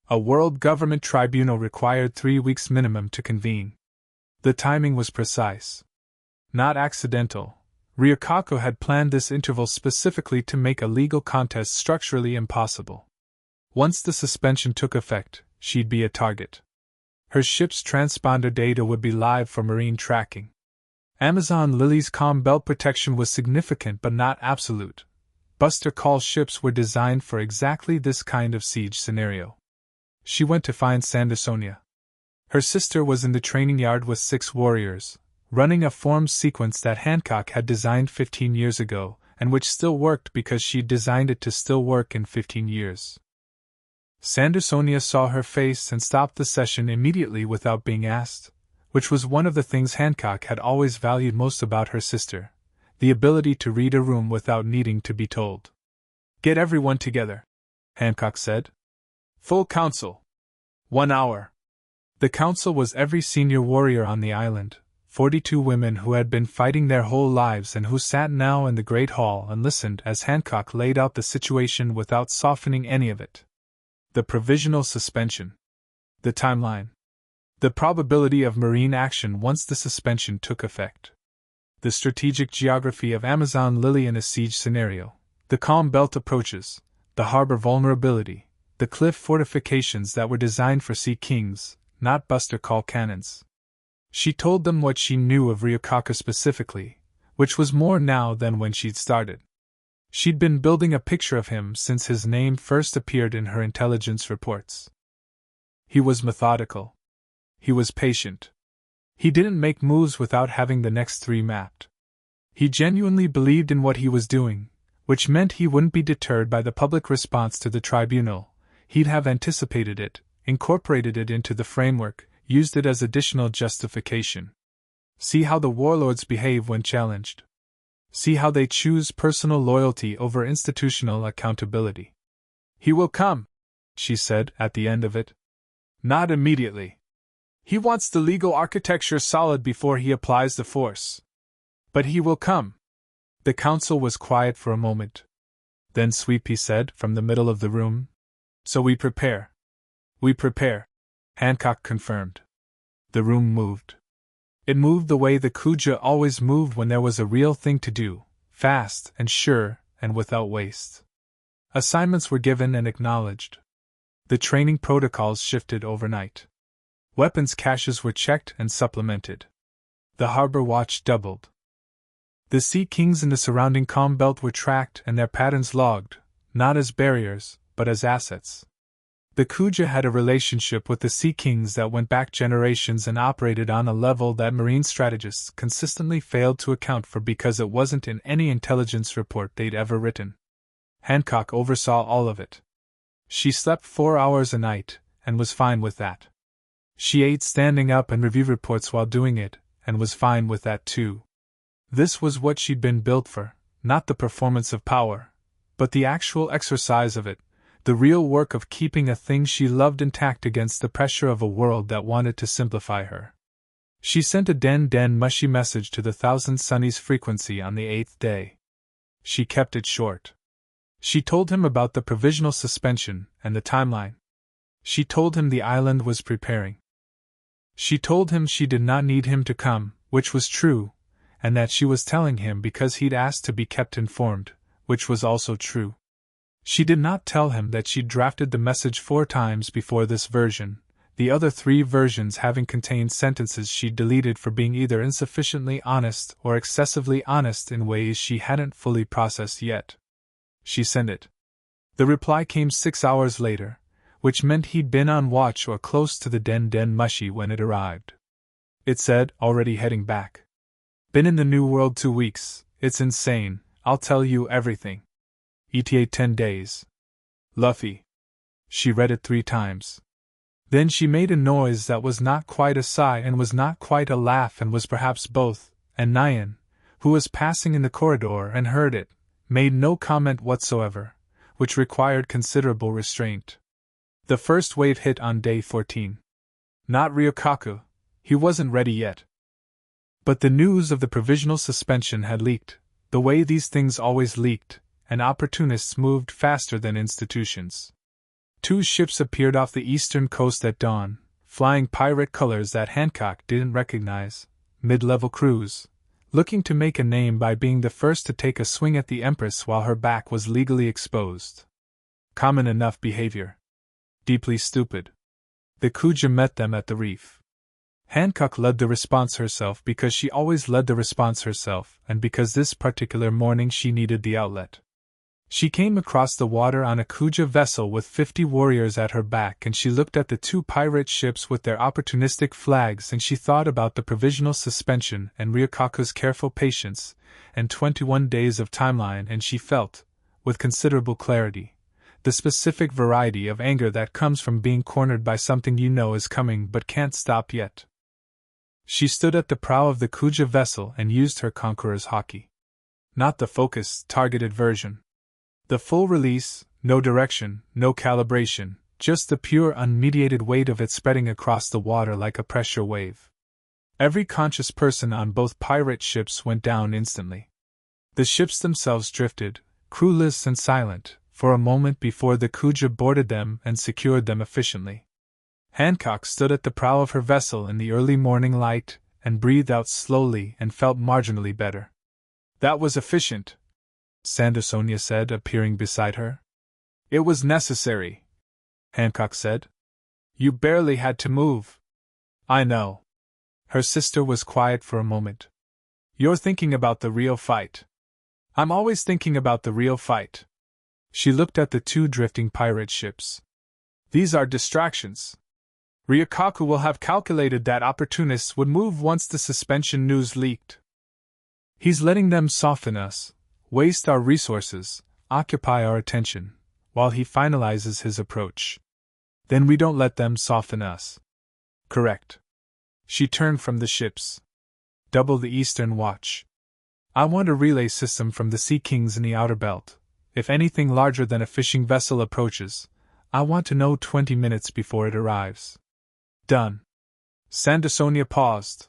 A world government tribunal required 3 weeks minimum to convene. The timing was precise. Not accidental. Ryukako had planned this interval specifically to make a legal contest structurally impossible. Once the suspension took effect, she'd be a target. Her ship's transponder data would be live for marine tracking. Amazon Lily's comm belt protection was significant but not absolute. Buster Call ships were designed for exactly this kind of siege scenario. She went to find Sandersonia. Her sister was in the training yard with 6 warriors, running a form sequence that Hancock had designed 15 years ago, and which still worked because she'd designed it to still work in 15 years. Sandersonia saw her face and stopped the session immediately without being asked, which was one of the things Hancock had always valued most about her sister, the ability to read a room without needing to be told. "Get everyone together," Hancock said. "Full council. 1 hour." The council was every senior warrior on the island, 42 women who had been fighting their whole lives and who sat now in the Great Hall and listened as Hancock laid out the situation without softening any of it. The provisional suspension. The timeline. The probability of marine action once the suspension took effect. The strategic geography of Amazon Lily in a siege scenario. The calm belt approaches. The harbor vulnerability. The cliff fortifications that were designed for Sea Kings, not Buster Call cannons. She told them what she knew of Ryukako specifically, which was more now than when she'd started. She'd been building a picture of him since his name first appeared in her intelligence reports. He was methodical. He was patient. He didn't make moves without having the next 3 mapped. He genuinely believed in what he was doing, which meant he wouldn't be deterred by the public response to the tribunal. He'd have anticipated it, incorporated it into the framework, used it as additional justification. See how the warlords behave when challenged. See how they choose personal loyalty over institutional accountability. "He will come," she said at the end of it. "Not immediately. He wants the legal architecture solid before he applies the force. But he will come." The council was quiet for a moment. Then Sweepy said from the middle of the room, "So we prepare." "We prepare," Hancock confirmed. The room moved. It moved the way the Kuja always moved when there was a real thing to do, fast and sure and without waste. Assignments were given and acknowledged. The training protocols shifted overnight. Weapons caches were checked and supplemented. The harbor watch doubled. The Sea Kings in the surrounding calm belt were tracked and their patterns logged, not as barriers, but as assets. The Kuja had a relationship with the Sea Kings that went back generations and operated on a level that marine strategists consistently failed to account for because it wasn't in any intelligence report they'd ever written. Hancock oversaw all of it. She slept 4 hours a night, and was fine with that. She ate standing up and reviewed reports while doing it, and was fine with that too. This was what she'd been built for, not the performance of power, but the actual exercise of it, the real work of keeping a thing she loved intact against the pressure of a world that wanted to simplify her. She sent a den mushy message to the Thousand Sunnies frequency on the 8th day. She kept it short. She told him about the provisional suspension and the timeline. She told him the island was preparing. She told him she did not need him to come, which was true, and that she was telling him because he'd asked to be kept informed, which was also true. She did not tell him that she'd drafted the message 4 times before this version, the other 3 versions having contained sentences she'd deleted for being either insufficiently honest or excessively honest in ways she hadn't fully processed yet. She sent it. The reply came 6 hours later, which meant he'd been on watch or close to the den mushy when it arrived. It said, already heading back. "Been in the New World 2 weeks, it's insane, I'll tell you everything. ETA 10 days. Luffy." She read it 3 times. Then she made a noise that was not quite a sigh and was not quite a laugh and was perhaps both, and Nyan, who was passing in the corridor and heard it, made no comment whatsoever, which required considerable restraint. The first wave hit on day 14. Not Ryokaku, he wasn't ready yet. But the news of the provisional suspension had leaked, the way these things always leaked, and opportunists moved faster than institutions. 2 ships appeared off the eastern coast at dawn, flying pirate colors that Hancock didn't recognize, mid-level crews, looking to make a name by being the first to take a swing at the Empress while her back was legally exposed. Common enough behavior. Deeply stupid. The Kuja met them at the reef. Hancock led the response herself because she always led the response herself, and because this particular morning she needed the outlet. She came across the water on a Kuja vessel with 50 warriors at her back, and she looked at the 2 pirate ships with their opportunistic flags, and she thought about the provisional suspension and Ryokaku's careful patience and 21 days of timeline, and she felt, with considerable clarity, the specific variety of anger that comes from being cornered by something you know is coming but can't stop yet. She stood at the prow of the Kuja vessel and used her Conqueror's Haki. Not the focused, targeted version. The full release, no direction, no calibration, just the pure unmediated weight of it spreading across the water like a pressure wave. Every conscious person on both pirate ships went down instantly. The ships themselves drifted, crewless and silent, for a moment before the Kuja boarded them and secured them efficiently. Hancock stood at the prow of her vessel in the early morning light and breathed out slowly and felt marginally better. That was efficient, Sandersonia said, appearing beside her. It was necessary, Hancock said. You barely had to move. I know. Her sister was quiet for a moment. You're thinking about the real fight. I'm always thinking about the real fight. She looked at the 2 drifting pirate ships. These are distractions. Ryokaku will have calculated that opportunists would move once the suspension news leaked. He's letting them soften us, waste our resources, occupy our attention, while he finalizes his approach. Then we don't let them soften us. Correct. She turned from the ships. Double the Eastern Watch. I want a relay system from the Sea Kings in the outer belt. If anything larger than a fishing vessel approaches, I want to know 20 minutes before it arrives. Done. Sandersonia paused.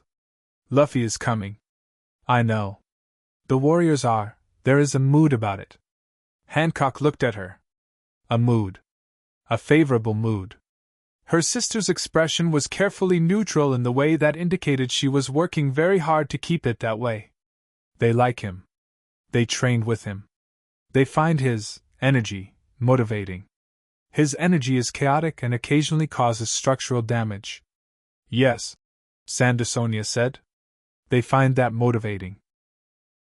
Luffy is coming. I know. The warriors are. There is a mood about it. Hancock looked at her. A mood. A favorable mood. Her sister's expression was carefully neutral in the way that indicated she was working very hard to keep it that way. They like him. They trained with him. They find his energy motivating. His energy is chaotic and occasionally causes structural damage. Yes, Sandersonia said. They find that motivating.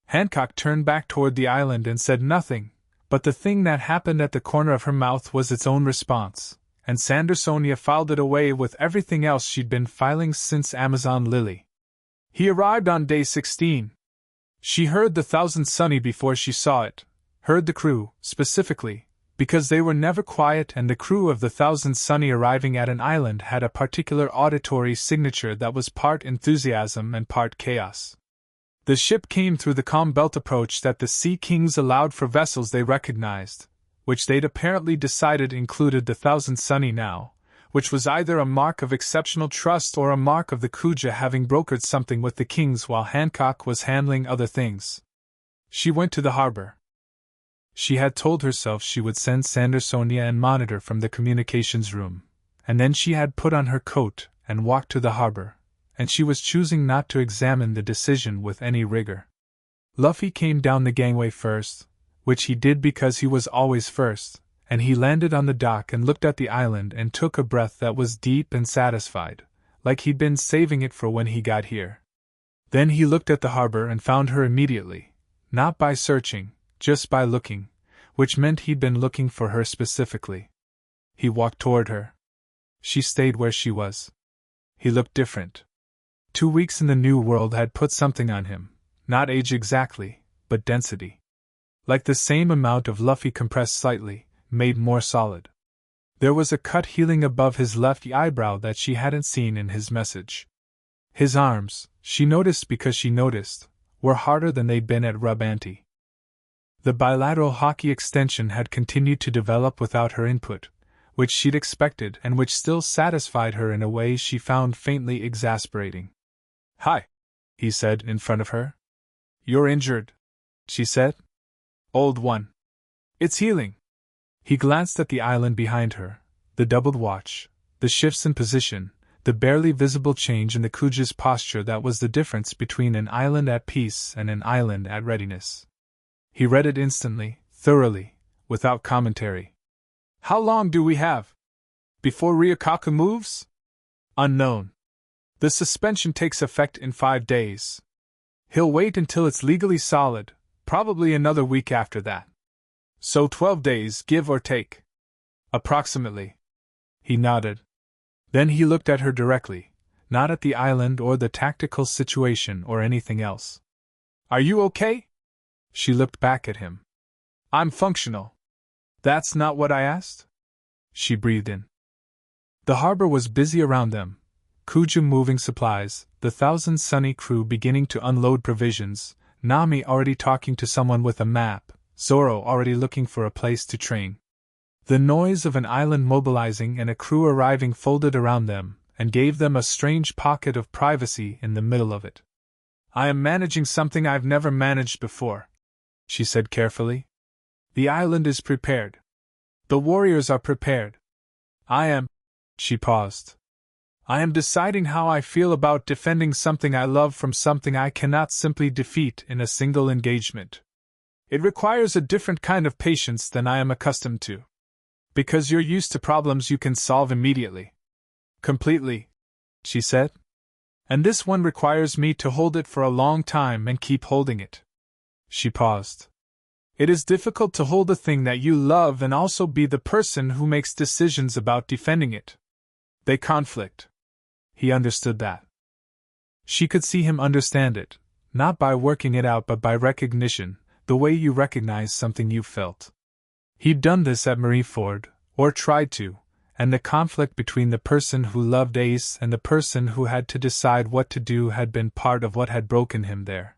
Hancock turned back toward the island and said nothing, but the thing that happened at the corner of her mouth was its own response, and Sandersonia filed it away with everything else she'd been filing since Amazon Lily. He arrived on day 16. She heard the Thousand Sunny before she saw it, heard the crew, specifically, because they were never quiet, and the crew of the Thousand Sunny arriving at an island had a particular auditory signature that was part enthusiasm and part chaos. The ship came through the calm belt approach that the Sea Kings allowed for vessels they recognized, which they'd apparently decided included the Thousand Sunny now, which was either a mark of exceptional trust or a mark of the Kuja having brokered something with the Kings while Hancock was handling other things. She went to the harbor. She had told herself she would send Sandersonia and monitor from the communications room, and then she had put on her coat and walked to the harbor, and she was choosing not to examine the decision with any rigor. Luffy came down the gangway first, which he did because he was always first, and he landed on the dock and looked at the island and took a breath that was deep and satisfied, like he'd been saving it for when he got here. Then he looked at the harbor and found her immediately, not by searching, just by looking, which meant he'd been looking for her specifically. He walked toward her. She stayed where she was. He looked different. 2 weeks in the New World had put something on him, not age exactly, but density. Like the same amount of Luffy compressed slightly, made more solid. There was a cut healing above his left eyebrow that she hadn't seen in his message. His arms, she noticed because she noticed, were harder than they'd been at Rub Ante. The bilateral Haki extension had continued to develop without her input, which she'd expected and which still satisfied her in a way she found faintly exasperating. "Hi," he said in front of her. "You're injured," she said. "Old one. It's healing." He glanced at the island behind her, the doubled watch, the shifts in position, the barely visible change in the Kuja's posture that was the difference between an island at peace and an island at readiness. He read it instantly, thoroughly, without commentary. "How long do we have? Before Ryukaku moves?" "Unknown. The suspension takes effect in 5 days. He'll wait until it's legally solid, probably another week after that. So 12 days, give or take." "Approximately." He nodded. Then he looked at her directly, not at the island or the tactical situation or anything else. "Are you okay?" She looked back at him. "I'm functional." "That's not what I asked?" She breathed in. The harbor was busy around them, Kuja moving supplies, the Thousand Sunny crew beginning to unload provisions, Nami already talking to someone with a map, Zoro already looking for a place to train. The noise of an island mobilizing and a crew arriving folded around them, and gave them a strange pocket of privacy in the middle of it. "I am managing something I've never managed before," she said carefully. "The island is prepared. The warriors are prepared. I am—" she paused. "I am deciding how I feel about defending something I love from something I cannot simply defeat in a single engagement. It requires a different kind of patience than I am accustomed to. Because you're used to problems you can solve immediately." "Completely," she said. "And this one requires me to hold it for a long time and keep holding it." She paused. "It is difficult to hold a thing that you love and also be the person who makes decisions about defending it. They conflict." He understood that. She could see him understand it, not by working it out but by recognition, the way you recognize something you felt. He'd done this at Marineford, or tried to, and the conflict between the person who loved Ace and the person who had to decide what to do had been part of what had broken him there.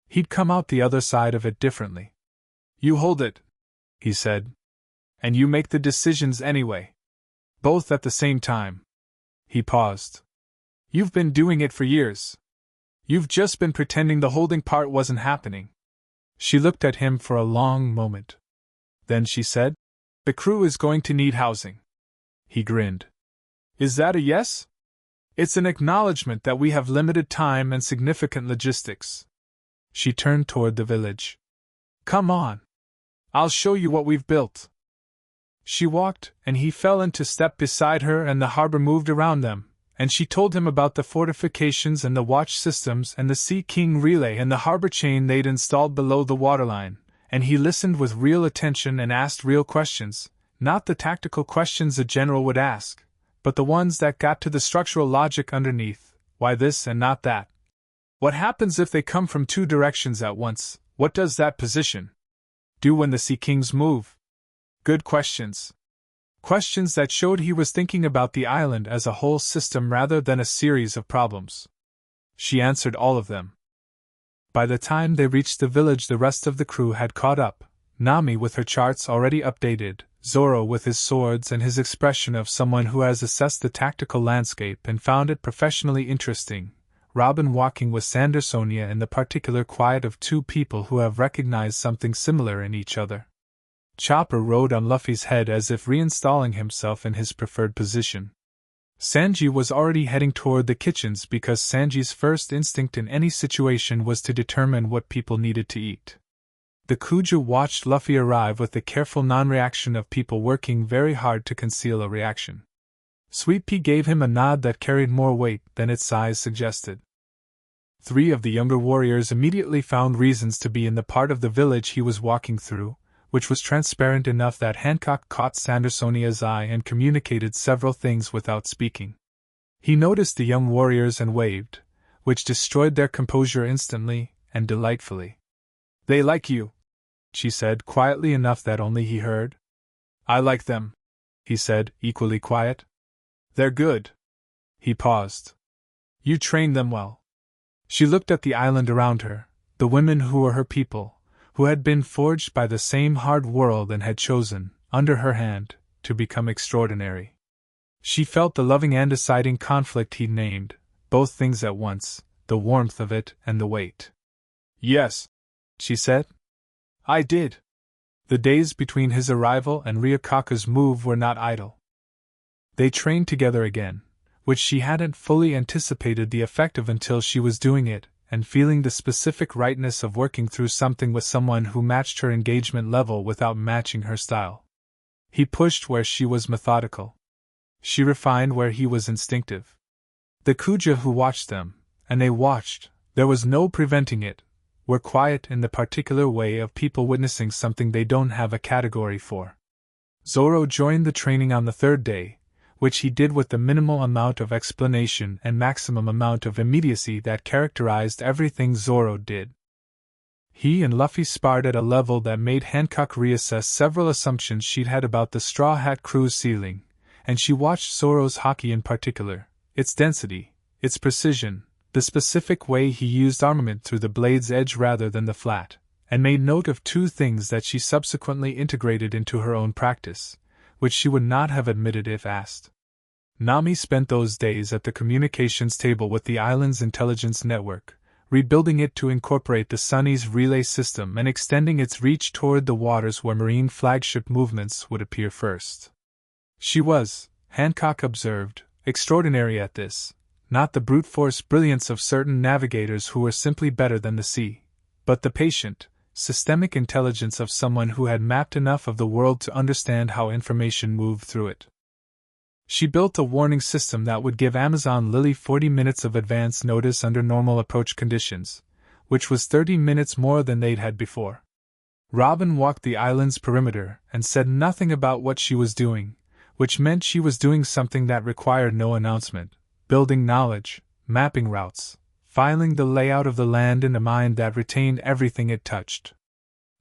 He'd come out the other side of it differently. "You hold it," he said. "And you make the decisions anyway. Both at the same time." He paused. "You've been doing it for years. You've just been pretending the holding part wasn't happening." She looked at him for a long moment. Then she said, "The crew is going to need housing." He grinned. "Is that a yes?" "It's an acknowledgement that we have limited time and significant logistics." She turned toward the village. "Come on. I'll show you what we've built." She walked, and he fell into step beside her, and the harbor moved around them, and she told him about the fortifications and the watch systems and the Sea King relay and the harbor chain they'd installed below the waterline, and he listened with real attention and asked real questions, not the tactical questions a general would ask, but the ones that got to the structural logic underneath. Why this and not that? What happens if they come from 2 directions at once? What does that position do when the Sea Kings move? Good questions. Questions that showed he was thinking about the island as a whole system rather than a series of problems. She answered all of them. By the time they reached the village, the rest of the crew had caught up, Nami with her charts already updated, Zoro with his swords and his expression of someone who has assessed the tactical landscape and found it professionally interesting, Robin walking with Sandersonia in the particular quiet of 2 people who have recognized something similar in each other. Chopper rode on Luffy's head as if reinstalling himself in his preferred position. Sanji was already heading toward the kitchens because Sanji's first instinct in any situation was to determine what people needed to eat. The Kuja watched Luffy arrive with the careful non-reaction of people working very hard to conceal a reaction. Sweet Pea gave him a nod that carried more weight than its size suggested. 3 of the younger warriors immediately found reasons to be in the part of the village he was walking through, which was transparent enough that Hancock caught Sandersonia's eye and communicated several things without speaking. He noticed the young warriors and waved, which destroyed their composure instantly and delightfully. "They like you," she said quietly enough that only he heard. "I like them," he said, equally quiet. "They're good." He paused. "You trained them well." She looked at the island around her, the women who were her people, who had been forged by the same hard world and had chosen, under her hand, to become extraordinary. She felt the loving and deciding conflict he named, both things at once, the warmth of it and the weight. "Yes," she said. "I did." The days between his arrival and Ryukaku's move were not idle. They trained together again, which she hadn't fully anticipated the effect of until she was doing it, and feeling the specific rightness of working through something with someone who matched her engagement level without matching her style. He pushed where she was methodical. She refined where he was instinctive. The Kuja who watched them, and they watched, there was no preventing it, were quiet in the particular way of people witnessing something they don't have a category for. Zoro joined the training on the third day, which he did with the minimal amount of explanation and maximum amount of immediacy that characterized everything Zoro did. He and Luffy sparred at a level that made Hancock reassess several assumptions she'd had about the Straw Hat Crew's ceiling, and she watched Zoro's haki in particular, its density, its precision, the specific way he used armament through the blade's edge rather than the flat, and made note of two things that she subsequently integrated into her own practice, which she would not have admitted if asked. Nami spent those days at the communications table with the island's intelligence network, rebuilding it to incorporate the Sunny's relay system and extending its reach toward the waters where marine flagship movements would appear first. She was, Hancock observed, extraordinary at this, not the brute force brilliance of certain navigators who were simply better than the sea, but the patient, systemic intelligence of someone who had mapped enough of the world to understand how information moved through it. She built a warning system that would give Amazon Lily 40 minutes of advance notice under normal approach conditions, which was 30 minutes more than they'd had before. Robin walked the island's perimeter and said nothing about what she was doing, which meant she was doing something that required no announcement, building knowledge, mapping routes, filing the layout of the land in a mind that retained everything it touched.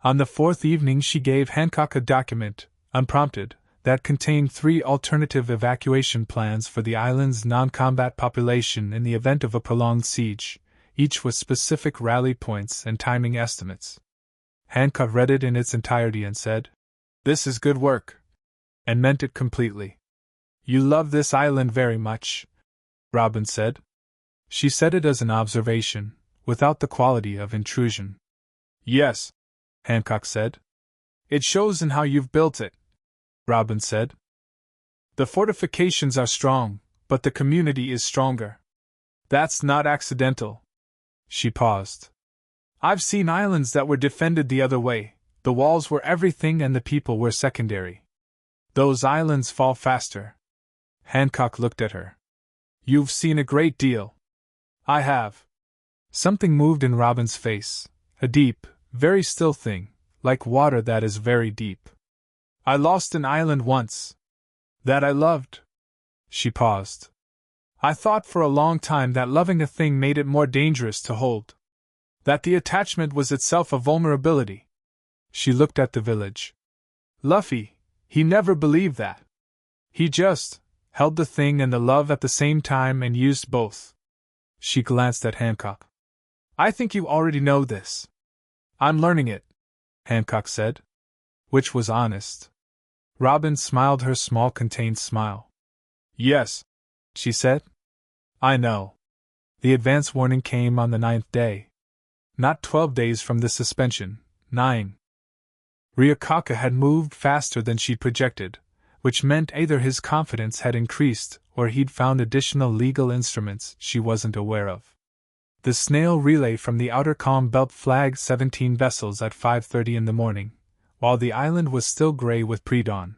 On the fourth evening she gave Hancock a document, unprompted, that contained 3 alternative evacuation plans for the island's non-combat population in the event of a prolonged siege, each with specific rally points and timing estimates. Hancock read it in its entirety and said, "This is good work," and meant it completely. "You love this island very much," Robin said. She said it as an observation, without the quality of intrusion. "Yes," Hancock said. "It shows in how you've built it," Robin said. "The fortifications are strong, but the community is stronger. That's not accidental." She paused. "I've seen islands that were defended the other way, the walls were everything and the people were secondary. Those islands fall faster." Hancock looked at her. "You've seen a great deal." "I have." Something moved in Robin's face, a deep, very still thing, like water that is very deep. "I lost an island once. That I loved." She paused. "I thought for a long time that loving a thing made it more dangerous to hold. That the attachment was itself a vulnerability." She looked at the village. "Luffy, he never believed that. He just held the thing and the love at the same time and used both." She glanced at Hancock. "I think you already know this." "I'm learning it," Hancock said. Which was honest. Robin smiled her small contained smile. "Yes," she said. "I know." The advance warning came on the 9th day. Not 12 days from the suspension, 9. Ryukaku had moved faster than she'd projected, which meant either his confidence had increased or he'd found additional legal instruments she wasn't aware of. The snail relay from the outer calm belt flagged 17 vessels at 5:30 in the morning, while the island was still gray with pre-dawn.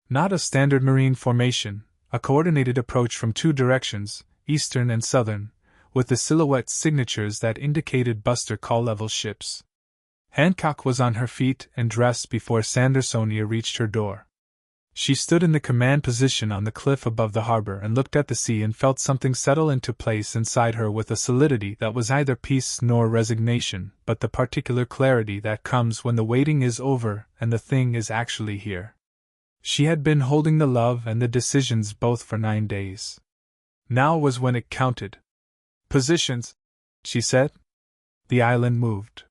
Not a standard marine formation, a coordinated approach from 2 directions, eastern and southern, with the silhouette signatures that indicated buster call-level ships. Hancock was on her feet and dressed before Sandersonia reached her door. She stood in the command position on the cliff above the harbor and looked at the sea and felt something settle into place inside her with a solidity that was neither peace nor resignation, but the particular clarity that comes when the waiting is over and the thing is actually here. She had been holding the love and the decisions both for 9 days. Now was when it counted. "Positions," she said. The island moved.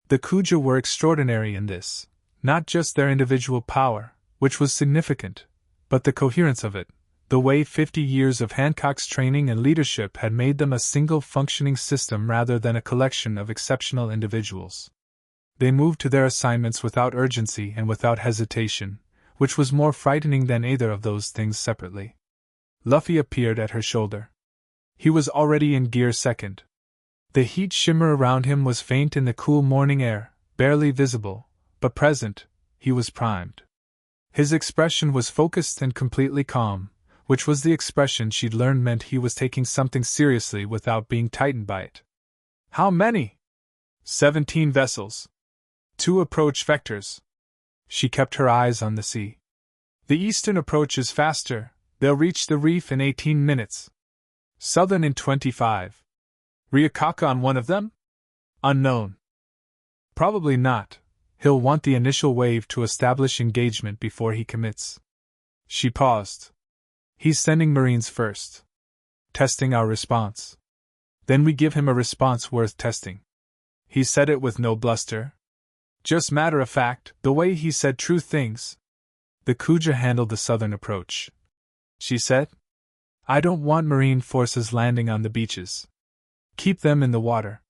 The Kuja were extraordinary in this, not just their individual power, which was significant, but the coherence of it, the way 50 years of Hancock's training and leadership had made them a single functioning system rather than a collection of exceptional individuals. They moved to their assignments without urgency and without hesitation, which was more frightening than either of those things separately. Luffy appeared at her shoulder. He was already in gear second. The heat shimmer around him was faint in the cool morning air, barely visible, but present. He was primed. His expression was focused and completely calm, which was the expression she'd learned meant he was taking something seriously without being tightened by it. How many? 17 vessels. 2 approach vectors. She kept her eyes on the sea. The eastern approach is faster, they'll reach the reef in 18 minutes. Southern in 25. Ryukaka on one of them? Unknown. Probably not. He'll want the initial wave to establish engagement before he commits. She paused. He's sending Marines first. Testing our response. Then we give him a response worth testing. He said it with no bluster. Just matter of fact, the way he said true things. The Kuja handled the southern approach. She said, I don't want Marine forces landing on the beaches. Keep them in the water.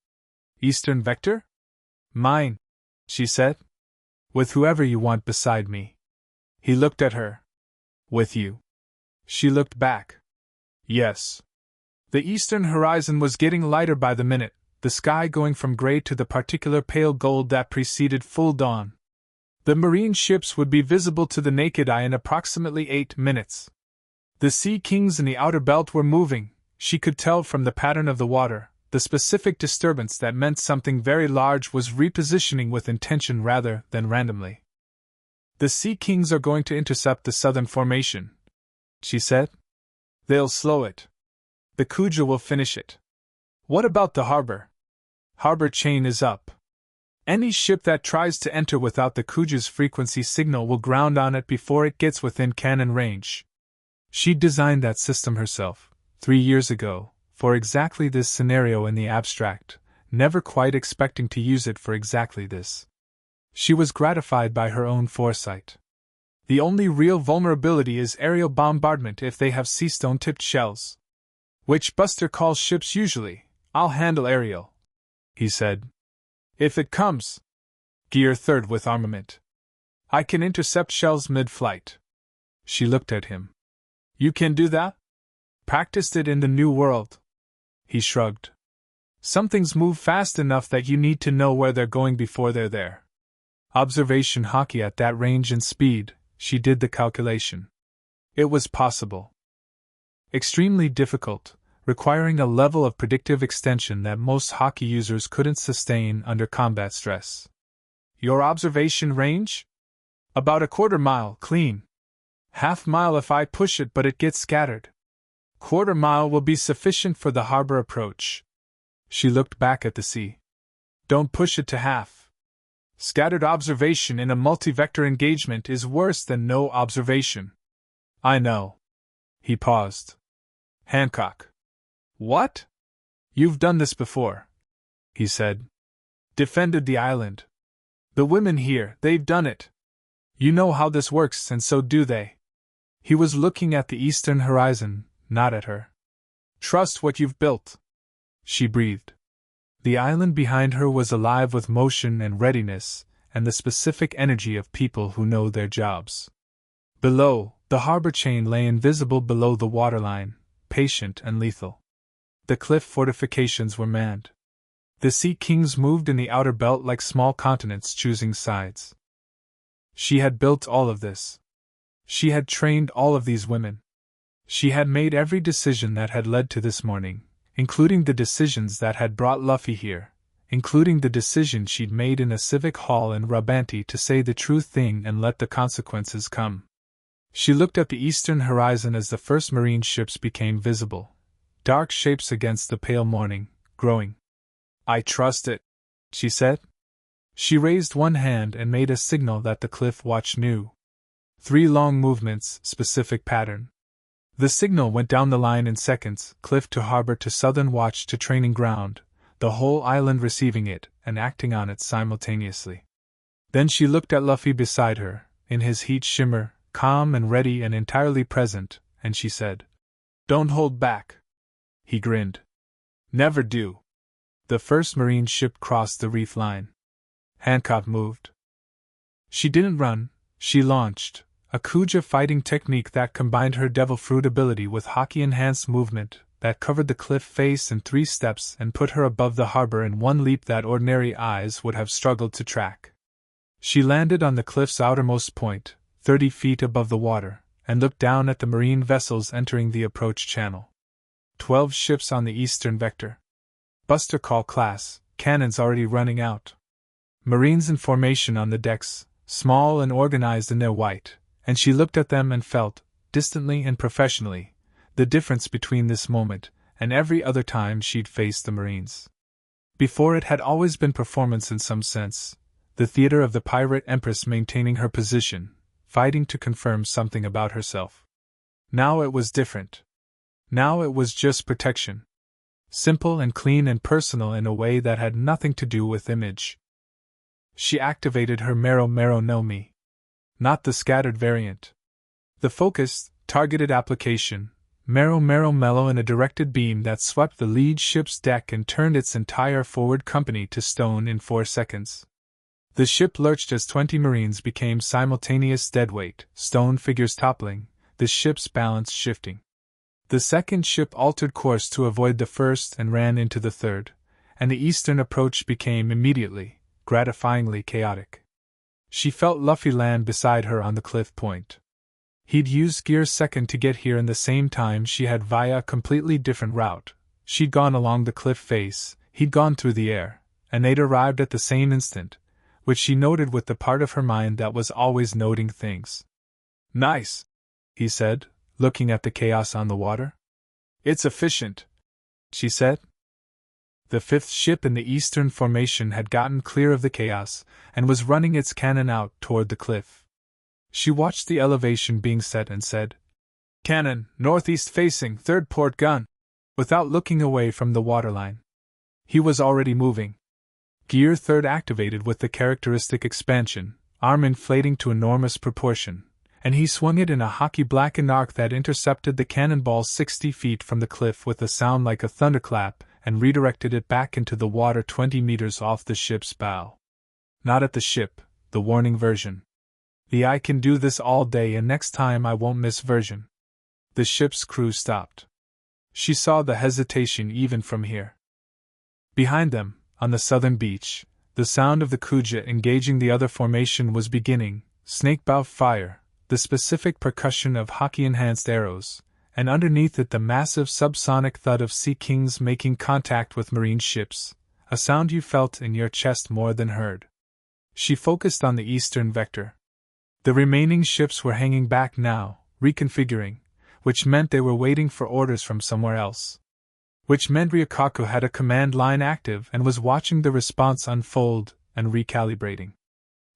Eastern vector? Mine, she said. With whoever you want beside me. He looked at her. With you. She looked back. Yes. The eastern horizon was getting lighter by the minute, the sky going from gray to the particular pale gold that preceded full dawn. The Marine ships would be visible to the naked eye in approximately 8 minutes. The Sea Kings in the outer belt were moving, she could tell from the pattern of the water, the specific disturbance that meant something very large was repositioning with intention rather than randomly. The Sea Kings are going to intercept the southern formation, she said. They'll slow it. The Kuja will finish it. What about the harbor? Harbor chain is up. Any ship that tries to enter without the Kuja's frequency signal will ground on it before it gets within cannon range. She designed that system herself, 3 years ago, for exactly this scenario in the abstract, never quite expecting to use it for exactly this. She was gratified by her own foresight. The only real vulnerability is aerial bombardment if they have sea stone-tipped shells. Which Buster calls ships usually. I'll handle aerial, he said. If it comes. Gear third with armament. I can intercept shells mid-flight. She looked at him. You can do that? Practiced it in the New World. He shrugged. Some things move fast enough that you need to know where they're going before they're there. Observation Haki at that range and speed, she did the calculation. It was possible. Extremely difficult, requiring a level of predictive extension that most Haki users couldn't sustain under combat stress. Your observation range? About a quarter mile, clean. Half mile if I push it but it gets scattered. Quarter mile will be sufficient for the harbor approach. She looked back at the sea. Don't push it to half. Scattered observation in a multi-vector engagement is worse than no observation. I know. He paused. Hancock. What? You've done this before, he said. Defended the island. The women here, they've done it. You know how this works, and so do they. He was looking at the eastern horizon, not at her. Trust what you've built, she breathed. The island behind her was alive with motion and readiness, and the specific energy of people who know their jobs. Below, the harbor chain lay invisible below the waterline, patient and lethal. The cliff fortifications were manned. The Sea Kings moved in the outer belt like small continents choosing sides. She had built all of this. She had trained all of these women. She had made every decision that had led to this morning, including the decisions that had brought Luffy here, including the decision she'd made in a civic hall in Rabanti to say the true thing and let the consequences come. She looked at the eastern horizon as the first Marine ships became visible, dark shapes against the pale morning, growing. I trust it, she said. She raised one hand and made a signal that the Cliff Watch knew. 3 long movements, specific pattern. The signal went down the line in seconds, cliff to harbor to southern watch to training ground, the whole island receiving it and acting on it simultaneously. Then she looked at Luffy beside her, in his heat shimmer, calm and ready and entirely present, and she said, "Don't hold back." He grinned. "Never do." The first Marine ship crossed the reef line. Hancock moved. She didn't run, she launched, a Kuja fighting technique that combined her devil fruit ability with Haki enhanced movement, that covered the cliff face in 3 steps and put her above the harbor in one leap that ordinary eyes would have struggled to track. She landed on the cliff's outermost point, 30 feet above the water, and looked down at the marine vessels entering the approach channel. 12 ships on the eastern vector. Buster Call class, cannons already running out. Marines in formation on the decks, small and organized in their white, and she looked at them and felt, distantly and professionally, the difference between this moment and every other time she'd faced the Marines. Before it had always been performance in some sense, the theater of the Pirate Empress maintaining her position, fighting to confirm something about herself. Now it was different. Now it was just protection. Simple and clean and personal in a way that had nothing to do with image. She activated her Mero no Mi. Not the scattered variant. The focused, targeted application, Mero Mellow in a directed beam that swept the lead ship's deck and turned its entire forward company to stone in 4 seconds. The ship lurched as 20 Marines became simultaneous deadweight, stone figures toppling, the ship's balance shifting. The second ship altered course to avoid the first and ran into the third, and the eastern approach became immediately, gratifyingly chaotic. She felt Luffy land beside her on the cliff point. He'd used gear second to get here in the same time she had via a completely different route. She'd gone along the cliff face, he'd gone through the air, and they'd arrived at the same instant, which she noted with the part of her mind that was always noting things. "Nice," he said, looking at the chaos on the water. "It's efficient," she said. The 5th ship in the eastern formation had gotten clear of the chaos, and was running its cannon out toward the cliff. She watched the elevation being set and said, "Cannon, northeast facing, 3rd port gun," without looking away from the waterline. He was already moving. Gear 3rd activated with the characteristic expansion, arm inflating to enormous proportion, and he swung it in a Haki blackened arc that intercepted the cannonball 60 feet from the cliff with a sound like a thunderclap, and redirected it back into the water 20 meters off the ship's bow. Not at the ship, the warning version. The "I can do this all day and next time I won't miss" version. The ship's crew stopped. She saw the hesitation even from here. Behind them, on the southern beach, the sound of the Kuja engaging the other formation was beginning, snakebow fire, the specific percussion of Haki-enhanced arrows, and underneath it the massive subsonic thud of Sea Kings making contact with Marine ships, a sound you felt in your chest more than heard. She focused on the eastern vector. The remaining ships were hanging back now, reconfiguring, which meant they were waiting for orders from somewhere else. Which meant Ryukaku had a command line active and was watching the response unfold and recalibrating.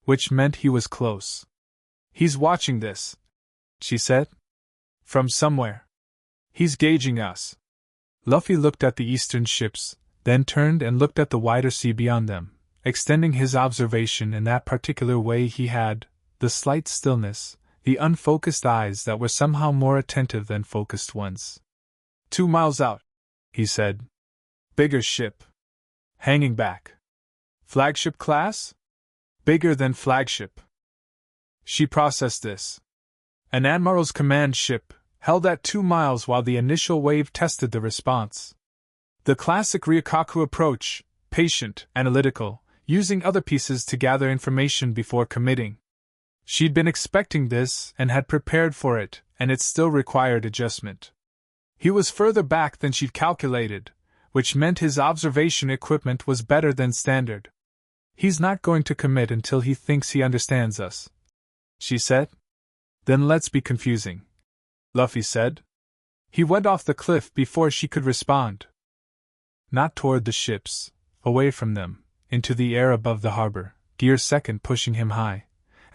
Which meant he was close. "He's watching this," she said. "From somewhere. He's gauging us." Luffy looked at the eastern ships, then turned and looked at the wider sea beyond them, extending his observation in that particular way he had, the slight stillness, the unfocused eyes that were somehow more attentive than focused ones. 2 miles out," he said. "Bigger ship. Hanging back. Flagship class? Bigger than flagship." She processed this. An admiral's command ship, held at 2 miles while the initial wave tested the response. The classic Ryukaku approach, patient, analytical, using other pieces to gather information before committing. She'd been expecting this and had prepared for it, and it still required adjustment. He was further back than she'd calculated, which meant his observation equipment was better than standard. "He's not going to commit until he thinks he understands us," she said. "Then let's be confusing," Luffy said. He went off the cliff before she could respond. Not toward the ships, away from them, into the air above the harbor, gear second pushing him high,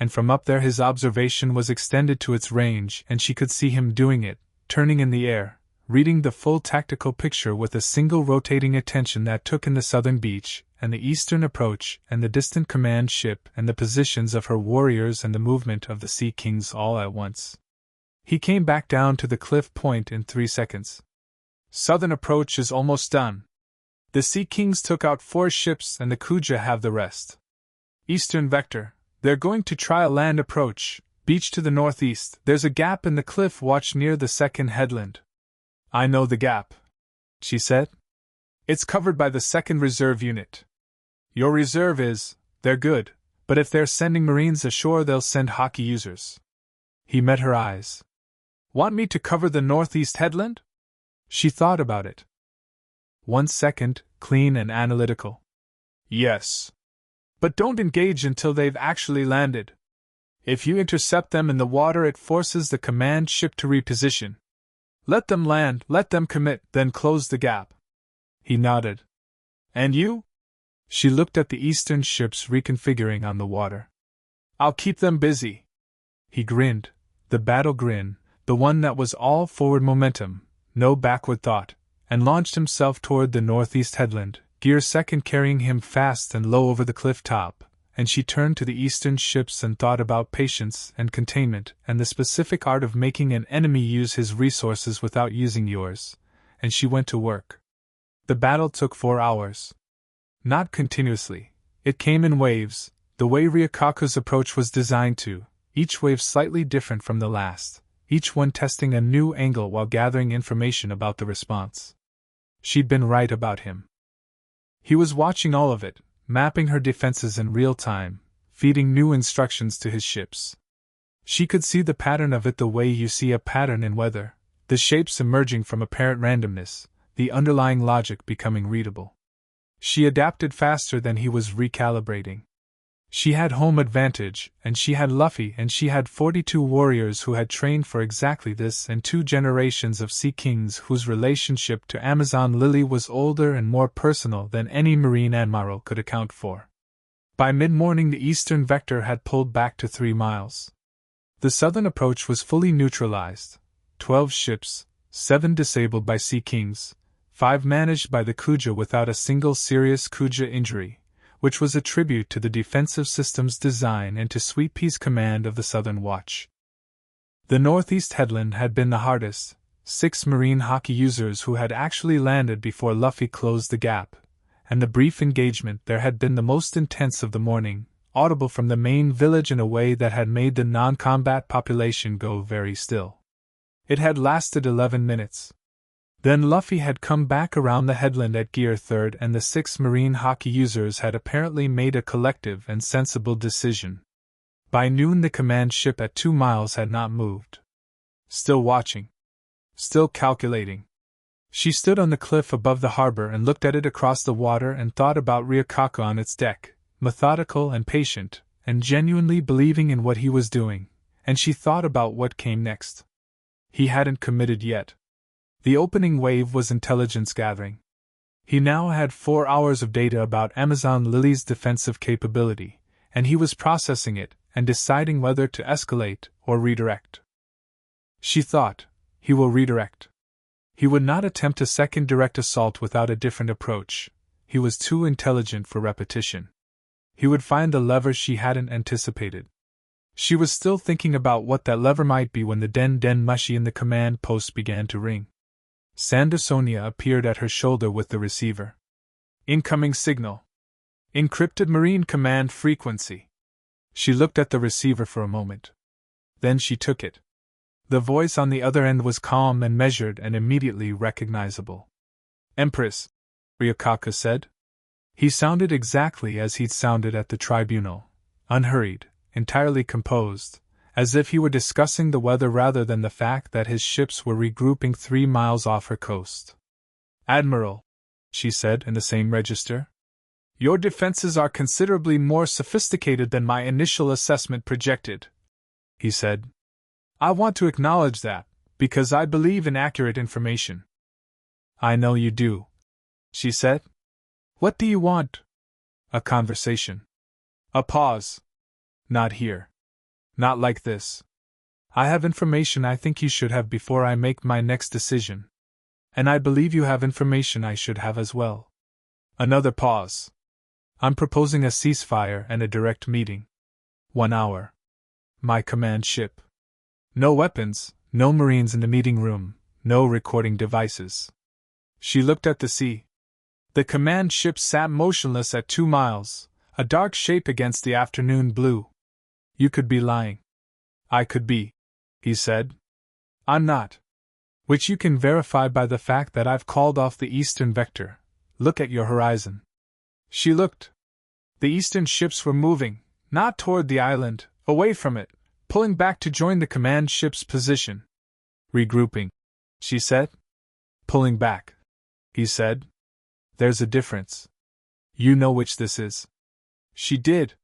and from up there his observation was extended to its range and she could see him doing it, turning in the air, reading the full tactical picture with a single rotating attention that took in the southern beach, and the eastern approach, and the distant command ship, and the positions of her warriors, and the movement of the Sea Kings all at once. He came back down to the cliff point in 3 seconds. Southern approach is almost done. The Sea Kings took out 4 ships and the Kuja have the rest. Eastern vector, they're going to try a land approach, beach to the northeast. There's a gap in the cliff watch near the second headland. I know the gap, she said. It's covered by the 2nd Reserve Unit. Your reserve is, they're good, but if they're sending Marines ashore they'll send Haki users. He met her eyes. Want me to cover the northeast headland? She thought about it. 1 second, clean and analytical. Yes. But don't engage until they've actually landed. If you intercept them in the water it forces the command ship to reposition. Let them land, let them commit, then close the gap. He nodded. And you? She looked at the eastern ships reconfiguring on the water. I'll keep them busy. He grinned, the battle grin, the one that was all forward momentum, no backward thought, and launched himself toward the northeast headland, gear 2nd carrying him fast and low over the cliff top, and she turned to the eastern ships and thought about patience and containment and the specific art of making an enemy use his resources without using yours, and she went to work. The battle took 4 hours. Not continuously, it came in waves, the way Ryukaku's approach was designed to, each wave slightly different from the last, each one testing a new angle while gathering information about the response. She'd been right about him. He was watching all of it, mapping her defenses in real time, feeding new instructions to his ships. She could see the pattern of it the way you see a pattern in weather, the shapes emerging from apparent randomness, the underlying logic becoming readable. She adapted faster than he was recalibrating. She had home advantage, and she had Luffy, and she had 42 warriors who had trained for exactly this, and 2 generations of Sea Kings whose relationship to Amazon Lily was older and more personal than any Marine Admiral could account for. By mid-morning the eastern vector had pulled back to 3 miles. The southern approach was fully neutralized, 12 ships, 7 disabled by Sea Kings, 5 managed by the Kuja without a single serious Kuja injury, which was a tribute to the defensive system's design and to Sweet Pea's command of the Southern Watch. The northeast headland had been the hardest, 6 Marine Haki users who had actually landed before Luffy closed the gap, and the brief engagement there had been the most intense of the morning, audible from the main village in a way that had made the non-combat population go very still. It had lasted 11 minutes. Then Luffy had come back around the headland at Gear 3rd and the 6 Marine Haki users had apparently made a collective and sensible decision. By noon the command ship at 2 miles had not moved. Still watching. Still calculating. She stood on the cliff above the harbor and looked at it across the water and thought about Ryukaku on its deck, methodical and patient, and genuinely believing in what he was doing, and she thought about what came next. He hadn't committed yet. The opening wave was intelligence gathering. He now had 4 hours of data about Amazon Lily's defensive capability, and he was processing it and deciding whether to escalate or redirect. She thought, he will redirect. He would not attempt a second direct assault without a different approach. He was too intelligent for repetition. He would find the lever she hadn't anticipated. She was still thinking about what that lever might be when the den mushi in the command post began to ring. Sandersonia appeared at her shoulder with the receiver. Incoming signal. Encrypted Marine Command frequency. She looked at the receiver for a moment. Then she took it. The voice on the other end was calm and measured and immediately recognizable. Empress, Ryukaku said. He sounded exactly as he'd sounded at the tribunal, unhurried, entirely composed, as if he were discussing the weather rather than the fact that his ships were regrouping 3 miles off her coast. Admiral, she said in the same register, your defenses are considerably more sophisticated than my initial assessment projected, he said. I want to acknowledge that, because I believe in accurate information. I know you do, she said. What do you want? A conversation. A pause. Not here. Not like this. I have information I think you should have before I make my next decision. And I believe you have information I should have as well. Another pause. I'm proposing a ceasefire and a direct meeting. 1 hour. My command ship. No weapons, no Marines in the meeting room, no recording devices. She looked at the sea. The command ship sat motionless at 2 miles, a dark shape against the afternoon blue. You could be lying. I could be, he said. I'm not. Which you can verify by the fact that I've called off the eastern vector. Look at your horizon. She looked. The eastern ships were moving, not toward the island, away from it, pulling back to join the command ship's position. Regrouping, she said. Pulling back, he said. There's a difference. You know which this is. She did.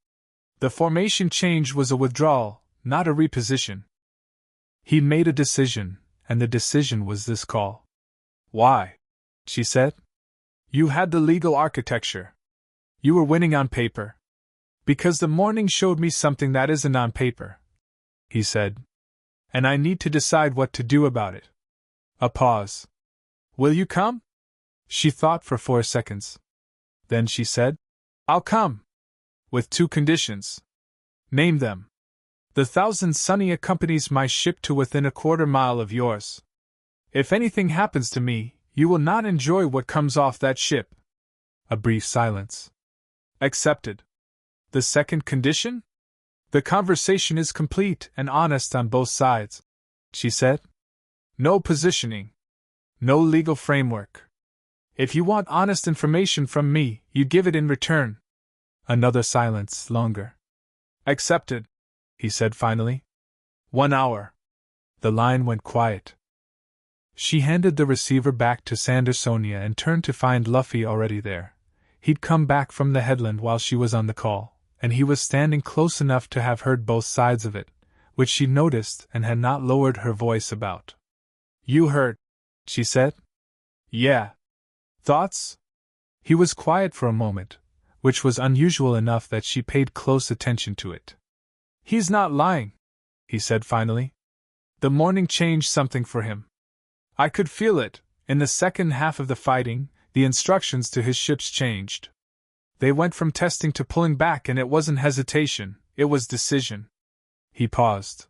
The formation change was a withdrawal, not a reposition. He'd made a decision, and the decision was this call. Why? She said. You had the legal architecture. You were winning on paper. Because the morning showed me something that isn't on paper, he said. And I need to decide what to do about it. A pause. Will you come? She thought for 4 seconds. Then she said, I'll come. With 2 conditions. Name them. The Thousand Sunny accompanies my ship to within a 1/4 mile of yours. If anything happens to me, you will not enjoy what comes off that ship. A brief silence. Accepted. The second condition? The conversation is complete and honest on both sides, she said. No positioning. No legal framework. If you want honest information from me, you give it in return. Another silence, longer. Accepted, he said finally. 1 hour. The line went quiet. She handed the receiver back to Sandersonia and turned to find Luffy already there. He'd come back from the headland while she was on the call, and he was standing close enough to have heard both sides of it, which she noticed and had not lowered her voice about. You heard, she said. Yeah. Thoughts? He was quiet for a moment, which was unusual enough that she paid close attention to it. He's not lying, he said finally. The morning changed something for him. I could feel it. In the second half of the fighting, the instructions to his ships changed. They went from testing to pulling back, and it wasn't hesitation, it was decision. He paused.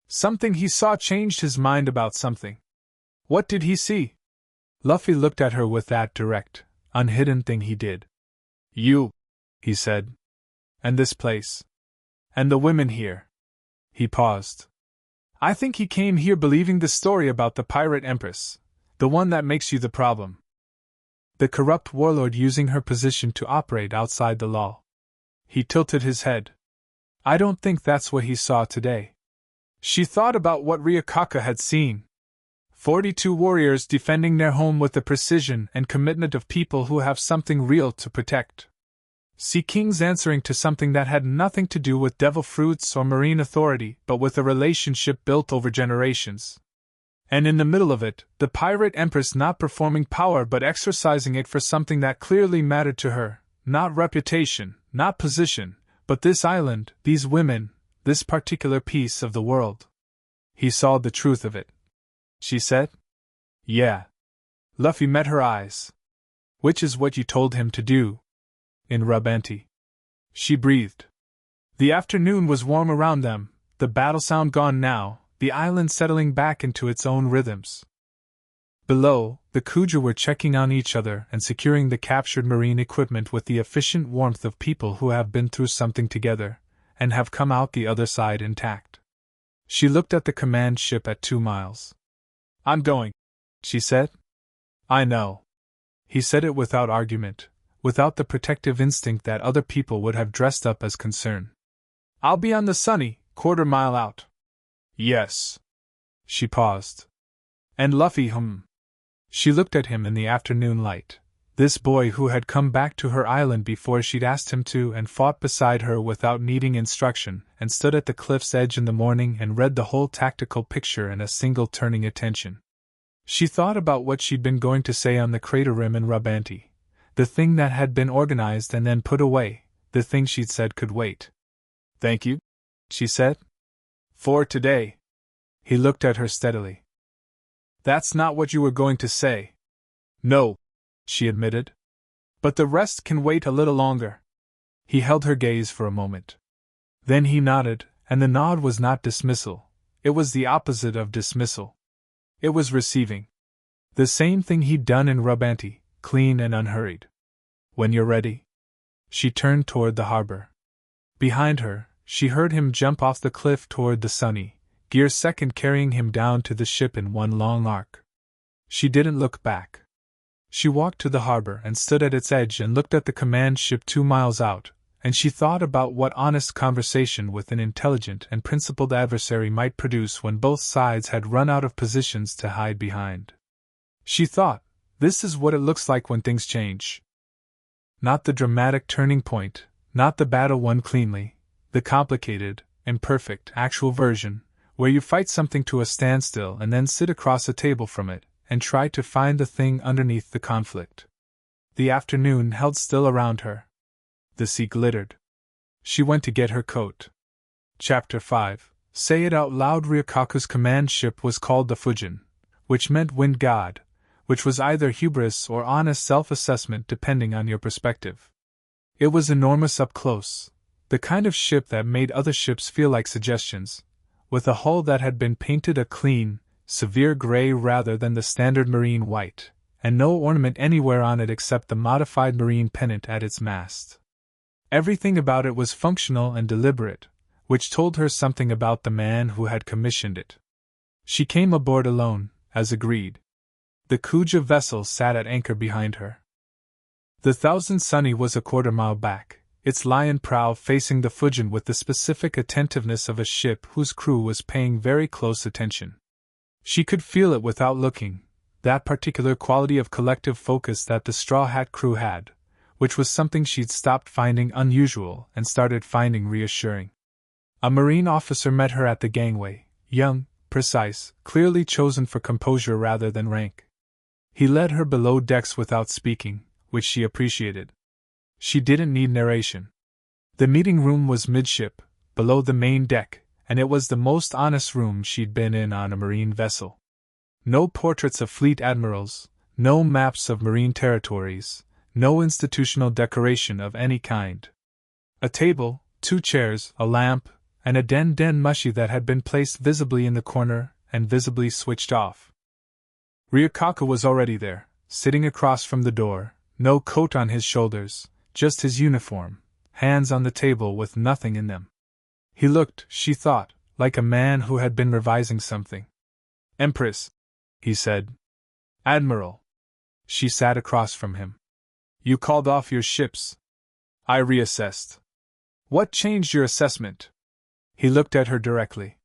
Something he saw changed his mind about something. What did he see? Luffy looked at her with that direct, unhidden thing he did. You, he said. And this place. And the women here. He paused. I think he came here believing the story about the Pirate Empress, the one that makes you the problem. The corrupt warlord using her position to operate outside the law. He tilted his head. I don't think that's what he saw today. She thought about what Ryukaka had seen. 42 warriors defending their home with the precision and commitment of people who have something real to protect. Sea kings answering to something that had nothing to do with devil fruits or marine authority, but with a relationship built over generations. And in the middle of it, the Pirate Empress not performing power but exercising it for something that clearly mattered to her, not reputation, not position, but this island, these women, this particular piece of the world. He saw the truth of it. She said. Yeah. Luffy met her eyes. Which is what you told him to do. In Rabanti. She breathed. The afternoon was warm around them, the battle sound gone now, the island settling back into its own rhythms. Below, the Kuja were checking on each other and securing the captured marine equipment with the efficient warmth of people who have been through something together, and have come out the other side intact. She looked at the command ship at 2 miles. I'm going, she said. I know. He said it without argument, without the protective instinct that other people would have dressed up as concern. I'll be on the Sunny, 1/4 mile out. Yes. She paused. And Luffy, She looked at him in the afternoon light, this boy who had come back to her island before she'd asked him to and fought beside her without needing instruction, and stood at the cliff's edge in the morning and read the whole tactical picture in a single turning attention. She thought about what she'd been going to say on the crater rim in Rabanti, the thing that had been organized and then put away, the thing she'd said could wait. Thank you, she said. For today. He looked at her steadily. That's not what you were going to say. No, she admitted. But the rest can wait a little longer. He held her gaze for a moment. Then he nodded, and the nod was not dismissal, it was the opposite of dismissal. It was receiving. The same thing he'd done in Rubanti, clean and unhurried. When you're ready. She turned toward the harbor. Behind her, she heard him jump off the cliff toward the Sunny, Gear second carrying him down to the ship in one long arc. She didn't look back. She walked to the harbor and stood at its edge and looked at the command ship 2 miles out, and she thought about what honest conversation with an intelligent and principled adversary might produce when both sides had run out of positions to hide behind. She thought, this is what it looks like when things change. Not the dramatic turning point, not the battle won cleanly, the complicated, imperfect, actual version, where you fight something to a standstill and then sit across a table from it, and try to find the thing underneath the conflict. The afternoon held still around her. The sea glittered. She went to get her coat. Chapter 5. Say it out loud. Ryukaku's command ship was called the Fujin, which meant wind god, which was either hubris or honest self-assessment depending on your perspective. It was enormous up close, the kind of ship that made other ships feel like suggestions, with a hull that had been painted a clean, severe gray rather than the standard marine white, and no ornament anywhere on it except the modified marine pennant at its mast. Everything about it was functional and deliberate, which told her something about the man who had commissioned it. She came aboard alone, as agreed. The Kuja vessel sat at anchor behind her. The Thousand Sunny was a quarter-mile back, its lion prow facing the Fujin with the specific attentiveness of a ship whose crew was paying very close attention. She could feel it without looking, that particular quality of collective focus that the Straw Hat crew had, which was something she'd stopped finding unusual and started finding reassuring. A Marine officer met her at the gangway, young, precise, clearly chosen for composure rather than rank. He led her below decks without speaking, which she appreciated. She didn't need narration. The meeting room was midship, below the main deck, and it was the most honest room she'd been in on a marine vessel. No portraits of fleet admirals, no maps of marine territories, no institutional decoration of any kind. A table, 2 chairs, a lamp, and a den mushy that had been placed visibly in the corner and visibly switched off. Ryukaku was already there, sitting across from the door, no coat on his shoulders, just his uniform, hands on the table with nothing in them. He looked, she thought, like a man who had been revising something. Empress, he said. Admiral. She sat across from him. You called off your ships. I reassessed. What changed your assessment? He looked at her directly.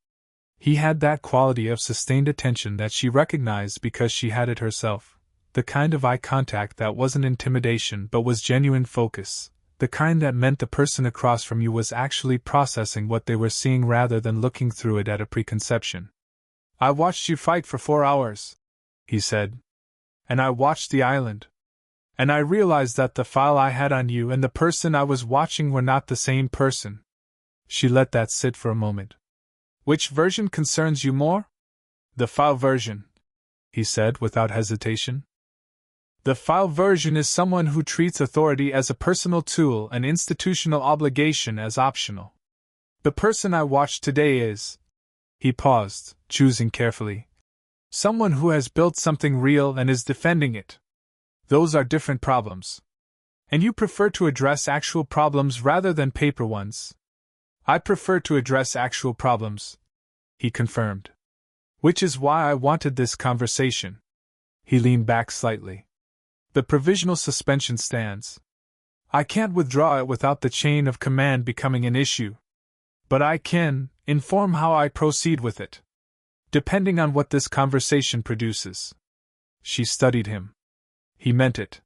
He had that quality of sustained attention that she recognized because she had it herself, the kind of eye contact that wasn't intimidation but was genuine focus, the kind that meant the person across from you was actually processing what they were seeing rather than looking through it at a preconception. I watched you fight for 4 hours, he said. And I watched the island. And I realized that the file I had on you and the person I was watching were not the same person. She let that sit for a moment. Which version concerns you more? The file version, he said without hesitation. The file version is someone who treats authority as a personal tool and institutional obligation as optional. The person I watched today is... He paused, choosing carefully. Someone who has built something real and is defending it. Those are different problems. And you prefer to address actual problems rather than paper ones. I prefer to address actual problems, he confirmed. Which is why I wanted this conversation. He leaned back slightly. The provisional suspension stands. I can't withdraw it without the chain of command becoming an issue. But I can inform how I proceed with it, depending on what this conversation produces. She studied him. He meant it.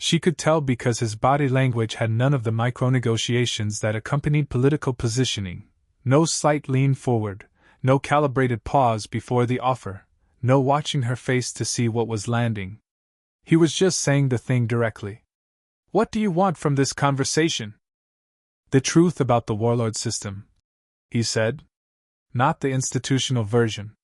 She could tell because his body language had none of the micro-negotiations that accompanied political positioning, no slight lean forward, no calibrated pause before the offer, no watching her face to see what was landing. He was just saying the thing directly. What do you want from this conversation? The truth about the warlord system, he said. Not the institutional version.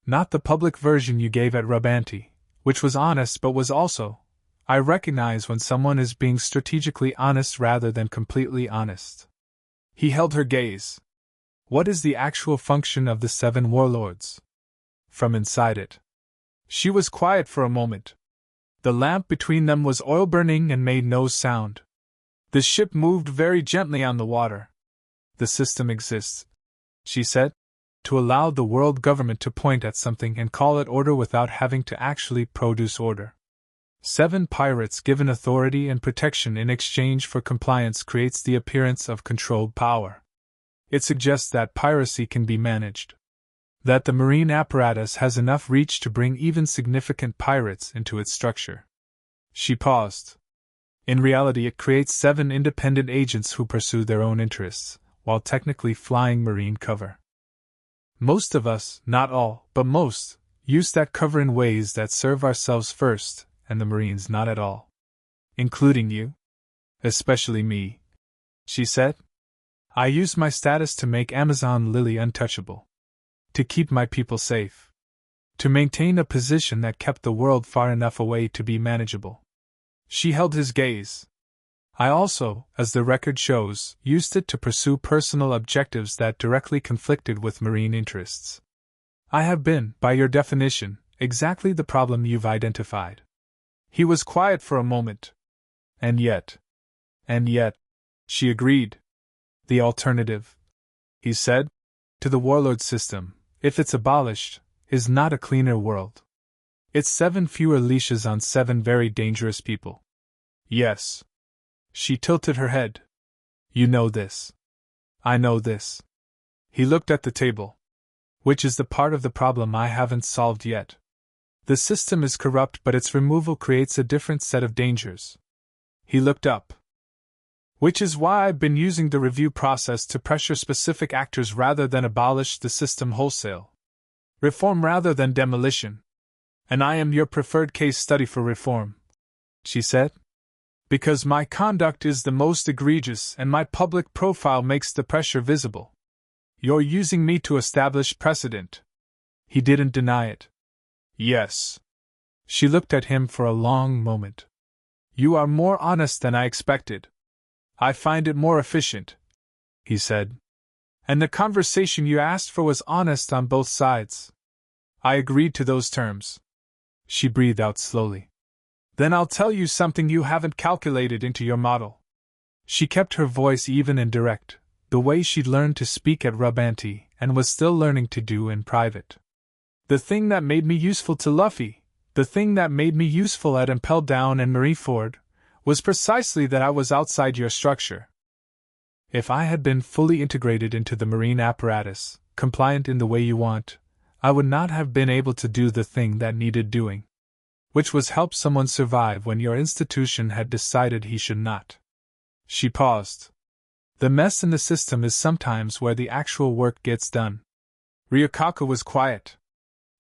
Not the public version you gave at Rubanti, which was honest but was also, I recognize when someone is being strategically honest rather than completely honest. He held her gaze. What is the actual function of the 7 warlords? From inside it. She was quiet for a moment. The lamp between them was oil burning and made no sound. The ship moved very gently on the water. The system exists, she said, to allow the world government to point at something and call it order without having to actually produce order. 7 pirates given authority and protection in exchange for compliance creates the appearance of controlled power. It suggests that piracy can be managed. That the marine apparatus has enough reach to bring even significant pirates into its structure. She paused. In reality, it creates 7 independent agents who pursue their own interests, while technically flying marine cover. Most of us, not all, but most, use that cover in ways that serve ourselves first, and the Marines not at all. Including you? Especially me, she said. I used my status to make Amazon Lily untouchable. To keep my people safe. To maintain a position that kept the world far enough away to be manageable. She held his gaze. I also, as the record shows, used it to pursue personal objectives that directly conflicted with marine interests. I have been, by your definition, exactly the problem you've identified. He was quiet for a moment. And yet, she agreed. The alternative, he said, to the warlord system, if it's abolished, is not a cleaner world. It's 7 fewer leashes on 7 very dangerous people. Yes. She tilted her head. You know this. I know this. He looked at the table. Which is the part of the problem I haven't solved yet. The system is corrupt, but its removal creates a different set of dangers. He looked up. Which is why I've been using the review process to pressure specific actors rather than abolish the system wholesale. Reform rather than demolition. And I am your preferred case study for reform, she said. Because my conduct is the most egregious and my public profile makes the pressure visible. You're using me to establish precedent. He didn't deny it. Yes. She looked at him for a long moment. You are more honest than I expected. I find it more efficient, he said. And the conversation you asked for was honest on both sides. I agreed to those terms. She breathed out slowly. Then I'll tell you something you haven't calculated into your model. She kept her voice even and direct, the way she'd learned to speak at Rubanti and was still learning to do in private. The thing that made me useful to Luffy, the thing that made me useful at Impel Down and Marineford, was precisely that I was outside your structure. If I had been fully integrated into the marine apparatus, compliant in the way you want, I would not have been able to do the thing that needed doing. Which was help someone survive when your institution had decided he should not. She paused. The mess in the system is sometimes where the actual work gets done. Ryukaka was quiet.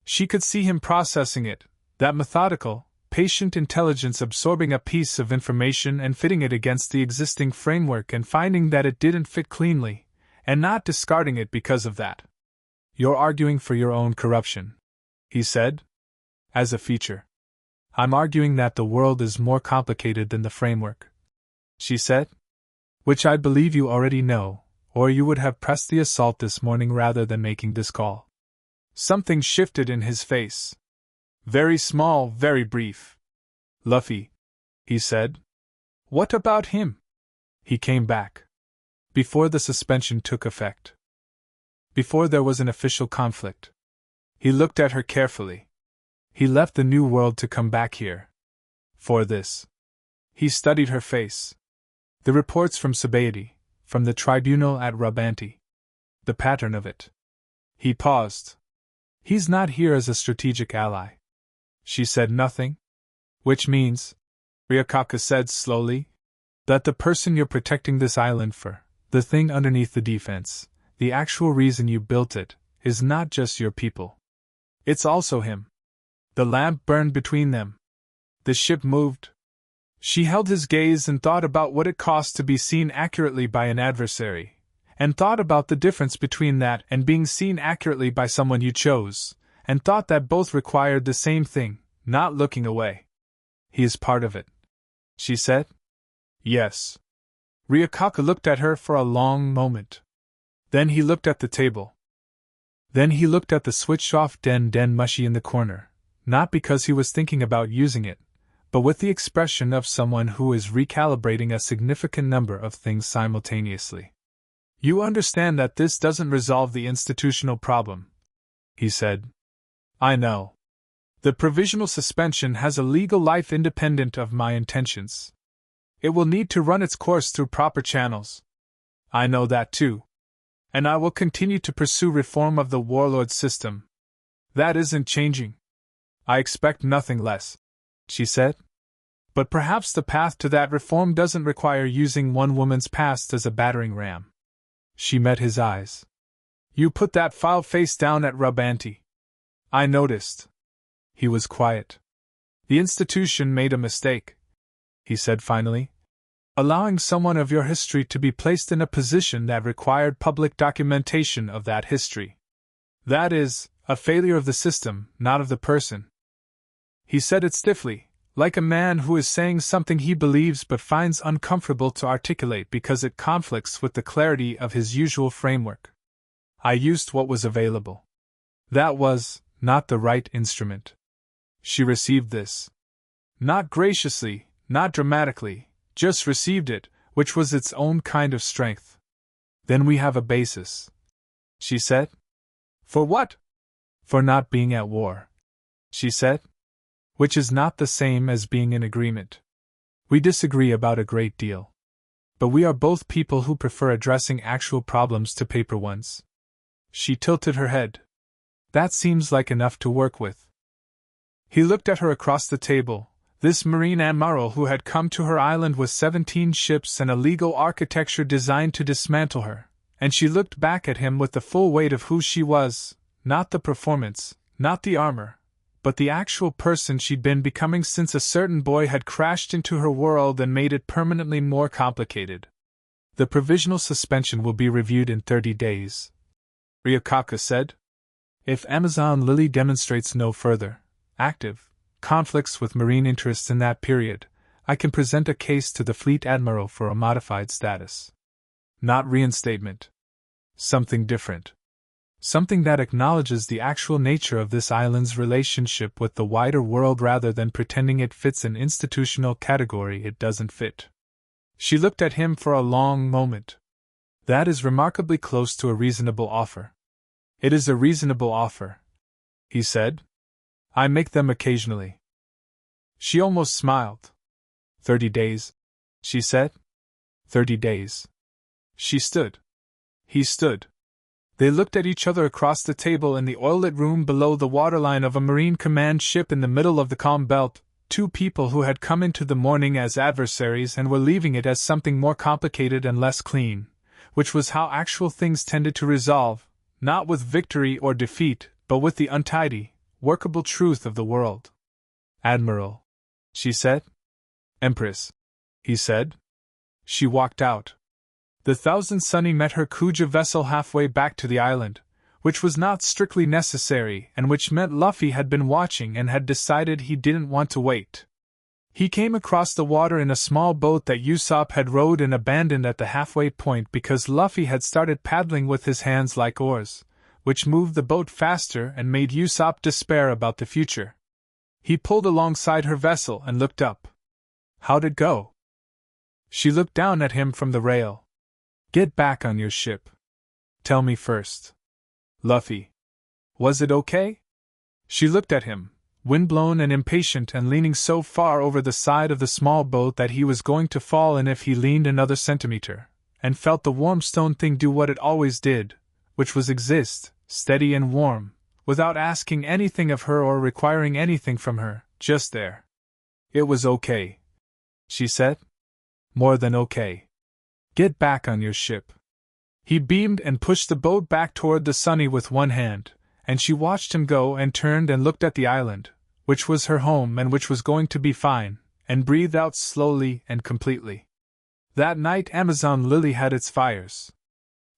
She could see him processing it, that methodical, patient intelligence absorbing a piece of information and fitting it against the existing framework and finding that it didn't fit cleanly, and not discarding it because of that. You're arguing for your own corruption, he said. As a feature. I'm arguing that the world is more complicated than the framework, she said. Which I believe you already know, or you would have pressed the assault this morning rather than making this call. Something shifted in his face. Very small, very brief. Luffy, he said. What about him? He came back. Before the suspension took effect. Before there was an official conflict. He looked at her carefully. He left the New World to come back here. For this. He studied her face. The reports from Sabaody, from the tribunal at Rubanti. The pattern of it. He paused. He's not here as a strategic ally. She said nothing. Which means, Ryukaka said slowly, that the person you're protecting this island for, the thing underneath the defense, the actual reason you built it, is not just your people. It's also him. The lamp burned between them. The ship moved. She held his gaze and thought about what it cost to be seen accurately by an adversary, and thought about the difference between that and being seen accurately by someone you chose, and thought that both required the same thing, not looking away. He is part of it, she said. Yes. Ryukaka looked at her for a long moment. Then he looked at the table. Then he looked at the switched-off den mushi in the corner, not because he was thinking about using it, but with the expression of someone who is recalibrating a significant number of things simultaneously. You understand that this doesn't resolve the institutional problem, he said. I know. The provisional suspension has a legal life independent of my intentions. It will need to run its course through proper channels. I know that too. And I will continue to pursue reform of the warlord system. That isn't changing. I expect nothing less, she said. But perhaps the path to that reform doesn't require using one woman's past as a battering ram. She met his eyes. You put that file face down at Rubanti. I noticed. He was quiet. The institution made a mistake, he said finally, allowing someone of your history to be placed in a position that required public documentation of that history. That is, a failure of the system, not of the person. He said it stiffly, like a man who is saying something he believes but finds uncomfortable to articulate because it conflicts with the clarity of his usual framework. I used what was available. That was not the right instrument. She received this. Not graciously, not dramatically, just received it, which was its own kind of strength. Then we have a basis, she said. For what? For not being at war, she said. Which is not the same as being in agreement. We disagree about a great deal. But we are both people who prefer addressing actual problems to paper ones. She tilted her head. That seems like enough to work with. He looked at her across the table, this marine admiral who had come to her island with 17 ships and a legal architecture designed to dismantle her, and she looked back at him with the full weight of who she was, not the performance, not the armor, but the actual person she'd been becoming since a certain boy had crashed into her world and made it permanently more complicated. The provisional suspension will be reviewed in 30 days, Ryukaka said. If Amazon Lily demonstrates no further, active, conflicts with marine interests in that period, I can present a case to the Fleet Admiral for a modified status. Not reinstatement. Something different. Something that acknowledges the actual nature of this island's relationship with the wider world rather than pretending it fits an institutional category it doesn't fit. She looked at him for a long moment. That is remarkably close to a reasonable offer. It is a reasonable offer, he said. I make them occasionally. She almost smiled. 30 days, she said. 30 days. She stood. He stood. They looked at each other across the table in the oil-lit room below the waterline of a Marine Command ship in the middle of the calm belt, two people who had come into the morning as adversaries and were leaving it as something more complicated and less clean, which was how actual things tended to resolve, not with victory or defeat, but with the untidy, workable truth of the world. Admiral, she said. Empress, he said. She walked out. The Thousand Sunny met her Kuja vessel halfway back to the island, which was not strictly necessary and which meant Luffy had been watching and had decided he didn't want to wait. He came across the water in a small boat that Usopp had rowed and abandoned at the halfway point because Luffy had started paddling with his hands like oars, which moved the boat faster and made Usopp despair about the future. He pulled alongside her vessel and looked up. How'd it go? She looked down at him from the rail. Get back on your ship. Tell me first. Luffy. Was it okay? She looked at him, windblown and impatient and leaning so far over the side of the small boat that he was going to fall in if he leaned another centimeter, and felt the warm stone thing do what it always did, which was exist, steady and warm, without asking anything of her or requiring anything from her, just there. It was okay, she said. More than okay. Get back on your ship. He beamed and pushed the boat back toward the Sunny with one hand, and she watched him go and turned and looked at the island, which was her home and which was going to be fine, and breathed out slowly and completely. That night Amazon Lily had its fires.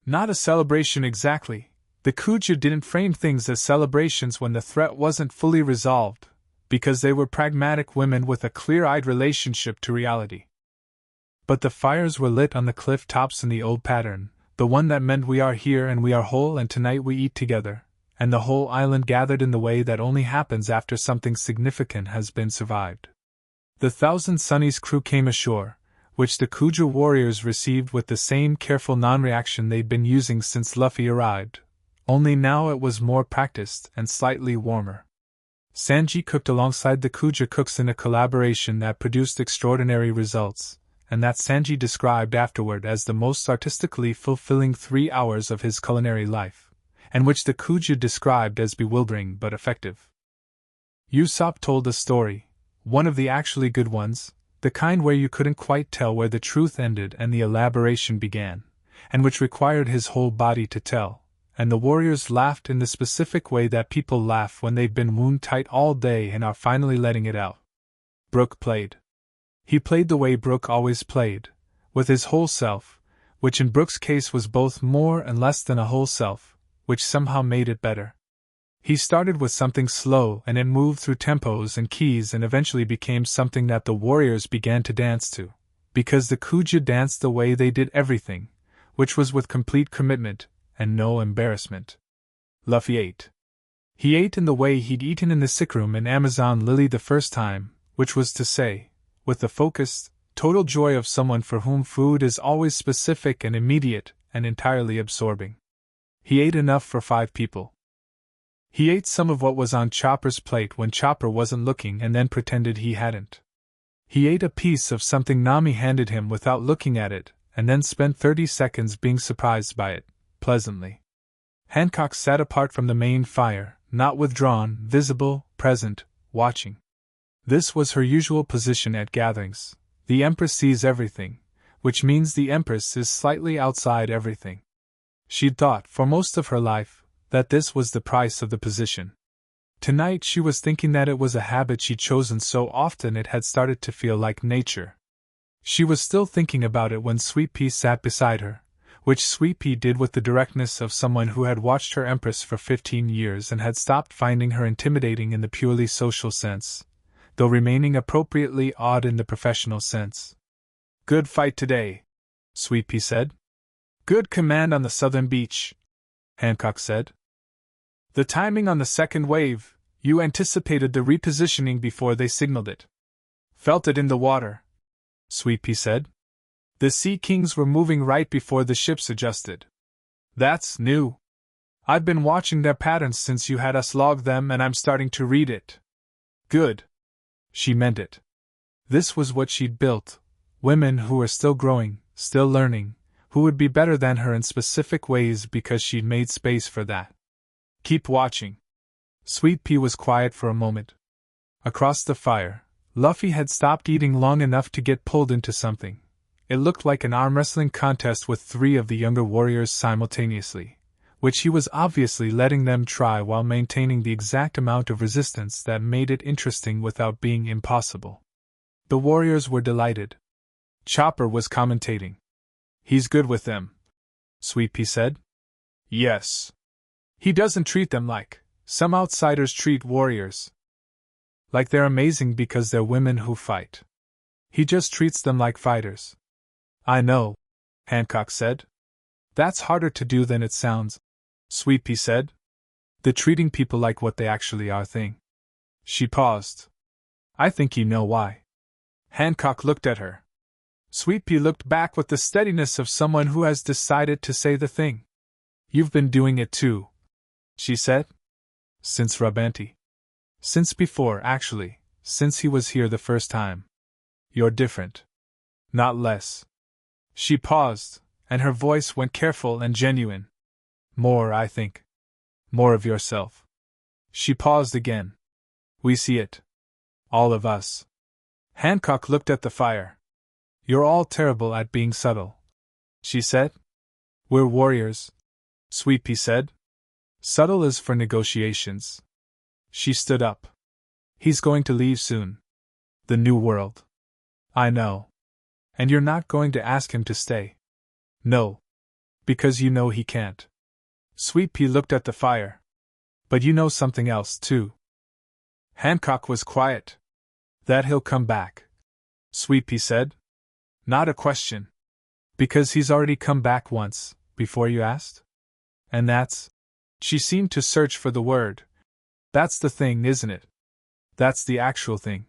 Not a celebration exactly. The Kuja didn't frame things as celebrations when the threat wasn't fully resolved, because they were pragmatic women with a clear-eyed relationship to reality. But the fires were lit on the cliff tops in the old pattern, the one that meant we are here and we are whole and tonight we eat together, and the whole island gathered in the way that only happens after something significant has been survived. The Thousand Sunny's crew came ashore, which the Kuja warriors received with the same careful non-reaction they'd been using since Luffy arrived, only now it was more practiced and slightly warmer. Sanji cooked alongside the Kuja cooks in a collaboration that produced extraordinary results, and that Sanji described afterward as the most artistically fulfilling 3 hours of his culinary life, and which the Kuja described as bewildering but effective. Usopp told a story, one of the actually good ones, the kind where you couldn't quite tell where the truth ended and the elaboration began, and which required his whole body to tell, and the warriors laughed in the specific way that people laugh when they've been wound-tight all day and are finally letting it out. Brook played. He played the way Brook always played, with his whole self, which in Brook's case was both more and less than a whole self, which somehow made it better. He started with something slow and it moved through tempos and keys and eventually became something that the warriors began to dance to, because the Kuja danced the way they did everything, which was with complete commitment and no embarrassment. Luffy ate. He ate in the way he'd eaten in the sickroom in Amazon Lily the first time, which was to say, with the focused, total joy of someone for whom food is always specific and immediate and entirely absorbing. He ate enough for 5 people. He ate some of what was on Chopper's plate when Chopper wasn't looking and then pretended he hadn't. He ate a piece of something Nami handed him without looking at it, and then spent 30 seconds being surprised by it, pleasantly. Hancock sat apart from the main fire, not withdrawn, visible, present, watching. This was her usual position at gatherings. The Empress sees everything, which means the Empress is slightly outside everything. She'd thought, for most of her life, that this was the price of the position. Tonight she was thinking that it was a habit she'd chosen so often it had started to feel like nature. She was still thinking about it when Sweet Pea sat beside her, which Sweet Pea did with the directness of someone who had watched her Empress for 15 years and had stopped finding her intimidating in the purely social sense, though remaining appropriately awed in the professional sense. "Good fight today," Sweet Pea said. "Good command on the southern beach," Hancock said. "The timing on the second wave, you anticipated the repositioning before they signaled it." "Felt it in the water," Sweet Pea said. "The Sea Kings were moving right before the ships adjusted." "That's new. I've been watching their patterns since you had us log them and I'm starting to read it." "Good." She meant it. This was what she'd built, women who were still growing, still learning, who would be better than her in specific ways because she'd made space for that. "Keep watching." Sweet Pea was quiet for a moment. Across the fire, Luffy had stopped eating long enough to get pulled into something. It looked like an arm wrestling contest with 3 of the younger warriors simultaneously, which he was obviously letting them try while maintaining the exact amount of resistance that made it interesting without being impossible. The warriors were delighted. Chopper was commentating. "He's good with them," Sweet Pea said. "Yes. He doesn't treat them like some outsiders treat warriors. Like they're amazing because they're women who fight. He just treats them like fighters." "I know," Hancock said. "That's harder to do than it sounds," Sweet Pea said. "The treating people like what they actually are thing." She paused. "I think you know why." Hancock looked at her. Sweet Pea looked back with the steadiness of someone who has decided to say the thing. "You've been doing it too," she said. "Since Rabanti. Since before, actually, since he was here the first time. You're different. Not less." She paused, and her voice went careful and genuine. "More, I think. More of yourself." She paused again. "We see it. All of us." Hancock looked at the fire. "You're all terrible at being subtle," she said. "We're warriors," Sweet Pea said. "Subtle is for negotiations." She stood up. "He's going to leave soon. The New World." "I know. And you're not going to ask him to stay." "No. Because you know he can't." Sweet Pea looked at the fire. "But you know something else, too." Hancock was quiet. That he'll come back. Sweep, he said. Not a question. Because he's already come back once, before you asked? And that's? She seemed to search for the word. That's the thing, isn't it? That's the actual thing.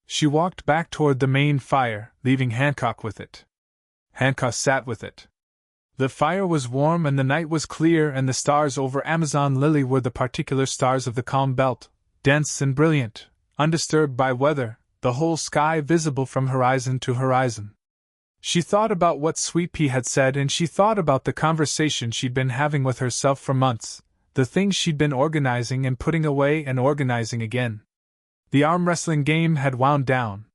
She walked back toward the main fire, leaving Hancock with it. Hancock sat with it. The fire was warm and the night was clear, and the stars over Amazon Lily were the particular stars of the calm belt, dense and brilliant, undisturbed by weather, the whole sky visible from horizon to horizon. She thought about what Sweet Pea had said, and she thought about the conversation she'd been having with herself for months, the things she'd been organizing and putting away and organizing again. The arm wrestling game had wound down.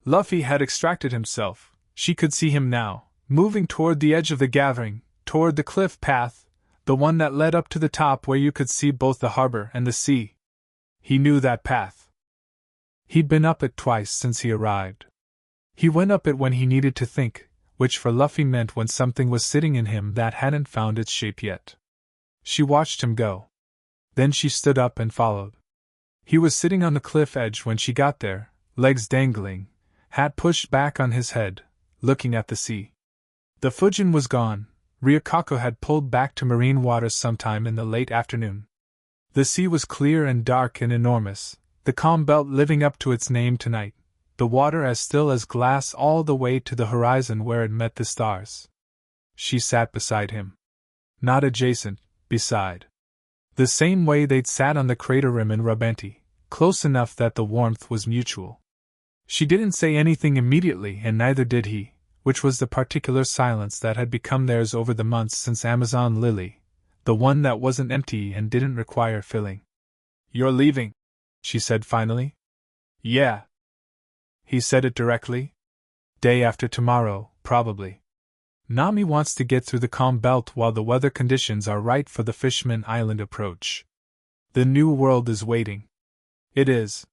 Luffy had extracted himself. She could see him now, moving toward the edge of the gathering, toward the cliff path, the one that led up to the top where you could see both the harbor and the sea. He knew that path. He'd been up it twice since he arrived. He went up it when he needed to think, which for Luffy meant when something was sitting in him that hadn't found its shape yet. She watched him go. Then she stood up and followed. He was sitting on the cliff edge when she got there, legs dangling, hat pushed back on his head, looking at the sea. The Fujin was gone. Ryukako had pulled back to marine waters sometime in the late afternoon. The sea was clear and dark and enormous, the calm belt living up to its name tonight, the water as still as glass all the way to the horizon where it met the stars. She sat beside him. Not adjacent, beside. The same way they'd sat on the crater rim in Rabanti, close enough that the warmth was mutual. She didn't say anything immediately, and neither did he, which was the particular silence that had become theirs over the months since Amazon Lily, the one that wasn't empty and didn't require filling. "You're leaving," she said finally. "Yeah." He said it directly. "Day after tomorrow, probably. Nami wants to get through the calm belt while the weather conditions are right for the Fishman Island approach. The New World is waiting." "It is."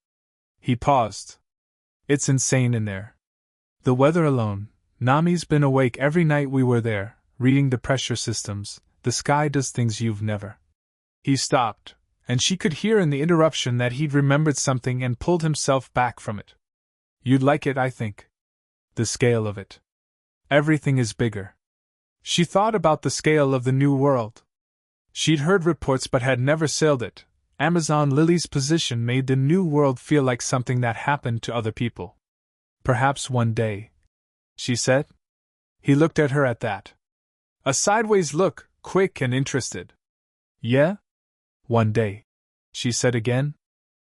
He paused. "It's insane in there. The weather alone. Nami's been awake every night we were there, reading the pressure systems. The sky does things you've never." He stopped, and she could hear in the interruption that he'd remembered something and pulled himself back from it. "You'd like it, I think. The scale of it. Everything is bigger." She thought about the scale of the New World. She'd heard reports but had never sailed it. Amazon Lily's position made the New World feel like something that happened to other people. "Perhaps one day," she said. He looked at her at that. A sideways look, quick and interested. "Yeah? One day," she said again.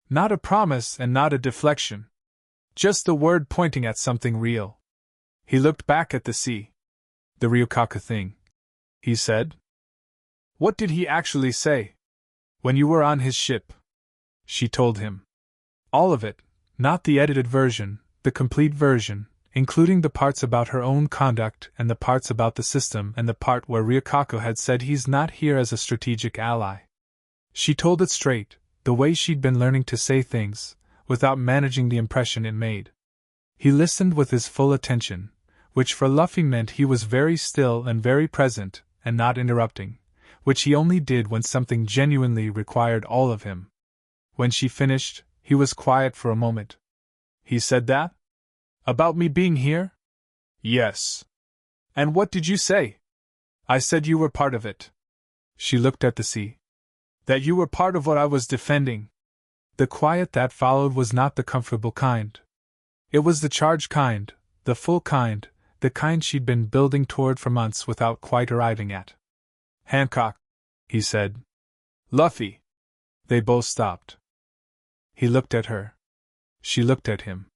Not a promise and not a deflection. Just the word pointing at something real. He looked back at the sea. "The Ryukaka thing," he said. "What did he actually say?" "When you were on his ship," she told him. All of it, not the edited version, the complete version, including the parts about her own conduct and the parts about the system and the part where Ryukako had said he's not here as a strategic ally. She told it straight, the way she'd been learning to say things, without managing the impression it made. He listened with his full attention, which for Luffy meant he was very still and very present, and not interrupting, which he only did when something genuinely required all of him. When she finished, he was quiet for a moment. "He said that? About me being here?" "Yes." "And what did you say?" "I said you were part of it." She looked at the sea. "That you were part of what I was defending." The quiet that followed was not the comfortable kind. It was the charged kind, the full kind, the kind she'd been building toward for months without quite arriving at. "Hancock," he said. "Luffy." They both stopped. He looked at her. She looked at him.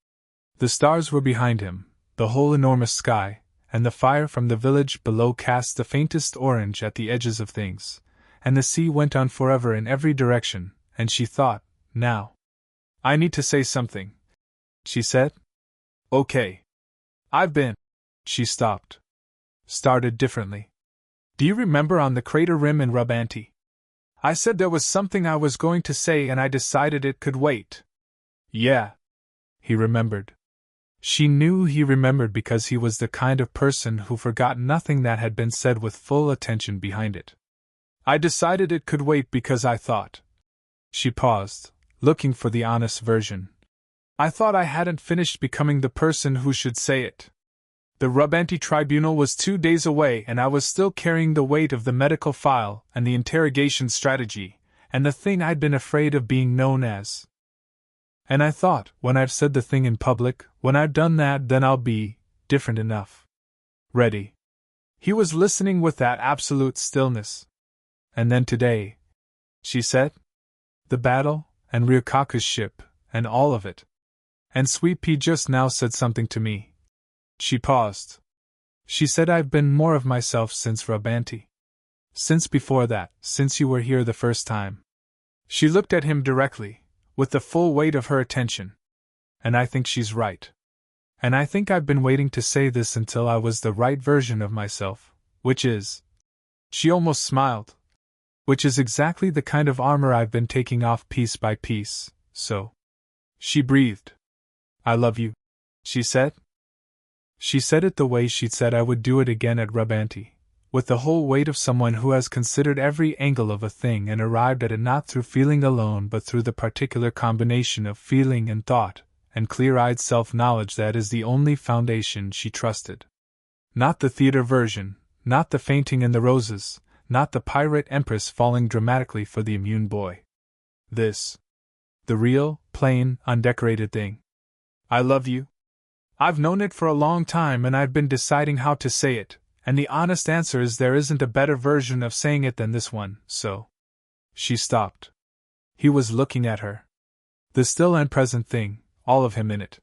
The stars were behind him, the whole enormous sky, and the fire from the village below cast the faintest orange at the edges of things, and the sea went on forever in every direction, and she thought, now. "I need to say something," she said. "Okay. I've been..." She stopped. Started differently. "Do you remember on the crater rim in Rabanti? I said there was something I was going to say and I decided it could wait." "Yeah." He remembered. She knew he remembered because he was the kind of person who forgot nothing that had been said with full attention behind it. "I decided it could wait because I thought..." She paused, looking for the honest version. I thought I hadn't finished becoming the person who should say it. The Rubanti tribunal was 2 days away and I was still carrying the weight of the medical file and the interrogation strategy, and the thing I'd been afraid of being known as. And I thought, when I've said the thing in public, when I've done that, then I'll be different enough. Ready. He was listening with that absolute stillness. And then today, she said? The battle, and Ryukaka's ship, and all of it. And Sweet Pea just now said something to me. She paused. She said I've been more of myself since Rubanti. Since before that, since you were here the first time. She looked at him directly, with the full weight of her attention. And I think she's right. And I think I've been waiting to say this until I was the right version of myself, which is... She almost smiled. Which is exactly the kind of armor I've been taking off piece by piece, so... She breathed. I love you, she said. She said it the way she'd said I would do it again at Rubanti, with the whole weight of someone who has considered every angle of a thing and arrived at it not through feeling alone but through the particular combination of feeling and thought, and clear-eyed self-knowledge that is the only foundation she trusted. Not the theater version, not the fainting in the roses, not the Pirate Empress falling dramatically for the immune boy. This. The real, plain, undecorated thing. I love you. I've known it for a long time and I've been deciding how to say it, and the honest answer is there isn't a better version of saying it than this one, so... She stopped. He was looking at her. The still and present thing, all of him in it.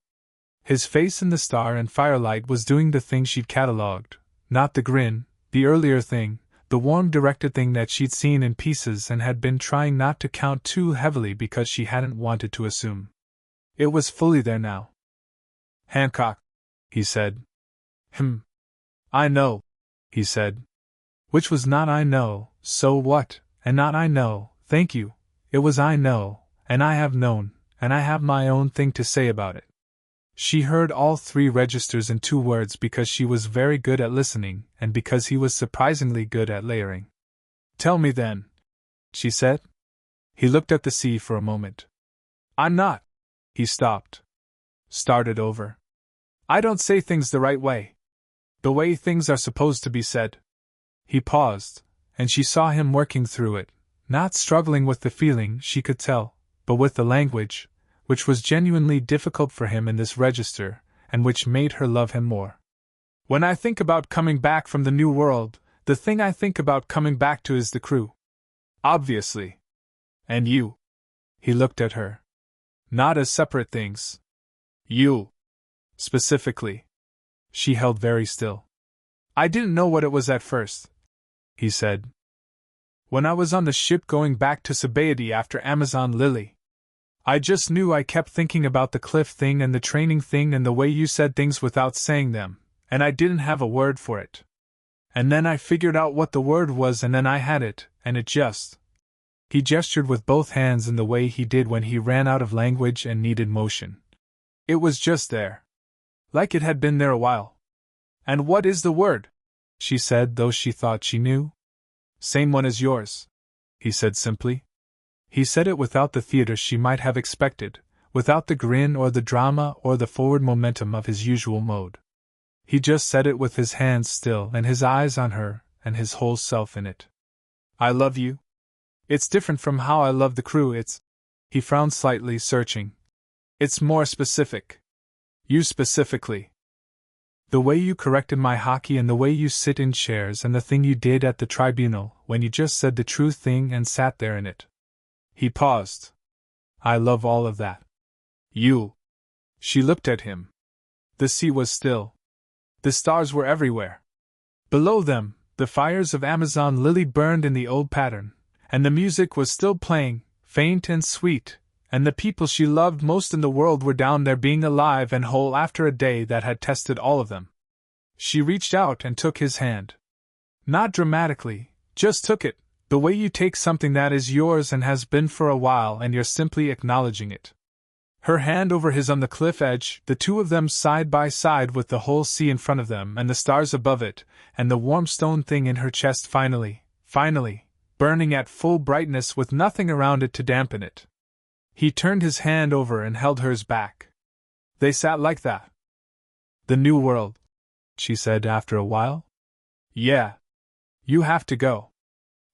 His face in the star and firelight was doing the thing she'd catalogued, not the grin, the earlier thing, the warm directed thing that she'd seen in pieces and had been trying not to count too heavily because she hadn't wanted to assume. It was fully there now. Hancock, he said. I know, he said. Which was not I know, so what, and not I know, thank you, it was I know, and I have known, and I have my own thing to say about it. She heard all 3 registers in 2 words because she was very good at listening and because he was surprisingly good at layering. Tell me then, she said. He looked at the sea for a moment. I'm not. He stopped. Started over. I don't say things the right way. The way things are supposed to be said. He paused, and she saw him working through it, not struggling with the feeling, she could tell, but with the language, which was genuinely difficult for him in this register, and which made her love him more. When I think about coming back from the New World, the thing I think about coming back to is the crew. Obviously. And you. He looked at her. Not as separate things. You. Specifically. She held very still. I didn't know what it was at first, he said. When I was on the ship going back to Sabaody after Amazon Lily. I just knew I kept thinking about the cliff thing and the training thing and the way you said things without saying them, and I didn't have a word for it. And then I figured out what the word was and then I had it, and it just... He gestured with both hands in the way he did when he ran out of language and needed motion. It was just there. Like it had been there a while. And what is the word? She said, though she thought she knew. Same one as yours, he said simply. He said it without the theater she might have expected, without the grin or the drama or the forward momentum of his usual mode. He just said it with his hands still and his eyes on her and his whole self in it. I love you. It's different from how I love the crew, it's... He frowned slightly, searching. It's more specific. You specifically. The way you corrected my Haki and the way you sit in chairs and the thing you did at the tribunal when you just said the true thing and sat there in it. He paused. I love all of that. You. She looked at him. The sea was still. The stars were everywhere. Below them, the fires of Amazon Lily burned in the old pattern, and the music was still playing, faint and sweet, and the people she loved most in the world were down there being alive and whole after a day that had tested all of them. She reached out and took his hand. Not dramatically, just took it, the way you take something that is yours and has been for a while and you're simply acknowledging it. Her hand over his on the cliff edge, the two of them side by side with the whole sea in front of them and the stars above it, and the warm stone thing in her chest finally, burning at full brightness with nothing around it to dampen it. He turned his hand over and held hers back. They sat like that. The new world, she said after a while. Yeah. You have to go.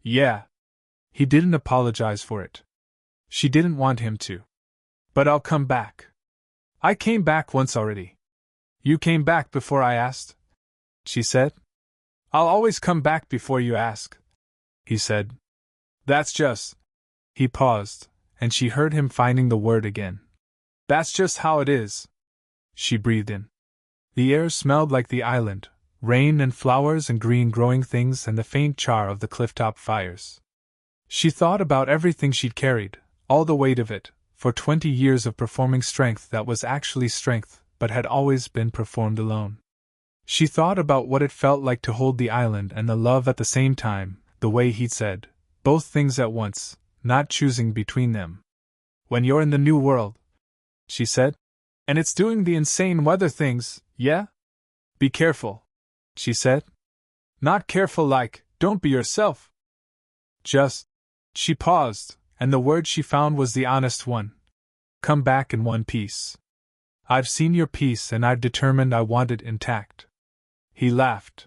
Yeah. He didn't apologize for it. She didn't want him to. But I'll come back. I came back once already. You came back before I asked, she said. I'll always come back before you ask, he said. That's just. He paused, and she heard him finding the word again. That's just how it is. She breathed in. The air smelled like the island, rain and flowers and green growing things and the faint char of the clifftop fires. She thought about everything she'd carried, all the weight of it, for 20 years of performing strength that was actually strength, but had always been performed alone. She thought about what it felt like to hold the island and the love at the same time, the way he'd said, both things at once, not choosing between them. When you're in the new world, she said, and it's doing the insane weather things, yeah? Be careful, she said. Not careful like, don't be yourself. Just. She paused, and the word she found was the honest one. Come back in one piece. I've seen your piece and I've determined I want it intact. He laughed.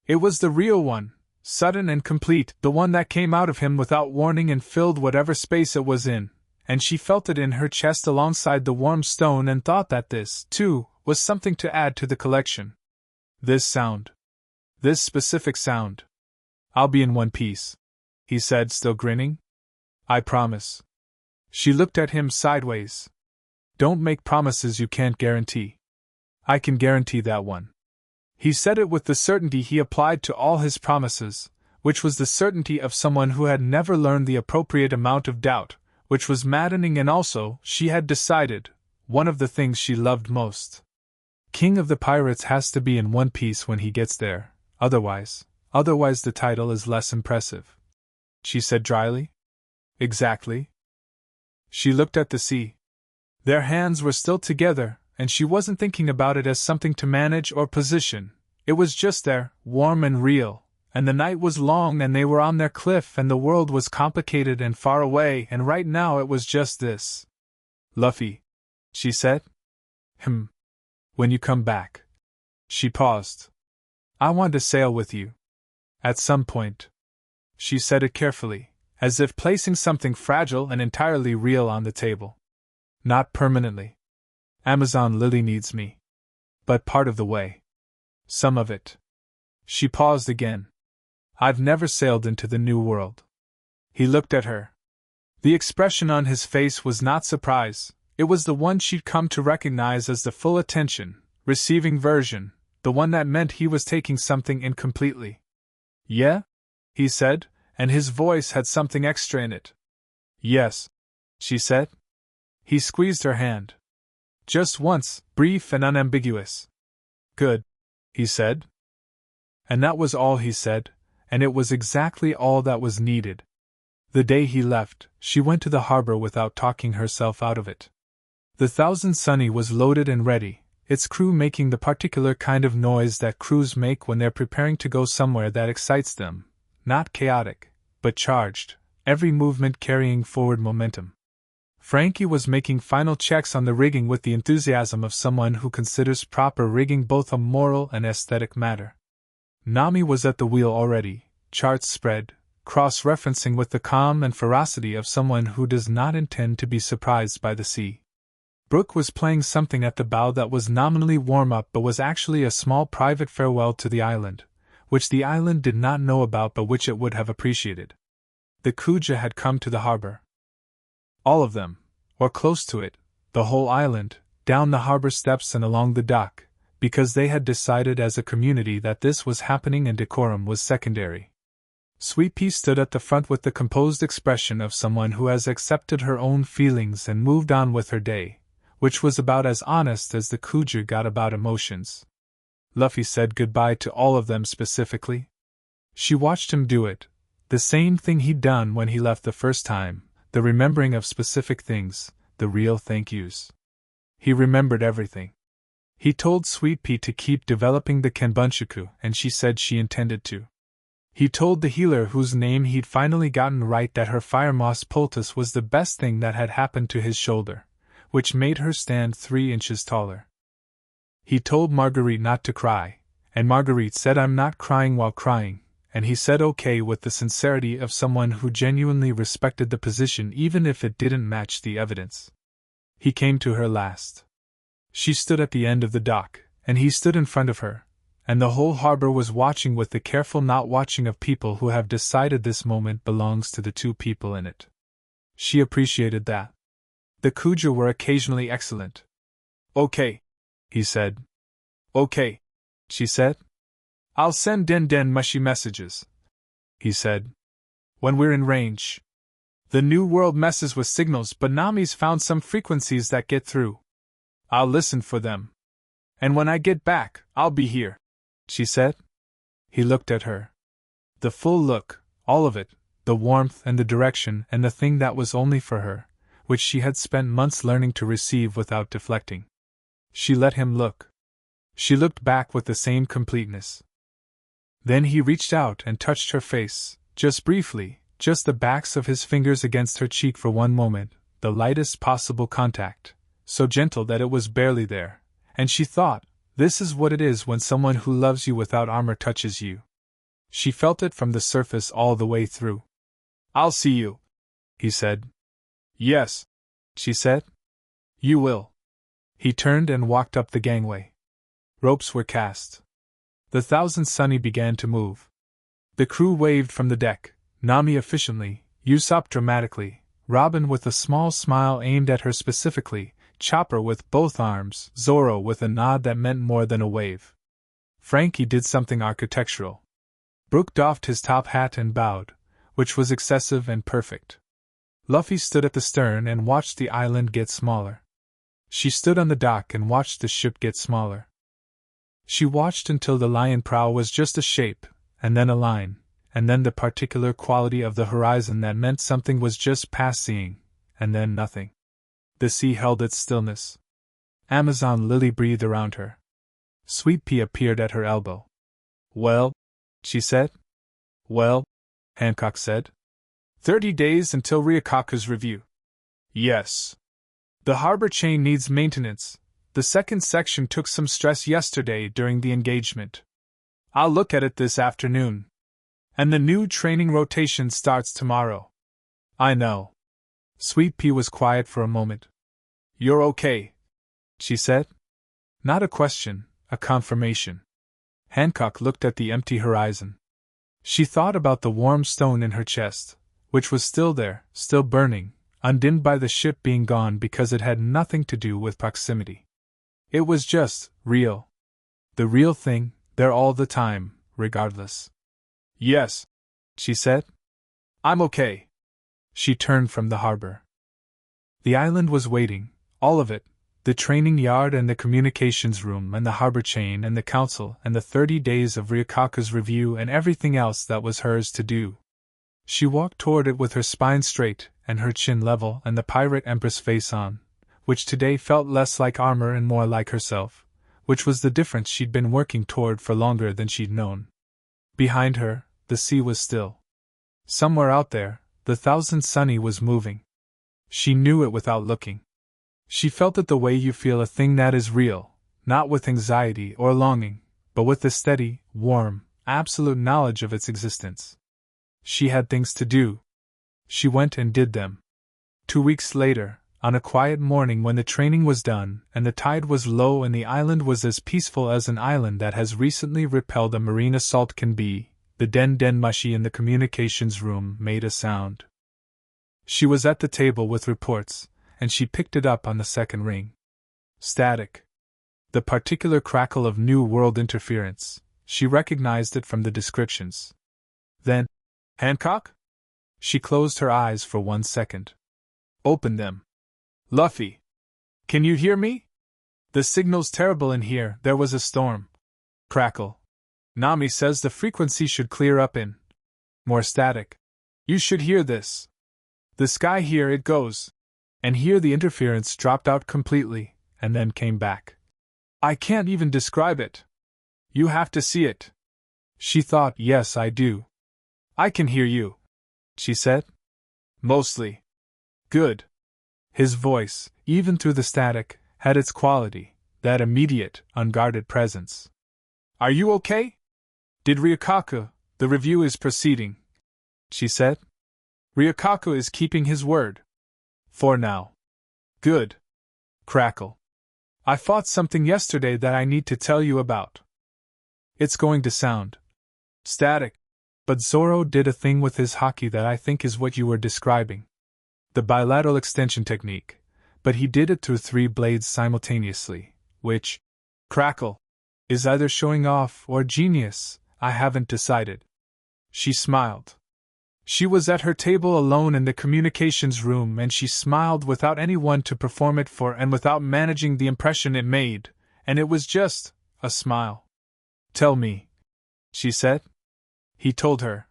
It was the real one, sudden and complete, the one that came out of him without warning and filled whatever space it was in, and she felt it in her chest alongside the warm stone and thought that this, too, was something to add to the collection. This sound. This specific sound. I'll be in one piece, he said, still grinning. I promise. She looked at him sideways. Don't make promises you can't guarantee. I can guarantee that one. He said it with the certainty he applied to all his promises, which was the certainty of someone who had never learned the appropriate amount of doubt, which was maddening, and also, she had decided, one of the things she loved most. King of the Pirates has to be in one piece when he gets there, otherwise the title is less impressive. She said dryly. Exactly. She looked at the sea. Their hands were still together, and she wasn't thinking about it as something to manage or position. It was just there, warm and real, and the night was long and they were on their cliff and the world was complicated and far away, and right now it was just this. Luffy, she said. When you come back. She paused. I want to sail with you. At some point. She said it carefully, as if placing something fragile and entirely real on the table. Not permanently. Amazon Lily needs me. But part of the way. Some of it. She paused again. I've never sailed into the new world. He looked at her. The expression on his face was not surprise, it was the one she'd come to recognize as the full attention, receiving version, the one that meant he was taking something in completely. Yeah? He said, and his voice had something extra in it. Yes, she said. He squeezed her hand. Just once, brief and unambiguous. Good, he said. And that was all he said, and it was exactly all that was needed. The day he left, she went to the harbor without talking herself out of it. The Thousand Sunny was loaded and ready, its crew making the particular kind of noise that crews make when they're preparing to go somewhere that excites them, not chaotic, but charged, every movement carrying forward momentum. Frankie was making final checks on the rigging with the enthusiasm of someone who considers proper rigging both a moral and aesthetic matter. Nami was at the wheel already, charts spread, cross-referencing with the calm and ferocity of someone who does not intend to be surprised by the sea. Brooke was playing something at the bow that was nominally warm-up but was actually a small private farewell to the island, which the island did not know about but which it would have appreciated. The Kuja had come to the harbor. All of them, or close to it, the whole island, down the harbor steps and along the dock, because they had decided as a community that this was happening and decorum was secondary. Sweet Pea stood at the front with the composed expression of someone who has accepted her own feelings and moved on with her day, which was about as honest as the Kuja got about emotions. Luffy said goodbye to all of them specifically. She watched him do it, the same thing he'd done when he left the first time, the remembering of specific things, the real thank yous. He remembered everything. He told Sweet Pea to keep developing the Kenbunchaku, and she said she intended to. He told the healer whose name he'd finally gotten right that her fire moss poultice was the best thing that had happened to his shoulder, which made her stand 3 inches taller. He told Marguerite not to cry, and Marguerite said I'm not crying while crying, and he said okay with the sincerity of someone who genuinely respected the position even if it didn't match the evidence. He came to her last. She stood at the end of the dock, and he stood in front of her, and the whole harbor was watching with the careful not watching of people who have decided this moment belongs to the 2 people in it. She appreciated that. The Kuja were occasionally excellent. Okay, he said. Okay, she said. I'll send Den mushy messages, he said. When we're in range. The New World messes with signals, but Nami's found some frequencies that get through. I'll listen for them. And when I get back, I'll be here, she said. He looked at her. The full look, all of it, the warmth and the direction and the thing that was only for her, which she had spent months learning to receive without deflecting. She let him look. She looked back with the same completeness. Then he reached out and touched her face, just briefly, just the backs of his fingers against her cheek for one moment, the lightest possible contact, so gentle that it was barely there, and she thought, this is what it is when someone who loves you without armor touches you. She felt it from the surface all the way through. I'll see you, he said. Yes, she said. You will. He turned and walked up the gangway. Ropes were cast. The Thousand Sunny began to move. The crew waved from the deck, Nami efficiently, Usopp dramatically, Robin with a small smile aimed at her specifically, Chopper with both arms, Zoro with a nod that meant more than a wave. Frankie did something architectural. Brook doffed his top hat and bowed, which was excessive and perfect. Luffy stood at the stern and watched the island get smaller. She stood on the dock and watched the ship get smaller. She watched until the lion prow was just a shape, and then a line, and then the particular quality of the horizon that meant something was just past seeing, and then nothing. The sea held its stillness. Amazon Lily breathed around her. Sweet Pea appeared at her elbow. Well, she said. Well, Hancock said. 30 days until Ryukaku's review. Yes. The harbor chain needs maintenance. The second section took some stress yesterday during the engagement. I'll look at it this afternoon. And the new training rotation starts tomorrow. I know. Sweet Pea was quiet for a moment. You're okay, she said. Not a question, a confirmation. Hancock looked at the empty horizon. She thought about the warm stone in her chest, which was still there, still burning, undimmed by the ship being gone because it had nothing to do with proximity. It was just real. The real thing, there all the time, regardless. Yes, she said. I'm okay. She turned from the harbor. The island was waiting, all of it, the training yard and the communications room and the harbor chain and the council and the 30 days of Ryukaku's review and everything else that was hers to do. She walked toward it with her spine straight and her chin level and the Pirate Empress face on, which today felt less like armor and more like herself, which was the difference she'd been working toward for longer than she'd known. Behind her, the sea was still. Somewhere out there, the Thousand Sunny was moving. She knew it without looking. She felt it the way you feel a thing that is real, not with anxiety or longing, but with the steady, warm, absolute knowledge of its existence. She had things to do. She went and did them. 2 weeks later, on a quiet morning when the training was done and the tide was low and the island was as peaceful as an island that has recently repelled a marine assault can be, the den mushi in the communications room made a sound. She was at the table with reports, and she picked it up on the second ring. Static. The particular crackle of New World interference. She recognized it from the descriptions. Then, Hancock? She closed her eyes for 1 second. Opened them. Luffy. Can you hear me? The signal's terrible in here, there was a storm. Crackle. Nami says the frequency should clear up in. More static. You should hear this. The sky here it goes. And here the interference dropped out completely, and then came back. I can't even describe it. You have to see it. She thought, yes, I do. I can hear you, she said. Mostly. Good. His voice, even through the static, had its quality, that immediate, unguarded presence. Are you okay? Did Ryukaku, the review is proceeding, she said. Ryukaku is keeping his word. For now. Good. Crackle. I fought something yesterday that I need to tell you about. It's going to sound static, but Zoro did a thing with his haki that I think is what you were describing. The bilateral extension technique, but he did it through 3 blades simultaneously, which, crackle, is either showing off or genius, I haven't decided. She smiled. She was at her table alone in the communications room, and she smiled without anyone to perform it for and without managing the impression it made, and it was just a smile. Tell me, she said. He told her.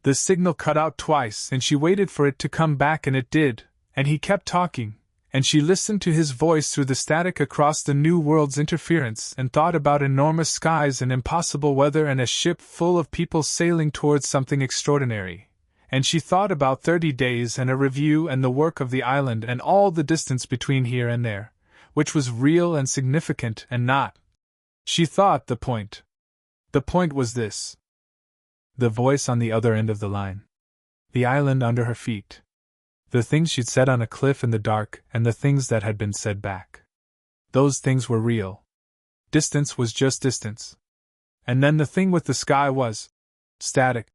The signal cut out twice, and she waited for it to come back, and it did, and he kept talking, and she listened to his voice through the static across the new world's interference and thought about enormous skies and impossible weather and a ship full of people sailing towards something extraordinary. And she thought about 30 days and a review and the work of the island and all the distance between here and there, which was real and significant and not. She thought the point was this. The voice on the other end of the line. The island under her feet. The things she'd said on a cliff in the dark and the things that had been said back. Those things were real. Distance was just distance. And then the thing with the sky was static.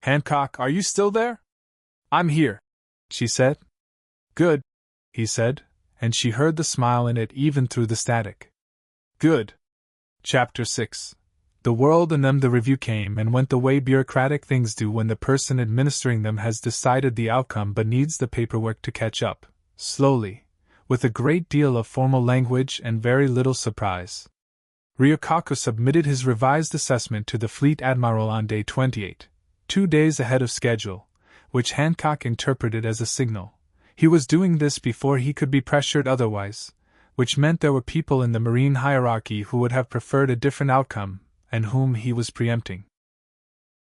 Hancock, are you still there? I'm here, she said. Good, he said, and she heard the smile in it even through the static. Good. Chapter 6. The world and them. The review came and went the way bureaucratic things do when the person administering them has decided the outcome but needs the paperwork to catch up, slowly, with a great deal of formal language and very little surprise. Ryukaku submitted his revised assessment to the fleet admiral on day 28. 2 days ahead of schedule, which Hancock interpreted as a signal. He was doing this before he could be pressured otherwise, which meant there were people in the marine hierarchy who would have preferred a different outcome, and whom he was preempting.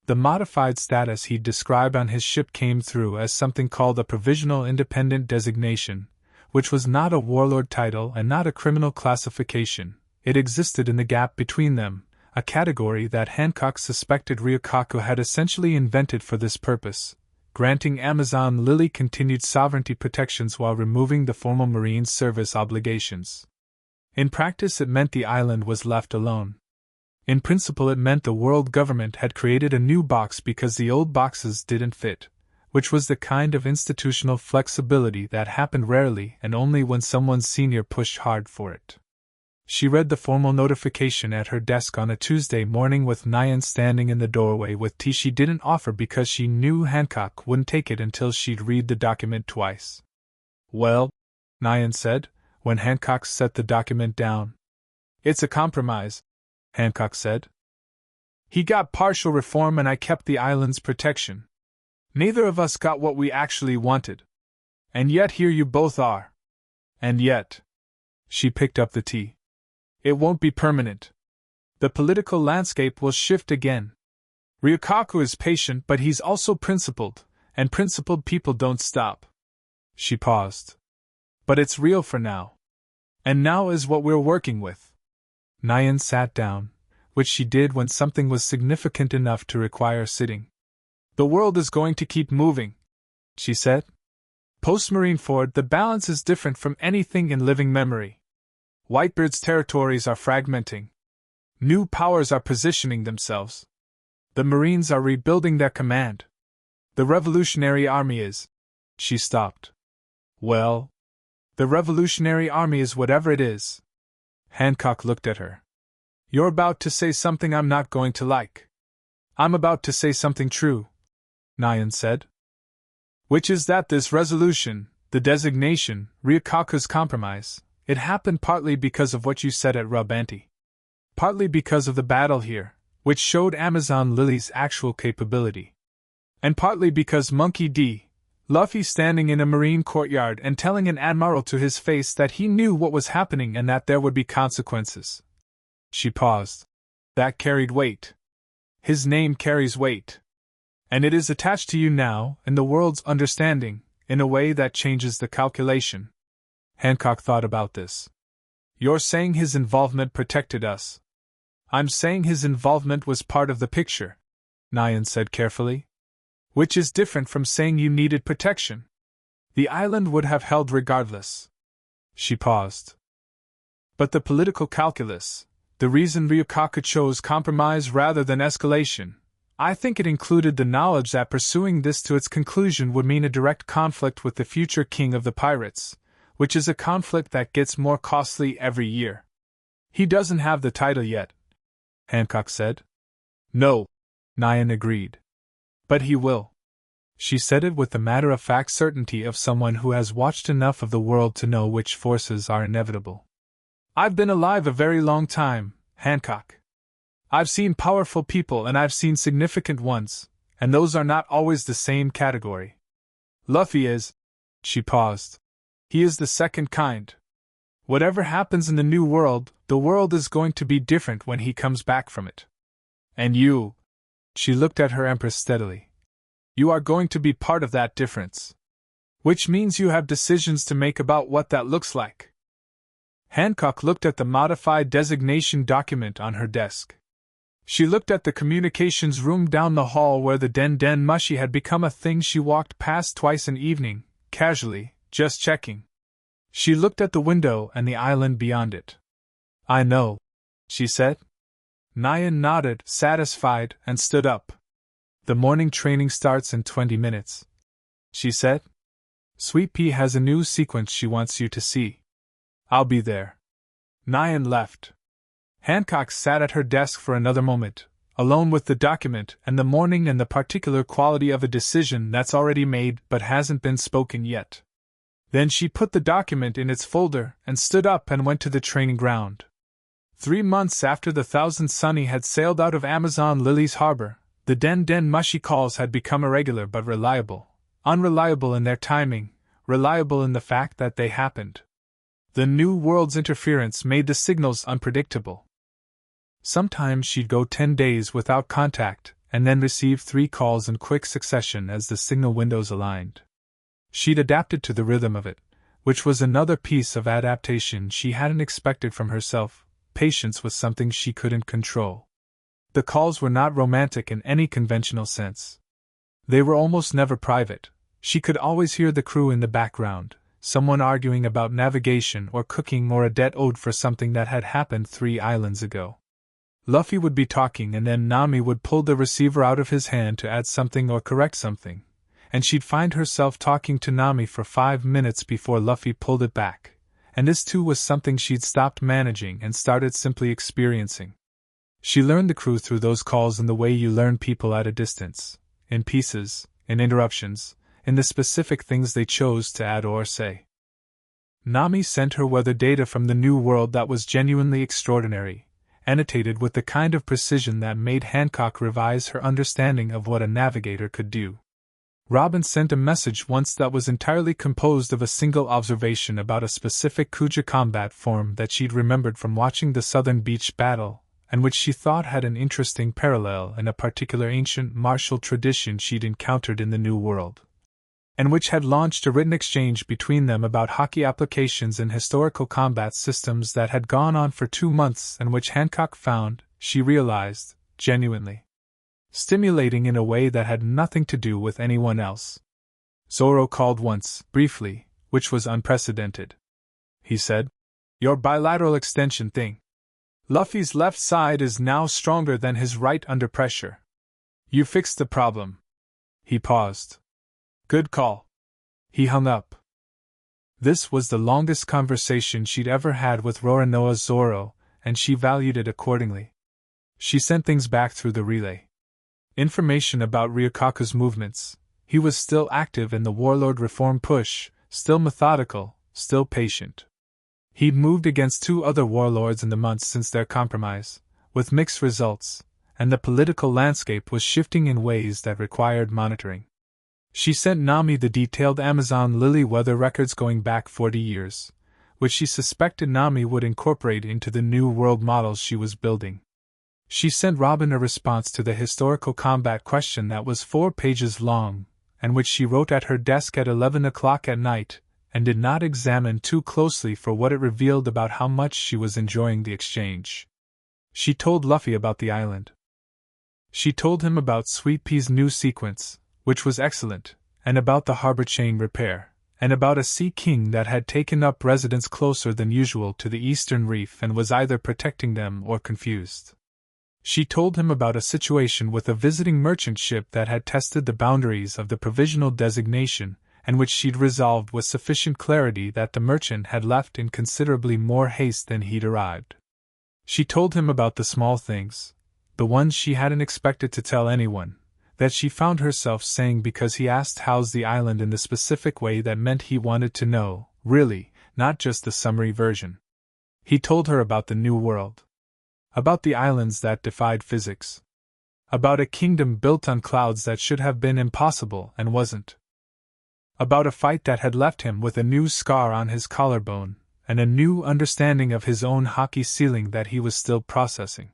The modified status he'd described on his ship came through as something called a provisional independent designation, which was not a warlord title and not a criminal classification. It existed in the gap between them, a category that Hancock suspected Ryukaku had essentially invented for this purpose, granting Amazon Lily continued sovereignty protections while removing the formal marine service obligations. In practice, it meant the island was left alone. In principle, it meant the world government had created a new box because the old boxes didn't fit, which was the kind of institutional flexibility that happened rarely and only when someone's senior pushed hard for it. She read the formal notification at her desk on a Tuesday morning with Nyan standing in the doorway with tea she didn't offer because she knew Hancock wouldn't take it until she'd read the document twice. Well, Nyan said, when Hancock set the document down. It's a compromise, Hancock said. He got partial reform and I kept the island's protection. Neither of us got what we actually wanted. And yet here you both are. And yet. She picked up the tea. It won't be permanent. The political landscape will shift again. Ryukaku is patient, but he's also principled, and principled people don't stop. She paused. But it's real for now. And now is what we're working with. Nyan sat down, which she did when something was significant enough to require sitting. The world is going to keep moving, she said. Post-Marineford, the balance is different from anything in living memory. Whitebeard's territories are fragmenting. New powers are positioning themselves. The Marines are rebuilding their command. The Revolutionary Army is. She stopped. Well, the Revolutionary Army is whatever it is. Hancock looked at her. You're about to say something I'm not going to like. I'm about to say something true, Nyan said. Which is that this resolution, the designation, Ryukaku's compromise, it happened partly because of what you said at Rubanti. Partly because of the battle here, which showed Amazon Lily's actual capability. And partly because Monkey D. Luffy standing in a marine courtyard and telling an admiral to his face that he knew what was happening and that there would be consequences. She paused. That carried weight. His name carries weight. And it is attached to you now, in the world's understanding, in a way that changes the calculation. Hancock thought about this. You're saying his involvement protected us. I'm saying his involvement was part of the picture, Nyan said carefully. Which is different from saying you needed protection. The island would have held regardless. She paused. But the political calculus, the reason Ryukaka chose compromise rather than escalation, I think it included the knowledge that pursuing this to its conclusion would mean a direct conflict with the future king of the pirates, which is a conflict that gets more costly every year. He doesn't have the title yet, Hancock said. No, Nyan agreed. But he will. She said it with the matter-of-fact certainty of someone who has watched enough of the world to know which forces are inevitable. I've been alive a very long time, Hancock. I've seen powerful people and I've seen significant ones, and those are not always the same category. Luffy is. She paused. He is the second kind. Whatever happens in the new world, the world is going to be different when he comes back from it. And you. She looked at her Empress steadily. You are going to be part of that difference. Which means you have decisions to make about what that looks like. Hancock looked at the modified designation document on her desk. She looked at the communications room down the hall where the Den Mushi had become a thing she walked past twice an evening, casually, just checking. She looked at the window and the island beyond it. I know, she said. Nyan nodded, satisfied, and stood up. The morning training starts in 20 minutes, she said. Sweet Pea has a new sequence she wants you to see. I'll be there. Nyan left. Hancock sat at her desk for another moment, alone with the document and the morning and the particular quality of a decision that's already made but hasn't been spoken yet. Then she put the document in its folder and stood up and went to the training ground. 3 months after the Thousand Sunny had sailed out of Amazon Lily's harbor, the Den Mushi calls had become irregular but reliable, unreliable in their timing, reliable in the fact that they happened. The new world's interference made the signals unpredictable. Sometimes she'd go 10 days without contact, and then receive 3 calls in quick succession as the signal windows aligned. She'd adapted to the rhythm of it, which was another piece of adaptation she hadn't expected from herself, patience with something she couldn't control. The calls were not romantic in any conventional sense. They were almost never private. She could always hear the crew in the background, someone arguing about navigation or cooking or a debt owed for something that had happened 3 islands ago. Luffy would be talking and then Nami would pull the receiver out of his hand to add something or correct something, and she'd find herself talking to Nami for 5 minutes before Luffy pulled it back, and this too was something she'd stopped managing and started simply experiencing. She learned the crew through those calls in the way you learn people at a distance, in pieces, in interruptions, in the specific things they chose to add or say. Nami sent her weather data from the new world that was genuinely extraordinary, annotated with the kind of precision that made Hancock revise her understanding of what a navigator could do. Robin sent a message once that was entirely composed of a single observation about a specific Kuja combat form that she'd remembered from watching the Southern Beach battle, and which she thought had an interesting parallel in a particular ancient martial tradition she'd encountered in the New World, and which had launched a written exchange between them about Haki applications and historical combat systems that had gone on for 2 months and which Hancock found, she realized, genuinely stimulating in a way that had nothing to do with anyone else. Zoro called once, briefly, which was unprecedented. He said, "Your bilateral extension thing. Luffy's left side is now stronger than his right under pressure. You fixed the problem." He paused. "Good call." He hung up. This was the longest conversation she'd ever had with Roronoa Zoro, and she valued it accordingly. She sent things back through the relay. Information about Ryukaka's movements. He was still active in the warlord reform push, still methodical, still patient. He'd moved against 2 other warlords in the months since their compromise, with mixed results, and the political landscape was shifting in ways that required monitoring. She sent Nami the detailed Amazon Lily weather records going back 40 years, which she suspected Nami would incorporate into the new world models she was building. She sent Robin a response to the historical combat question that was 4 pages long, and which she wrote at her desk at 11 o'clock at night, and did not examine too closely for what it revealed about how much she was enjoying the exchange. She told Luffy about the island. She told him about Sweet Pea's new sequence, which was excellent, and about the harbor chain repair, and about a sea king that had taken up residence closer than usual to the eastern reef and was either protecting them or confused. She told him about a situation with a visiting merchant ship that had tested the boundaries of the provisional designation, and which she'd resolved with sufficient clarity that the merchant had left in considerably more haste than he'd arrived. She told him about the small things, the ones she hadn't expected to tell anyone, that she found herself saying because he asked how's the island in the specific way that meant he wanted to know, really, not just the summary version. He told her about the new world. About the islands that defied physics. About a kingdom built on clouds that should have been impossible and wasn't. About a fight that had left him with a new scar on his collarbone, and a new understanding of his own Haki ceiling that he was still processing.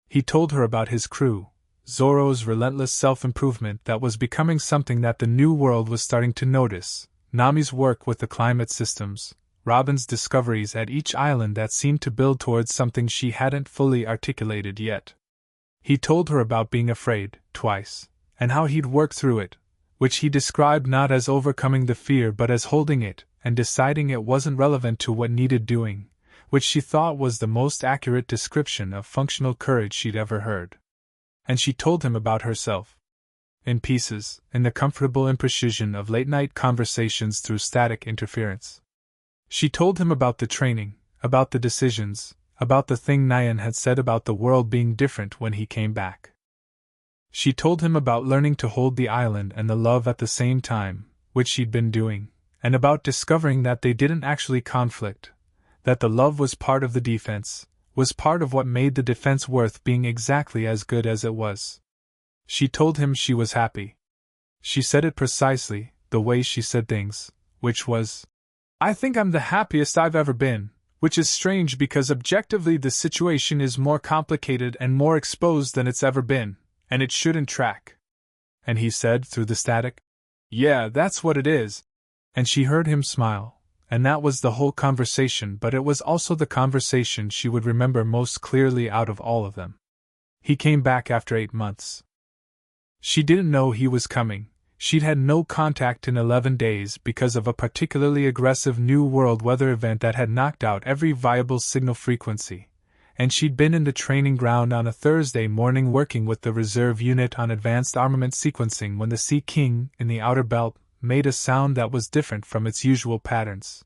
He told her about his crew, Zoro's relentless self-improvement that was becoming something that the new world was starting to notice, Nami's work with the climate systems, Robin's discoveries at each island that seemed to build towards something she hadn't fully articulated yet. He told her about being afraid, twice, and how he'd worked through it, which he described not as overcoming the fear but as holding it and deciding it wasn't relevant to what needed doing, which she thought was the most accurate description of functional courage she'd ever heard. And she told him about herself. In pieces, in the comfortable imprecision of late-night conversations through static interference. She told him about the training, about the decisions, about the thing Nyan had said about the world being different when he came back. She told him about learning to hold the island and the love at the same time, which she'd been doing, and about discovering that they didn't actually conflict, that the love was part of the defense, was part of what made the defense worth being exactly as good as it was. She told him she was happy. She said it precisely, the way she said things, which was, "I think I'm the happiest I've ever been," which is strange because objectively the situation is more complicated and more exposed than it's ever been, and it shouldn't track. And he said through the static, "Yeah, that's what it is." And she heard him smile, and that was the whole conversation, but it was also the conversation she would remember most clearly out of all of them. He came back after 8 months. She didn't know he was coming. She'd had no contact in 11 days because of a particularly aggressive New World weather event that had knocked out every viable signal frequency, and she'd been in the training ground on a Thursday morning working with the reserve unit on advanced armament sequencing when the Sea King, in the outer belt, made a sound that was different from its usual patterns.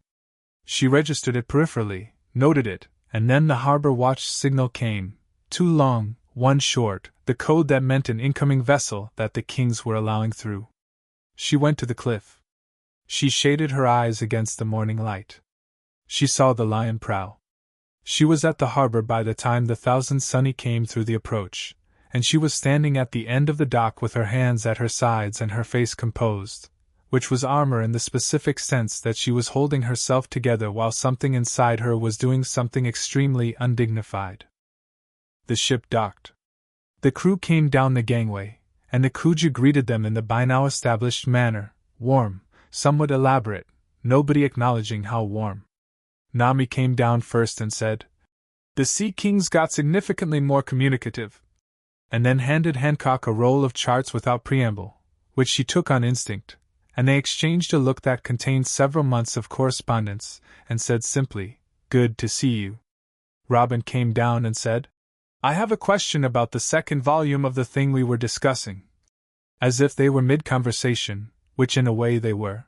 She registered it peripherally, noted it, and then the harbor watch signal came, 2 long, 1 short, the code that meant an incoming vessel that the Kings were allowing through. She went to the cliff. She shaded her eyes against the morning light. She saw the lion prow. She was at the harbor by the time the Thousand Sunny came through the approach, and she was standing at the end of the dock with her hands at her sides and her face composed, which was armor in the specific sense that she was holding herself together while something inside her was doing something extremely undignified. The ship docked. The crew came down the gangway, and the Kuja greeted them in the by now established manner, warm, somewhat elaborate, nobody acknowledging how warm. Nami came down first and said, "The Sea Kings got significantly more communicative," and then handed Hancock a roll of charts without preamble, which she took on instinct, and they exchanged a look that contained several months of correspondence, and said simply, "Good to see you." Robin came down and said, "I have a question about the second volume of the thing we were discussing." As if they were mid-conversation, which in a way they were.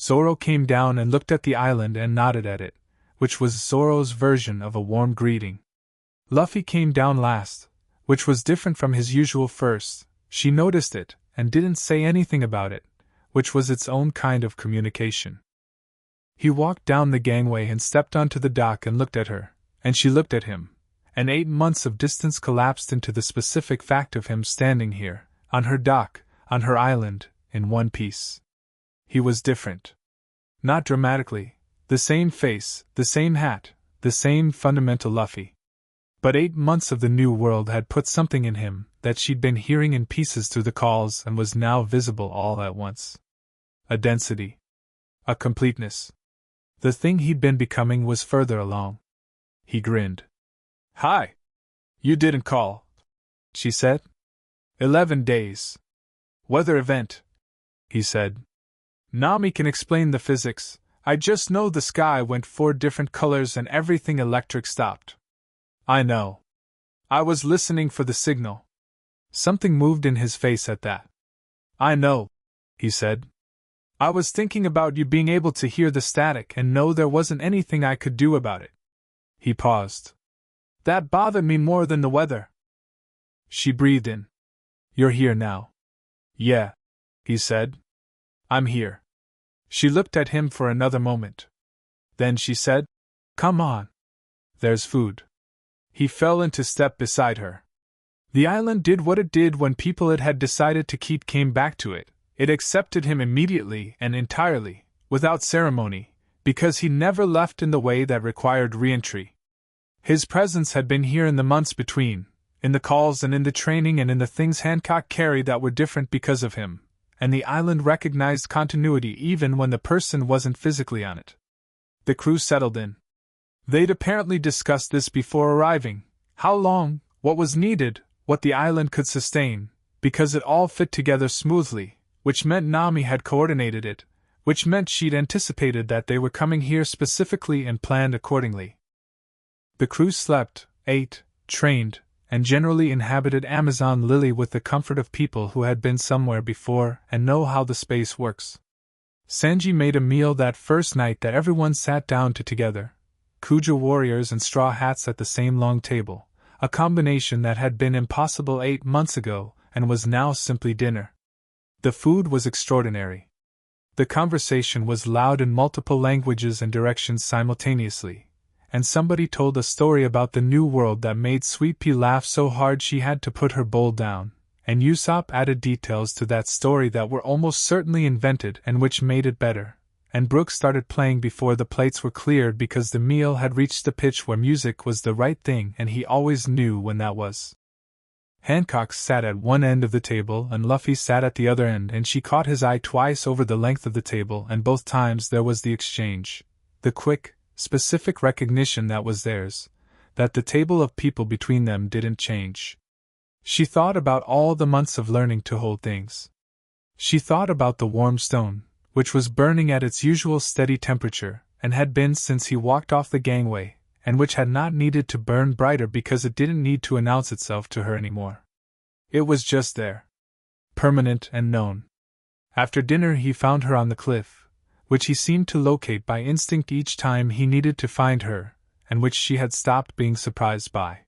Zoro came down and looked at the island and nodded at it, which was Zoro's version of a warm greeting. Luffy came down last, which was different from his usual first. She noticed it, and didn't say anything about it, which was its own kind of communication. He walked down the gangway and stepped onto the dock and looked at her, and she looked at him, and 8 months of distance collapsed into the specific fact of him standing here, on her dock, on her island, in one piece. He was different. Not dramatically, the same face, the same hat, the same fundamental Luffy. But 8 months of the new world had put something in him that she'd been hearing in pieces through the calls and was now visible all at once. A density. A completeness. The thing he'd been becoming was further along. He grinned. "Hi. You didn't call," she said. 11 days. "Weather event," he said. "Nami can explain the physics. I just know the sky went 4 different colors and everything electric stopped." "I know. I was listening for the signal." Something moved in his face at that. "I know," he said. "I was thinking about you being able to hear the static and know there wasn't anything I could do about it." He paused. "That bothered me more than the weather." She breathed in. "You're here now." "Yeah," he said. "I'm here." She looked at him for another moment. Then she said, "Come on. There's food." He fell into step beside her. The island did what it did when people it had decided to keep came back to it. It accepted him immediately and entirely, without ceremony, because he never left in the way that required re-entry. His presence had been here in the months between, in the calls and in the training and in the things Hancock carried that were different because of him, and the island recognized continuity even when the person wasn't physically on it. The crew settled in. They'd apparently discussed this before arriving: how long, what was needed, what the island could sustain, because it all fit together smoothly, which meant Nami had coordinated it, which meant she'd anticipated that they were coming here specifically and planned accordingly. The crew slept, ate, trained, and generally inhabited Amazon Lily with the comfort of people who had been somewhere before and know how the space works. Sanji made a meal that first night that everyone sat down to together. Kuja warriors and straw hats at the same long table, a combination that had been impossible 8 months ago and was now simply dinner. The food was extraordinary. The conversation was loud in multiple languages and directions simultaneously, and somebody told a story about the new world that made Sweet Pea laugh so hard she had to put her bowl down, and Usopp added details to that story that were almost certainly invented and which made it better, and Brooke started playing before the plates were cleared because the meal had reached the pitch where music was the right thing and he always knew when that was. Hancock sat at one end of the table and Luffy sat at the other end, and she caught his eye twice over the length of the table, and both times there was the exchange, the quick, specific recognition that was theirs, that the table of people between them didn't change. She thought about all the months of learning to hold things. She thought about the warm stone, which was burning at its usual steady temperature, and had been since he walked off the gangway, and which had not needed to burn brighter because it didn't need to announce itself to her anymore. It was just there. Permanent and known. After dinner he found her on the cliff, which he seemed to locate by instinct each time he needed to find her, and which she had stopped being surprised by.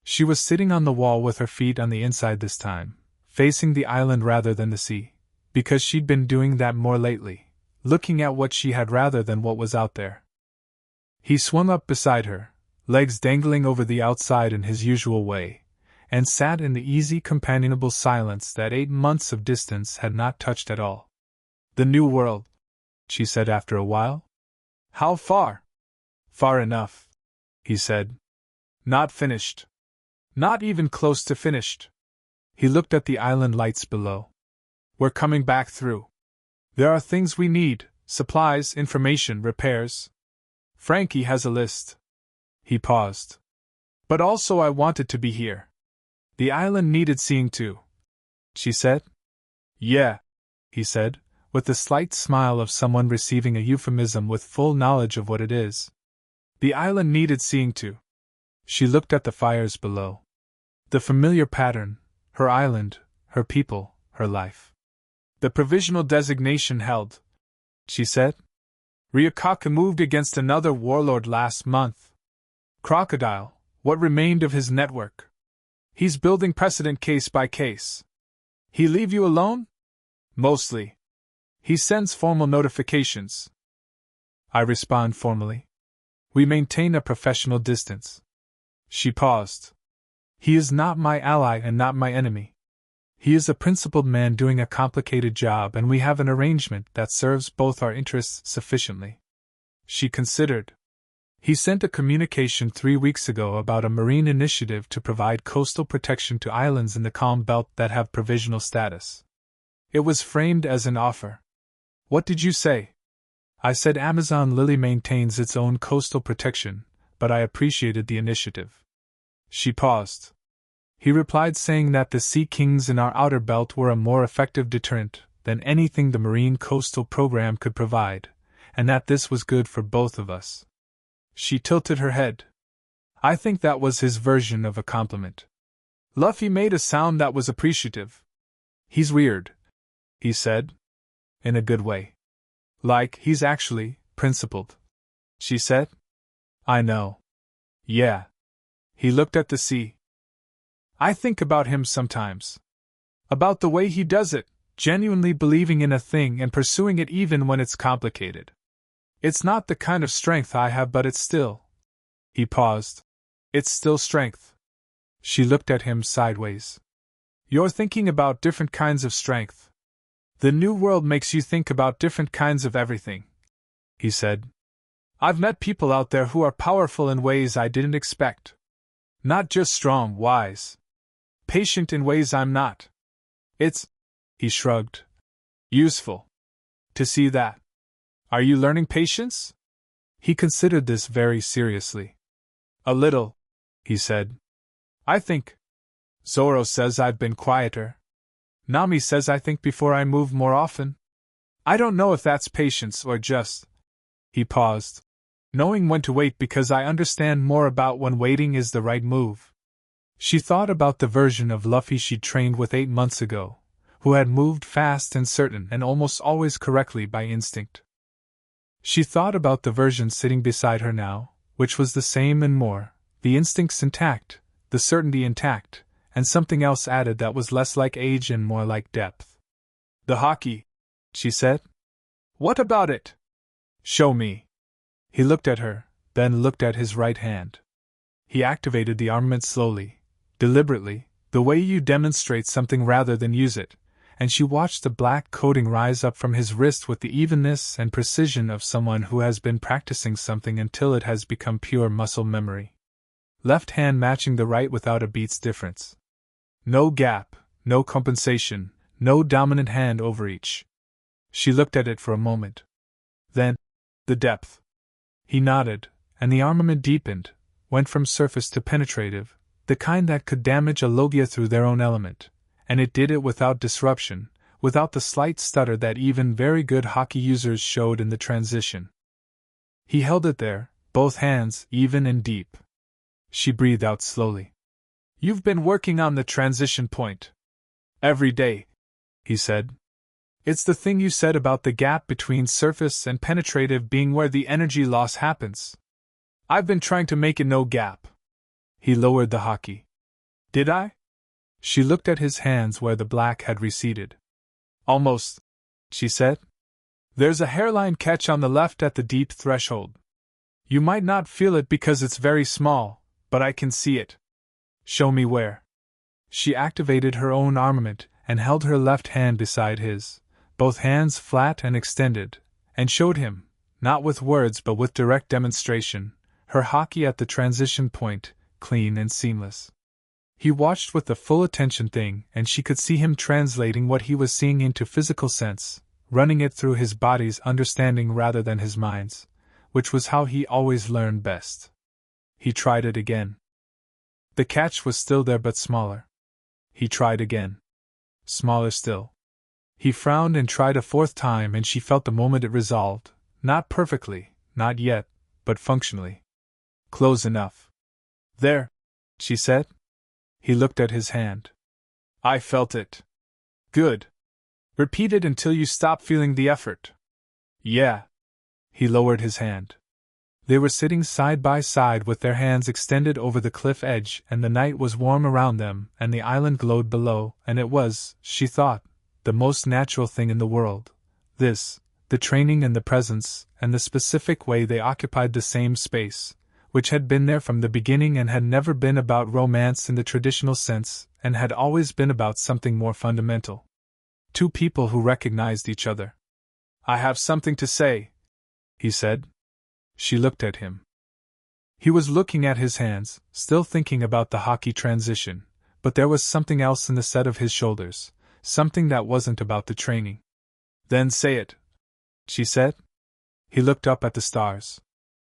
She was sitting on the wall with her feet on the inside this time, facing the island rather than the sea, because she'd been doing that more lately, looking at what she had rather than what was out there. He swung up beside her, legs dangling over the outside in his usual way, and sat in the easy companionable silence that 8 months of distance had not touched at all. "The new world," she said after a while. "How far?" "Far enough," he said. "Not finished. Not even close to finished." He looked at the island lights below. "We're coming back through. There are things we need, supplies, information, repairs. Frankie has a list." He paused. "But also I wanted to be here. The island needed seeing too," she said. "Yeah," he said, with the slight smile of someone receiving a euphemism with full knowledge of what it is. "The island needed seeing too." She looked at the fires below. The familiar pattern, her island, her people, her life. "The provisional designation held," she said. "Ryukaka moved against another warlord last month. Crocodile, what remained of his network? He's building precedent case by case. He leave you alone?" "Mostly. He sends formal notifications. I respond formally. We maintain a professional distance." She paused. "He is not my ally and not my enemy. He is a principled man doing a complicated job, and we have an arrangement that serves both our interests sufficiently." She considered. He sent a communication 3 weeks ago about a marine initiative to provide coastal protection to islands in the calm belt that have provisional status. It was framed as an offer. What did you say? I said Amazon Lily maintains its own coastal protection, but I appreciated the initiative. She paused. He replied saying that the Sea Kings in our outer belt were a more effective deterrent than anything the Marine Coastal Program could provide, and that this was good for both of us. She tilted her head. I think that was his version of a compliment. Luffy made a sound that was appreciative. He's weird, he said. In a good way. Like, he's actually principled. She said. I know. Yeah. He looked at the sea. I think about him sometimes. About the way he does it, genuinely believing in a thing and pursuing it even when it's complicated. It's not the kind of strength I have, but it's still. He paused. It's still strength. She looked at him sideways. You're thinking about different kinds of strength. The new world makes you think about different kinds of everything, he said. I've met people out there who are powerful in ways I didn't expect. Not just strong, wise. Patient in ways I'm not. It's, he shrugged, useful to see that. Are you learning patience? He considered this very seriously. A little, he said. I think. Zoro says I've been quieter. Nami says I think before I move more often. I don't know if that's patience or just. He paused. Knowing when to wait because I understand more about when waiting is the right move. She thought about the version of Luffy she'd trained with 8 months ago, who had moved fast and certain and almost always correctly by instinct. She thought about the version sitting beside her now, which was the same and more, the instincts intact, the certainty intact, and something else added that was less like age and more like depth. The Haki, she said. What about it? Show me. He looked at her, then looked at his right hand. He activated the armament slowly, deliberately, the way you demonstrate something rather than use it, and she watched the black coating rise up from his wrist with the evenness and precision of someone who has been practicing something until it has become pure muscle memory. Left hand matching the right without a beat's difference. No gap, no compensation, no dominant hand over each. She looked at it for a moment. Then, the depth. He nodded, and the armament deepened, went from surface to penetrative, the kind that could damage a Logia through their own element, and it did it without disruption, without the slight stutter that even very good Haki users showed in the transition. He held it there, both hands even and deep. She breathed out slowly. You've been working on the transition point. Every day, he said. It's the thing you said about the gap between surface and penetrative being where the energy loss happens. I've been trying to make it no gap. He lowered the Haki. Did I? She looked at his hands where the black had receded. Almost, she said. There's a hairline catch on the left at the deep threshold. You might not feel it because it's very small, but I can see it. Show me where. She activated her own armament and held her left hand beside his, both hands flat and extended, and showed him, not with words but with direct demonstration, her Haki at the transition point, clean and seamless. He watched with the full attention thing, and she could see him translating what he was seeing into physical sense, running it through his body's understanding rather than his mind's, which was how he always learned best. He tried it again. The catch was still there but smaller. He tried again. Smaller still. He frowned and tried a 4th time, and she felt the moment it resolved, not perfectly, not yet, but functionally. Close enough. There, she said. He looked at his hand. I felt it. Good. Repeat it until you stop feeling the effort. Yeah. He lowered his hand. They were sitting side by side with their hands extended over the cliff edge, and the night was warm around them, and the island glowed below, and it was, she thought, the most natural thing in the world. This, the training and the presence, and the specific way they occupied the same space, which had been there from the beginning and had never been about romance in the traditional sense, and had always been about something more fundamental. Two people who recognized each other. I have something to say, he said. She looked at him. He was looking at his hands, still thinking about the Haki transition, but there was something else in the set of his shoulders, something that wasn't about the training. Then say it, she said. He looked up at the stars.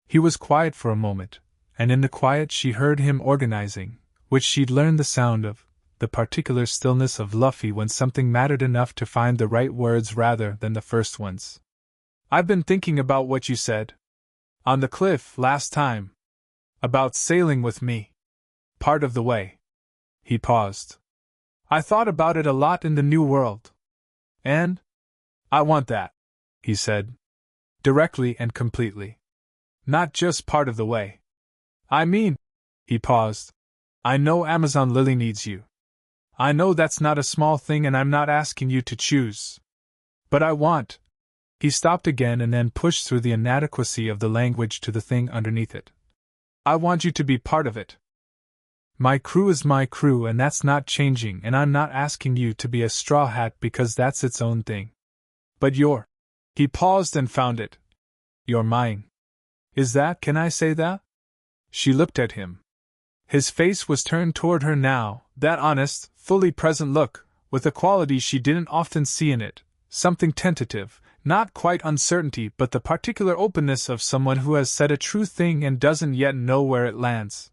He was quiet for a moment, and in the quiet she heard him organizing, which she'd learned the sound of, the particular stillness of Luffy when something mattered enough to find the right words rather than the first ones. I've been thinking about what you said on the cliff last time. About sailing with me. Part of the way. He paused. I thought about it a lot in the New World. And I want that, he said. Directly and completely. Not just part of the way. I mean, he paused. I know Amazon Lily needs you. I know that's not a small thing and I'm not asking you to choose. But I want. He stopped again and then pushed through the inadequacy of the language to the thing underneath it. I want you to be part of it. My crew is my crew and that's not changing, and I'm not asking you to be a straw hat because that's its own thing. But you're. He paused and found it. You're mine. Is that, can I say that? She looked at him. His face was turned toward her now, that honest, fully present look, with a quality she didn't often see in it, something tentative. Not quite uncertainty, but the particular openness of someone who has said a true thing and doesn't yet know where it lands.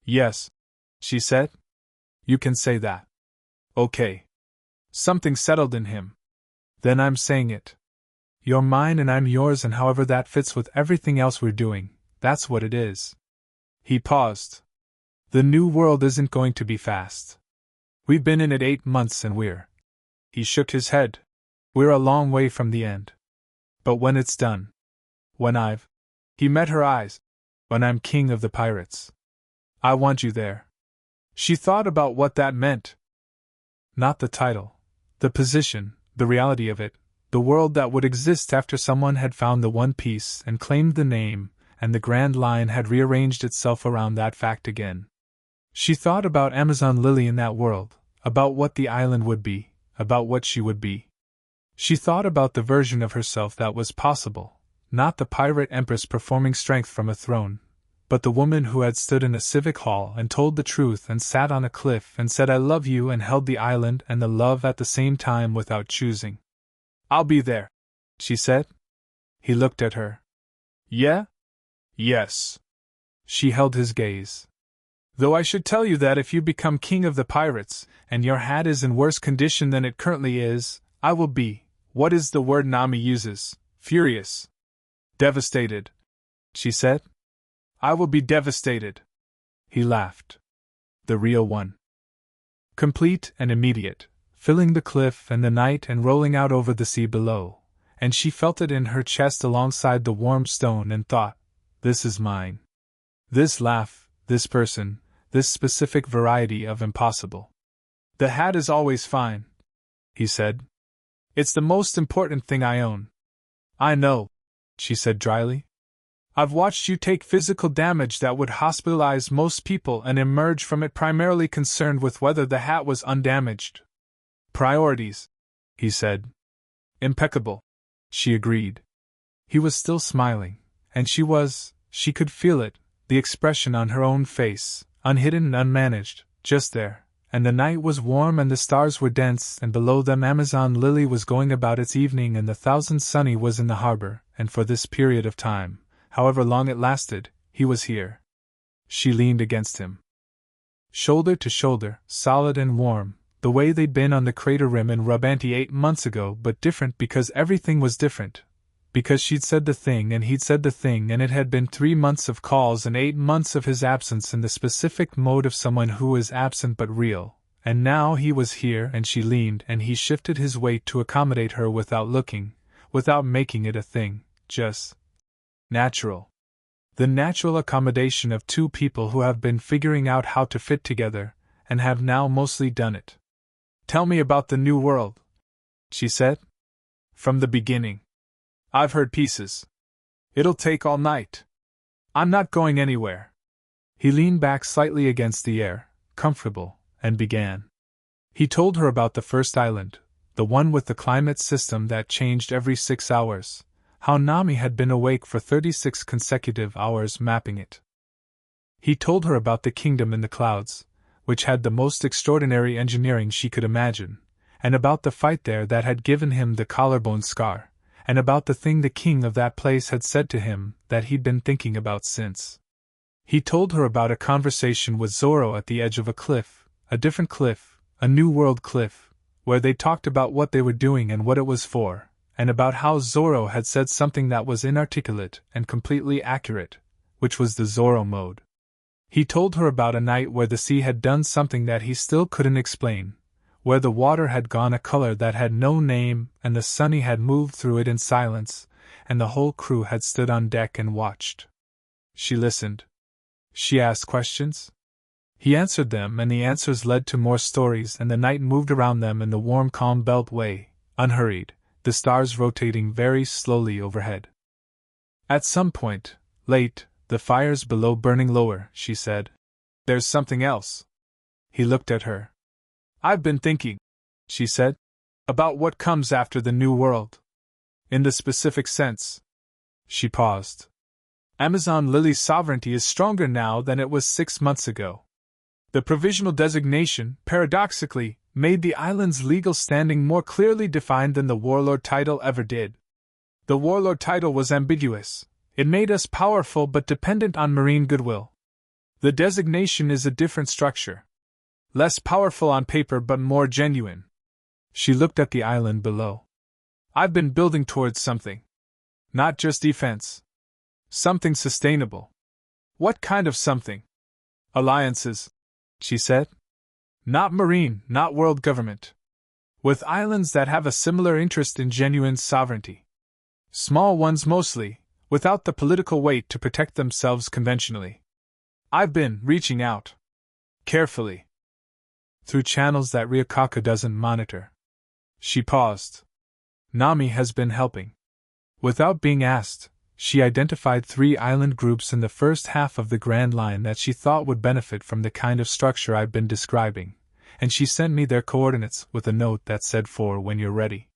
Yes, she said. You can say that. Okay. Something settled in him. Then I'm saying it. You're mine and I'm yours, and however that fits with everything else we're doing, that's what it is. He paused. The New World isn't going to be fast. We've been in it 8 months and we're. He shook his head. We're a long way from the end. But when it's done. When I've. He met her eyes. When I'm king of the pirates. I want you there. She thought about what that meant. Not the title. The position, the reality of it, the world that would exist after someone had found the One Piece and claimed the name, and the Grand Line had rearranged itself around that fact again. She thought about Amazon Lily in that world, about what the island would be, about what she would be. She thought about the version of herself that was possible, not the Pirate Empress performing strength from a throne, but the woman who had stood in a civic hall and told the truth and sat on a cliff and said I love you and held the island and the love at the same time without choosing. I'll be there, she said. He looked at her. Yeah? Yes. She held his gaze. Though I should tell you that if you become king of the pirates, and your hat is in worse condition than it currently is, I will be. What is the word Nami uses? Furious. Devastated, she said. I will be devastated. He laughed. The real one. Complete and immediate, filling the cliff and the night and rolling out over the sea below, and she felt it in her chest alongside the warm stone and thought, this is mine. This laugh, this person, this specific variety of impossible. The hat is always fine, he said. It's the most important thing I own. I know, she said dryly. I've watched you take physical damage that would hospitalize most people and emerge from it primarily concerned with whether the hat was undamaged. Priorities, he said. Impeccable, she agreed. He was still smiling, and she could feel it, the expression on her own face, unhidden and unmanaged, just there. And the night was warm and the stars were dense, and below them Amazon Lily was going about its evening and the Thousand Sunny was in the harbor, and for this period of time, however long it lasted, he was here. She leaned against him. Shoulder to shoulder, solid and warm, the way they'd been on the crater rim in Rubanti 8 months ago, but different because everything was different. Because she'd said the thing and he'd said the thing, and it had been 3 months of calls and 8 months of his absence in the specific mode of someone who is absent but real, and now he was here and she leaned and he shifted his weight to accommodate her without looking, without making it a thing, just natural. The natural accommodation of two people who have been figuring out how to fit together, and have now mostly done it. Tell me about the New World, she said. From the beginning. I've heard pieces. It'll take all night. I'm not going anywhere. He leaned back slightly against the air, comfortable, and began. He told her about the first island, the one with the climate system that changed every 6 hours, how Nami had been awake for 36 consecutive hours mapping it. He told her about the kingdom in the clouds, which had the most extraordinary engineering she could imagine, and about the fight there that had given him the collarbone scar, and about the thing the king of that place had said to him that he'd been thinking about since. He told her about a conversation with Zoro at the edge of a cliff, a different cliff, a New World cliff, where they talked about what they were doing and what it was for, and about how Zoro had said something that was inarticulate and completely accurate, which was the Zoro mode. He told her about a night where the sea had done something that he still couldn't explain, where the water had gone a color that had no name and the Sunny had moved through it in silence, and the whole crew had stood on deck and watched. She listened. She asked questions. He answered them, and the answers led to more stories, and the night moved around them in the warm, calm beltway, unhurried, the stars rotating very slowly overhead. At some point, late, the fires below burning lower, she said, "There's something else." He looked at her. "I've been thinking," she said, "about what comes after the New World. In the specific sense." She paused. "Amazon Lily's sovereignty is stronger now than it was 6 months ago. The provisional designation, paradoxically, made the island's legal standing more clearly defined than the warlord title ever did. The warlord title was ambiguous. It made us powerful but dependent on marine goodwill. The designation is a different structure. Less powerful on paper but more genuine." She looked at the island below. "I've been building towards something. Not just defense. Something sustainable." "What kind of something?" "Alliances," she said. "Not marine, not world government. With islands that have a similar interest in genuine sovereignty. Small ones mostly, without the political weight to protect themselves conventionally. I've been reaching out. Carefully. Through channels that Ryukaka doesn't monitor." She paused. "Nami has been helping." Without being asked, she identified 3 island groups in the first half of the Grand Line that she thought would benefit from the kind of structure I've been describing, and she sent me their coordinates with a note that said "for when you're ready."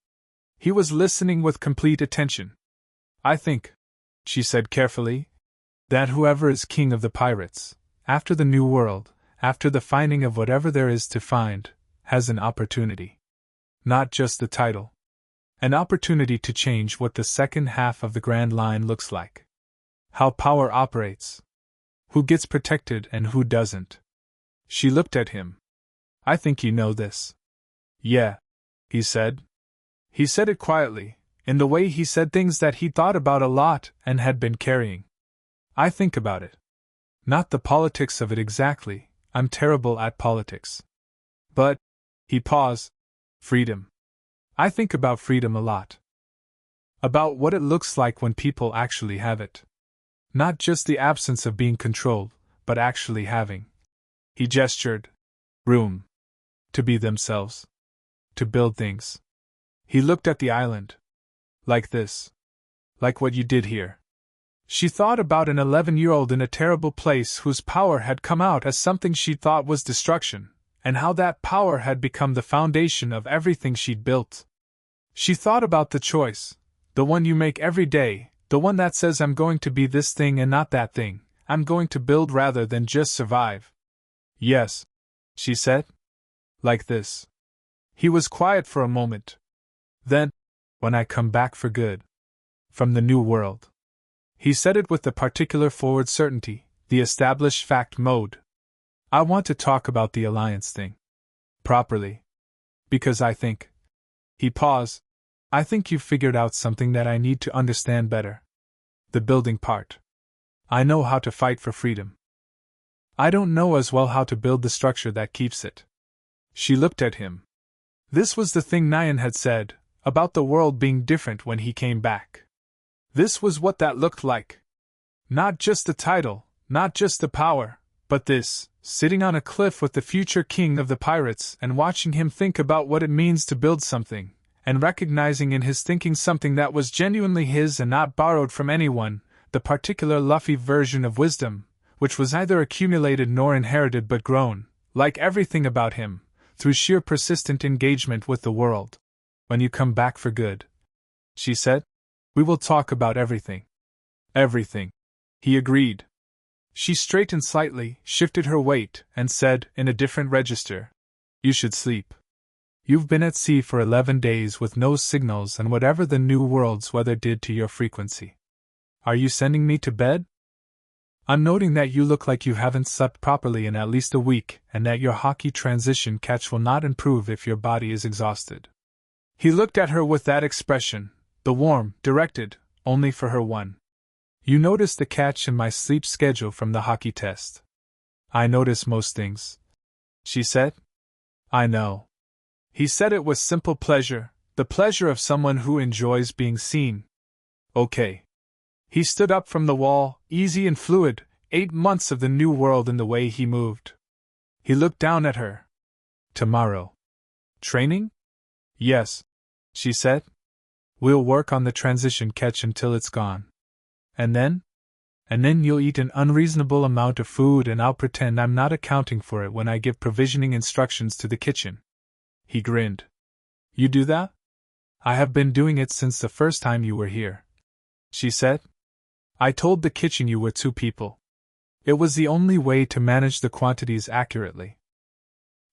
He was listening with complete attention. "I think," she said carefully, "that whoever is king of the pirates, after the New World, after the finding of whatever there is to find, has an opportunity. Not just the title. An opportunity to change what the second half of the Grand Line looks like. How power operates. Who gets protected and who doesn't." She looked at him. "I think you know this." "Yeah," he said. He said it quietly, in the way he said things that he thought about a lot and had been carrying. "I think about it. Not the politics of it exactly, I'm terrible at politics. But," he paused, "freedom. I think about freedom a lot. About what it looks like when people actually have it. Not just the absence of being controlled, but actually having." He gestured. "Room. To be themselves. To build things." He looked at the island. "Like this. Like what you did here." She thought about an 11-year-old in a terrible place whose power had come out as something she thought was destruction, and how that power had become the foundation of everything she'd built. She thought about the choice, the one you make every day, the one that says "I'm going to be this thing and not that thing, I'm going to build rather than just survive." "Yes," she said. "Like this." He was quiet for a moment. Then, "When I come back for good. From the New World." He said it with the particular forward certainty, the established fact mode. "I want to talk about the alliance thing. Properly. Because I think..." He paused. "I think you've figured out something that I need to understand better. The building part. I know how to fight for freedom. I don't know as well how to build the structure that keeps it." She looked at him. This was the thing Nyan had said, about the world being different when he came back. This was what that looked like. Not just the title, not just the power, but this, sitting on a cliff with the future king of the pirates and watching him think about what it means to build something, and recognizing in his thinking something that was genuinely his and not borrowed from anyone, the particular Luffy version of wisdom, which was neither accumulated nor inherited but grown, like everything about him, through sheer persistent engagement with the world. "When you come back for good," she said, "we will talk about everything." "Everything," he agreed. She straightened slightly, shifted her weight, and said, in a different register, "You should sleep. You've been at sea for 11 days with no signals and whatever the New World's weather did to your frequency. Are you sending me to bed? I'm noting that you look like you haven't slept properly in at least a week and that your Haki transition catch will not improve if your body is exhausted." He looked at her with that expression, the warm, directed, only for her one. "You noticed the catch in my sleep schedule from the Haki test." "I notice most things," she said. "I know." He said it with simple pleasure, the pleasure of someone who enjoys being seen. "Okay." He stood up from the wall, easy and fluid, 8 months of the New World in the way he moved. He looked down at her. "Tomorrow. Training?" "Yes," she said. "We'll work on the transition catch until it's gone. And then? And then you'll eat an unreasonable amount of food and I'll pretend I'm not accounting for it when I give provisioning instructions to the kitchen." He grinned. "You do that?" "I have been doing it since the first time you were here," she said. "I told the kitchen you were 2 people. It was the only way to manage the quantities accurately."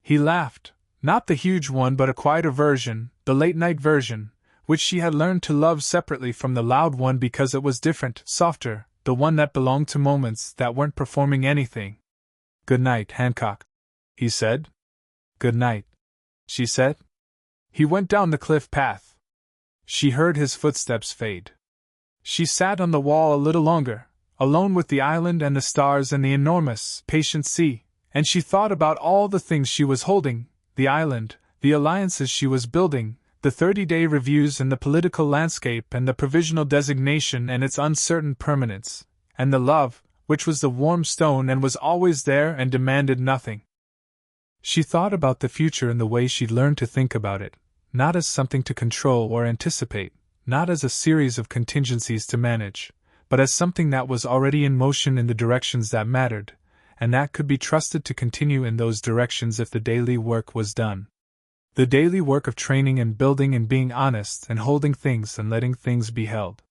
He laughed, not the huge one but a quieter version, the late-night version, which she had learned to love separately from the loud one because it was different, softer, the one that belonged to moments that weren't performing anything. "Good night, Hancock," he said. "Good night," she said. He went down the cliff path. She heard his footsteps fade. She sat on the wall a little longer, alone with the island and the stars and the enormous, patient sea, and she thought about all the things she was holding, the island, the alliances she was building, the 30-day reviews and the political landscape and the provisional designation and its uncertain permanence, and the love, which was the warm stone and was always there and demanded nothing. She thought about the future in the way she'd learned to think about it, not as something to control or anticipate, not as a series of contingencies to manage, but as something that was already in motion in the directions that mattered, and that could be trusted to continue in those directions if the daily work was done. The daily work of training and building and being honest and holding things and letting things be held.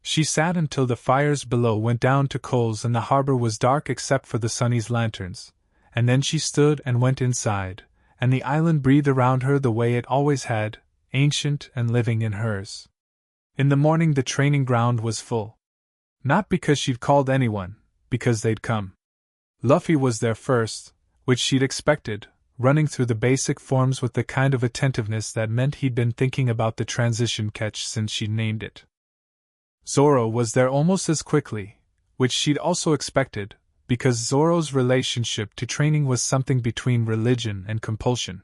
She sat until the fires below went down to coals and the harbor was dark except for the Sunny's lanterns, and then she stood and went inside, and the island breathed around her the way it always had, ancient and living in hers. In the morning the training ground was full. Not because she'd called anyone, because they'd come. Luffy was there first, which she'd expected, running through the basic forms with the kind of attentiveness that meant he'd been thinking about the transition catch since she'd named it. Zoro was there almost as quickly, which she'd also expected, because Zoro's relationship to training was something between religion and compulsion.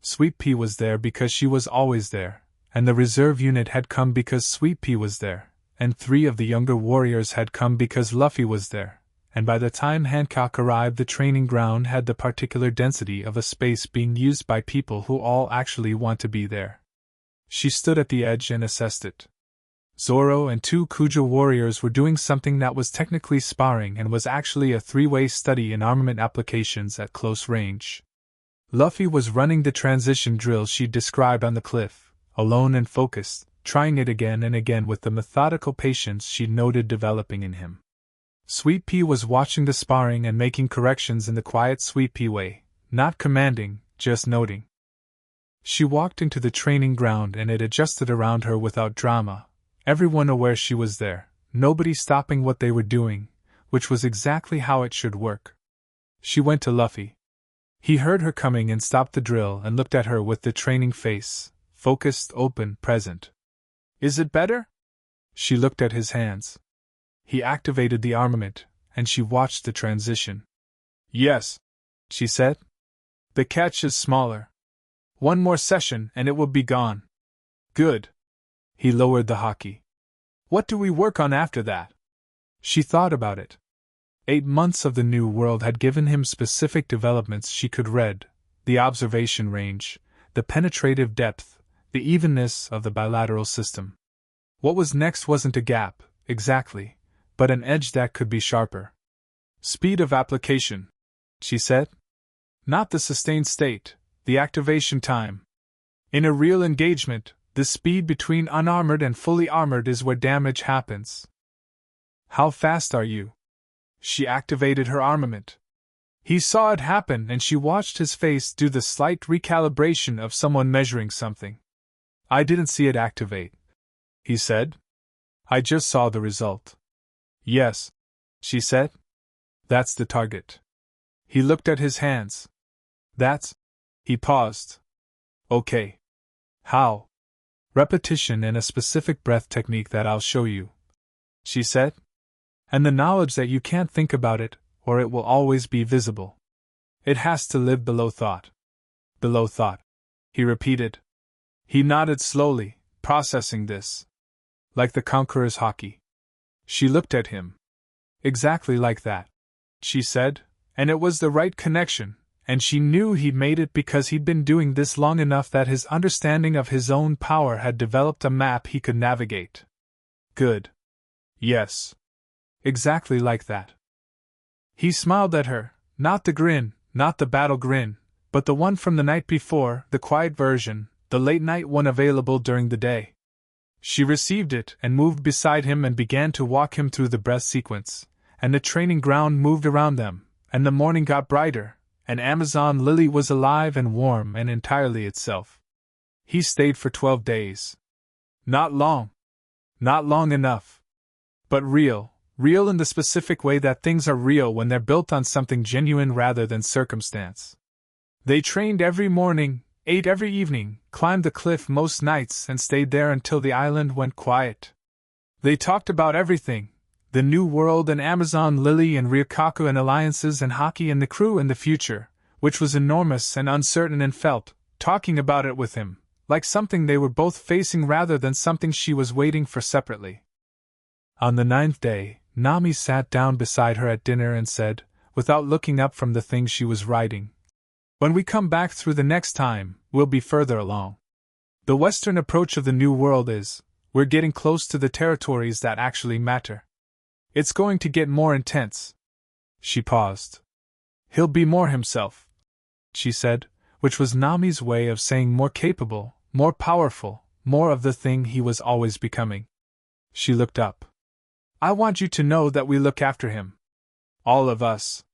Sweet Pea was there because she was always there, and the reserve unit had come because Sweet Pea was there, and 3 of the younger warriors had come because Luffy was there, and by the time Hancock arrived the training ground had the particular density of a space being used by people who all actually want to be there. She stood at the edge and assessed it. Zoro and 2 Kuja warriors were doing something that was technically sparring and was actually a 3-way study in armament applications at close range. Luffy was running the transition drill she'd described on the cliff, alone and focused, trying it again and again with the methodical patience she'd noted developing in him. Sweet Pea was watching the sparring and making corrections in the quiet Sweet Pea way, not commanding, just noting. She walked into the training ground and it adjusted around her without drama, everyone aware she was there, nobody stopping what they were doing, which was exactly how it should work. She went to Luffy. He heard her coming and stopped the drill and looked at her with the training face, focused, open, present. "Is it better?" She looked at his hands. He activated the armament, and she watched the transition. "Yes," she said. "The catch is smaller. 1 more session and it will be gone." "Good." He lowered the Haki. "What do we work on after that?" She thought about it. 8 months of the New World had given him specific developments she could read, the observation range, the penetrative depth, the evenness of the bilateral system. What was next wasn't a gap, exactly, but an edge that could be sharper. "Speed of application," she said. "Not the sustained state, the activation time. In a real engagement, the speed between unarmored and fully armored is where damage happens." "How fast are you?" She activated her armament. He saw it happen and she watched his face do the slight recalibration of someone measuring something. I didn't see it activate, he said. I just saw the result. Yes, she said. That's the target. He looked at his hands. That's. He paused. Okay. How? Repetition and a specific breath technique that I'll show you, she said. And the knowledge that you can't think about it, or it will always be visible. It has to live below thought. Below thought, he repeated. He nodded slowly, processing this. Like the Conqueror's Haki. She looked at him. Exactly like that, she said, and it was the right connection, and she knew he'd made it because he'd been doing this long enough that his understanding of his own power had developed a map he could navigate. Good. Yes. Exactly like that. He smiled at her, not the grin, not the battle grin, but the one from the night before, the quiet version, the late-night one available during the day. She received it and moved beside him and began to walk him through the breath sequence, and the training ground moved around them, and the morning got brighter, and Amazon Lily was alive and warm and entirely itself. He stayed for 12 days. Not long. Not long enough. But real in the specific way that things are real when they're built on something genuine rather than circumstance. They trained every morning, ate every evening, climbed the cliff most nights and stayed there until the island went quiet. They talked about everything, the new world and Amazon Lily and Ryukaku and alliances and Haki and the crew and the future, which was enormous and uncertain, and felt, talking about it with him, like something they were both facing rather than something she was waiting for separately. On the 9th day, Nami sat down beside her at dinner and said, without looking up from the thing she was writing, "When we come back through the next time, we'll be further along. The western approach of the new world is, we're getting close to the territories that actually matter. It's going to get more intense." She paused. "He'll be more himself," she said, which was Nami's way of saying more capable, more powerful, more of the thing he was always becoming. She looked up. "I want you to know that we look after him. All of us.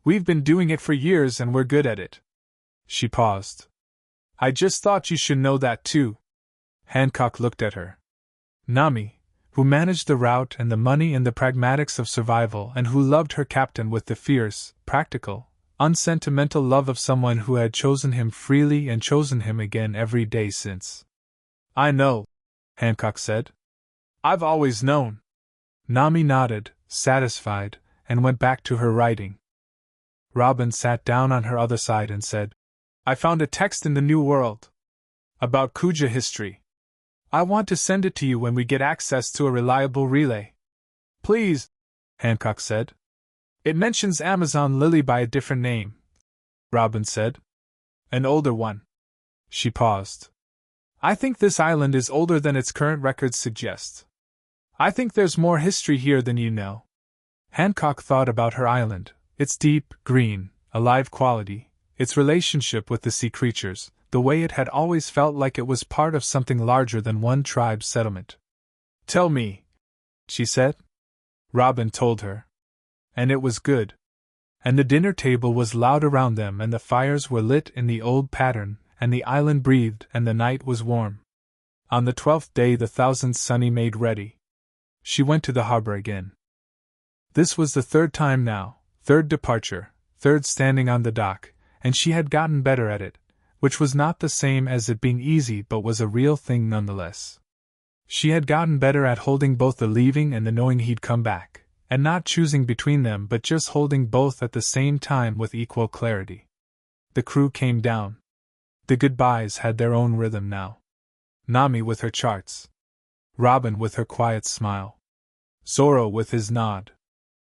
We've been doing it for years and we're good at it." She paused. "I just thought you should know that too." Hancock looked at her. Nami, who managed the route and the money and the pragmatics of survival and who loved her captain with the fierce, practical, unsentimental love of someone who had chosen him freely and chosen him again every day since. "I know," Hancock said. "I've always known." Nami nodded, satisfied, and went back to her writing. Robin sat down on her other side and said, "I found a text in the New World. About Kuja history. I want to send it to you when we get access to a reliable relay." "Please," Hancock said. "It mentions Amazon Lily by a different name," Robin said. "An older one." She paused. "I think this island is older than its current records suggest. I think there's more history here than you know." Hancock thought about her island, its deep, green, alive quality, its relationship with the sea creatures, the way it had always felt like it was part of something larger than one tribe's settlement. "Tell me," she said. Robin told her. And it was good. And the dinner table was loud around them, and the fires were lit in the old pattern, and the island breathed, and the night was warm. On the 12th day the thousand Sunny made ready. She went to the harbor again. This was the 3rd time now, 3rd departure, 3rd standing on the dock, and she had gotten better at it, which was not the same as it being easy but was a real thing nonetheless. She had gotten better at holding both the leaving and the knowing he'd come back, and not choosing between them but just holding both at the same time with equal clarity. The crew came down. The goodbyes had their own rhythm now. Nami with her charts. Robin with her quiet smile. Zoro with his nod.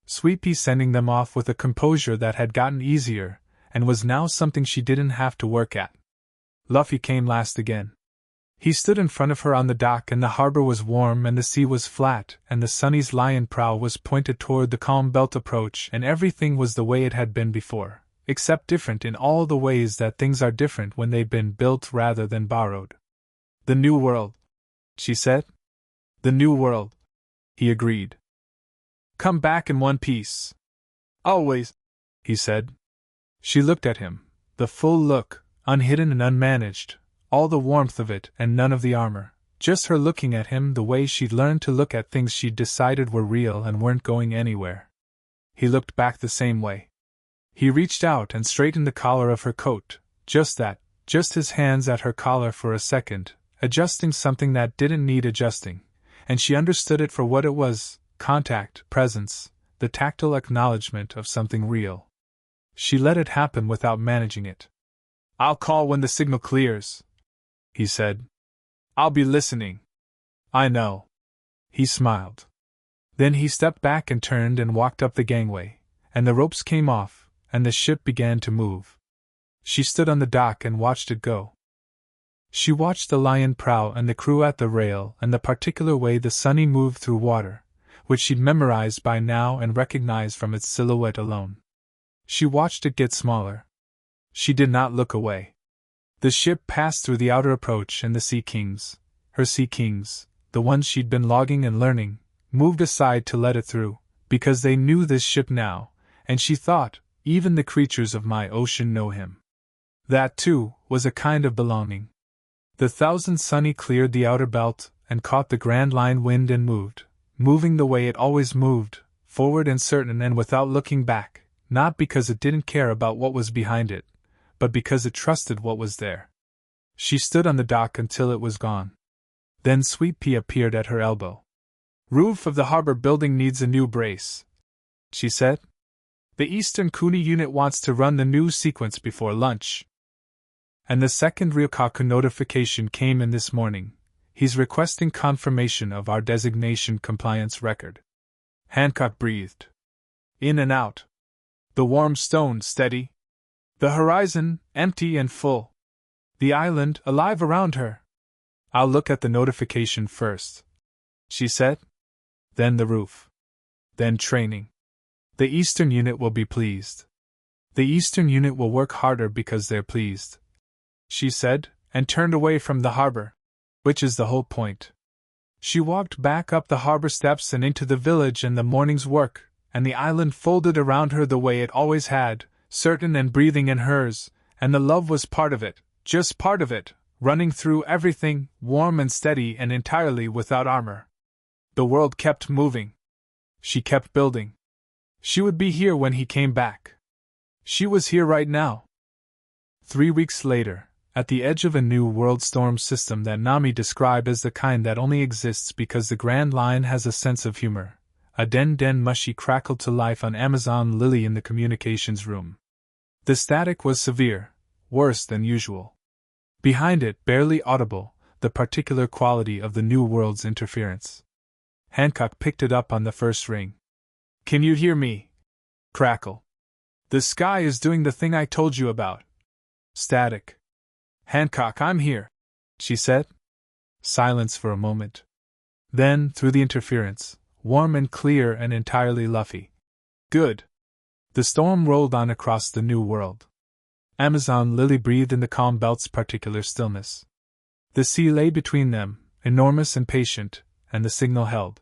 Sweepy sending them off with a composure that had gotten easier, and was now something she didn't have to work at. Luffy came last again. He stood in front of her on the dock, and the harbor was warm and the sea was flat, and the Sunny's lion prow was pointed toward the calm belt approach, and everything was the way it had been before, except different in all the ways that things are different when they've been built rather than borrowed. "The New World," she said. "The New World," he agreed. Come back in one piece. Always, he said. She looked at him, the full look, unhidden and unmanaged, all the warmth of it and none of the armor, just her looking at him the way she'd learned to look at things she'd decided were real and weren't going anywhere. He looked back the same way. He reached out and straightened the collar of her coat, just that, just his hands at her collar for a second, adjusting something that didn't need adjusting, and she understood it for what it was: contact, presence, the tactile acknowledgement of something real. She let it happen without managing it. I'll call when the signal clears, he said. I'll be listening. I know. He smiled. Then he stepped back and turned and walked up the gangway, and the ropes came off, and the ship began to move. She stood on the dock and watched it go. She watched the lion prow and the crew at the rail and the particular way the Sunny moved through water, which she'd memorized by now and recognized from its silhouette alone. She watched it get smaller. She did not look away. The ship passed through the outer approach and the Sea Kings, her Sea Kings, the ones she'd been logging and learning, moved aside to let it through, because they knew this ship now, and she thought, even the creatures of my ocean know him. That, too, was a kind of belonging. The Thousand Sunny cleared the outer belt and caught the Grand Line wind and moved, moving the way it always moved, forward and certain and without looking back, not because it didn't care about what was behind it, but because it trusted what was there. She stood on the dock until it was gone. Then Sweet Pea appeared at her elbow. Roof of the harbor building needs a new brace, she said. The Eastern Kuni unit wants to run the new sequence before lunch. And the second Ryokaku notification came in this morning. He's requesting confirmation of our designation compliance record. Hancock breathed. In and out. The warm stone steady. The horizon, empty and full. The island, alive around her. I'll look at the notification first, she said. Then the roof. Then training. The Eastern unit will be pleased. The Eastern unit will work harder because they're pleased, she said, and turned away from the harbor. Which is the whole point. She walked back up the harbor steps and into the village and the morning's work, and the island folded around her the way it always had, certain and breathing in hers, and the love was part of it, just part of it, running through everything, warm and steady and entirely without armor. The world kept moving. She kept building. She would be here when he came back. She was here right now. 3 weeks later, at the edge of a new world storm system that Nami described as the kind that only exists because the Grand Line has a sense of humor, a den mushy crackled to life on Amazon Lily in the communications room. The static was severe, worse than usual. Behind it, barely audible, the particular quality of the new world's interference. Hancock picked it up on the first ring. Can you hear me? Crackle. The sky is doing the thing I told you about. Static. Hancock, I'm here, she said. Silence for a moment. Then, through the interference, warm and clear and entirely Luffy. Good. The storm rolled on across the new world. Amazon Lily breathed in the calm belt's particular stillness. The sea lay between them, enormous and patient, and the signal held.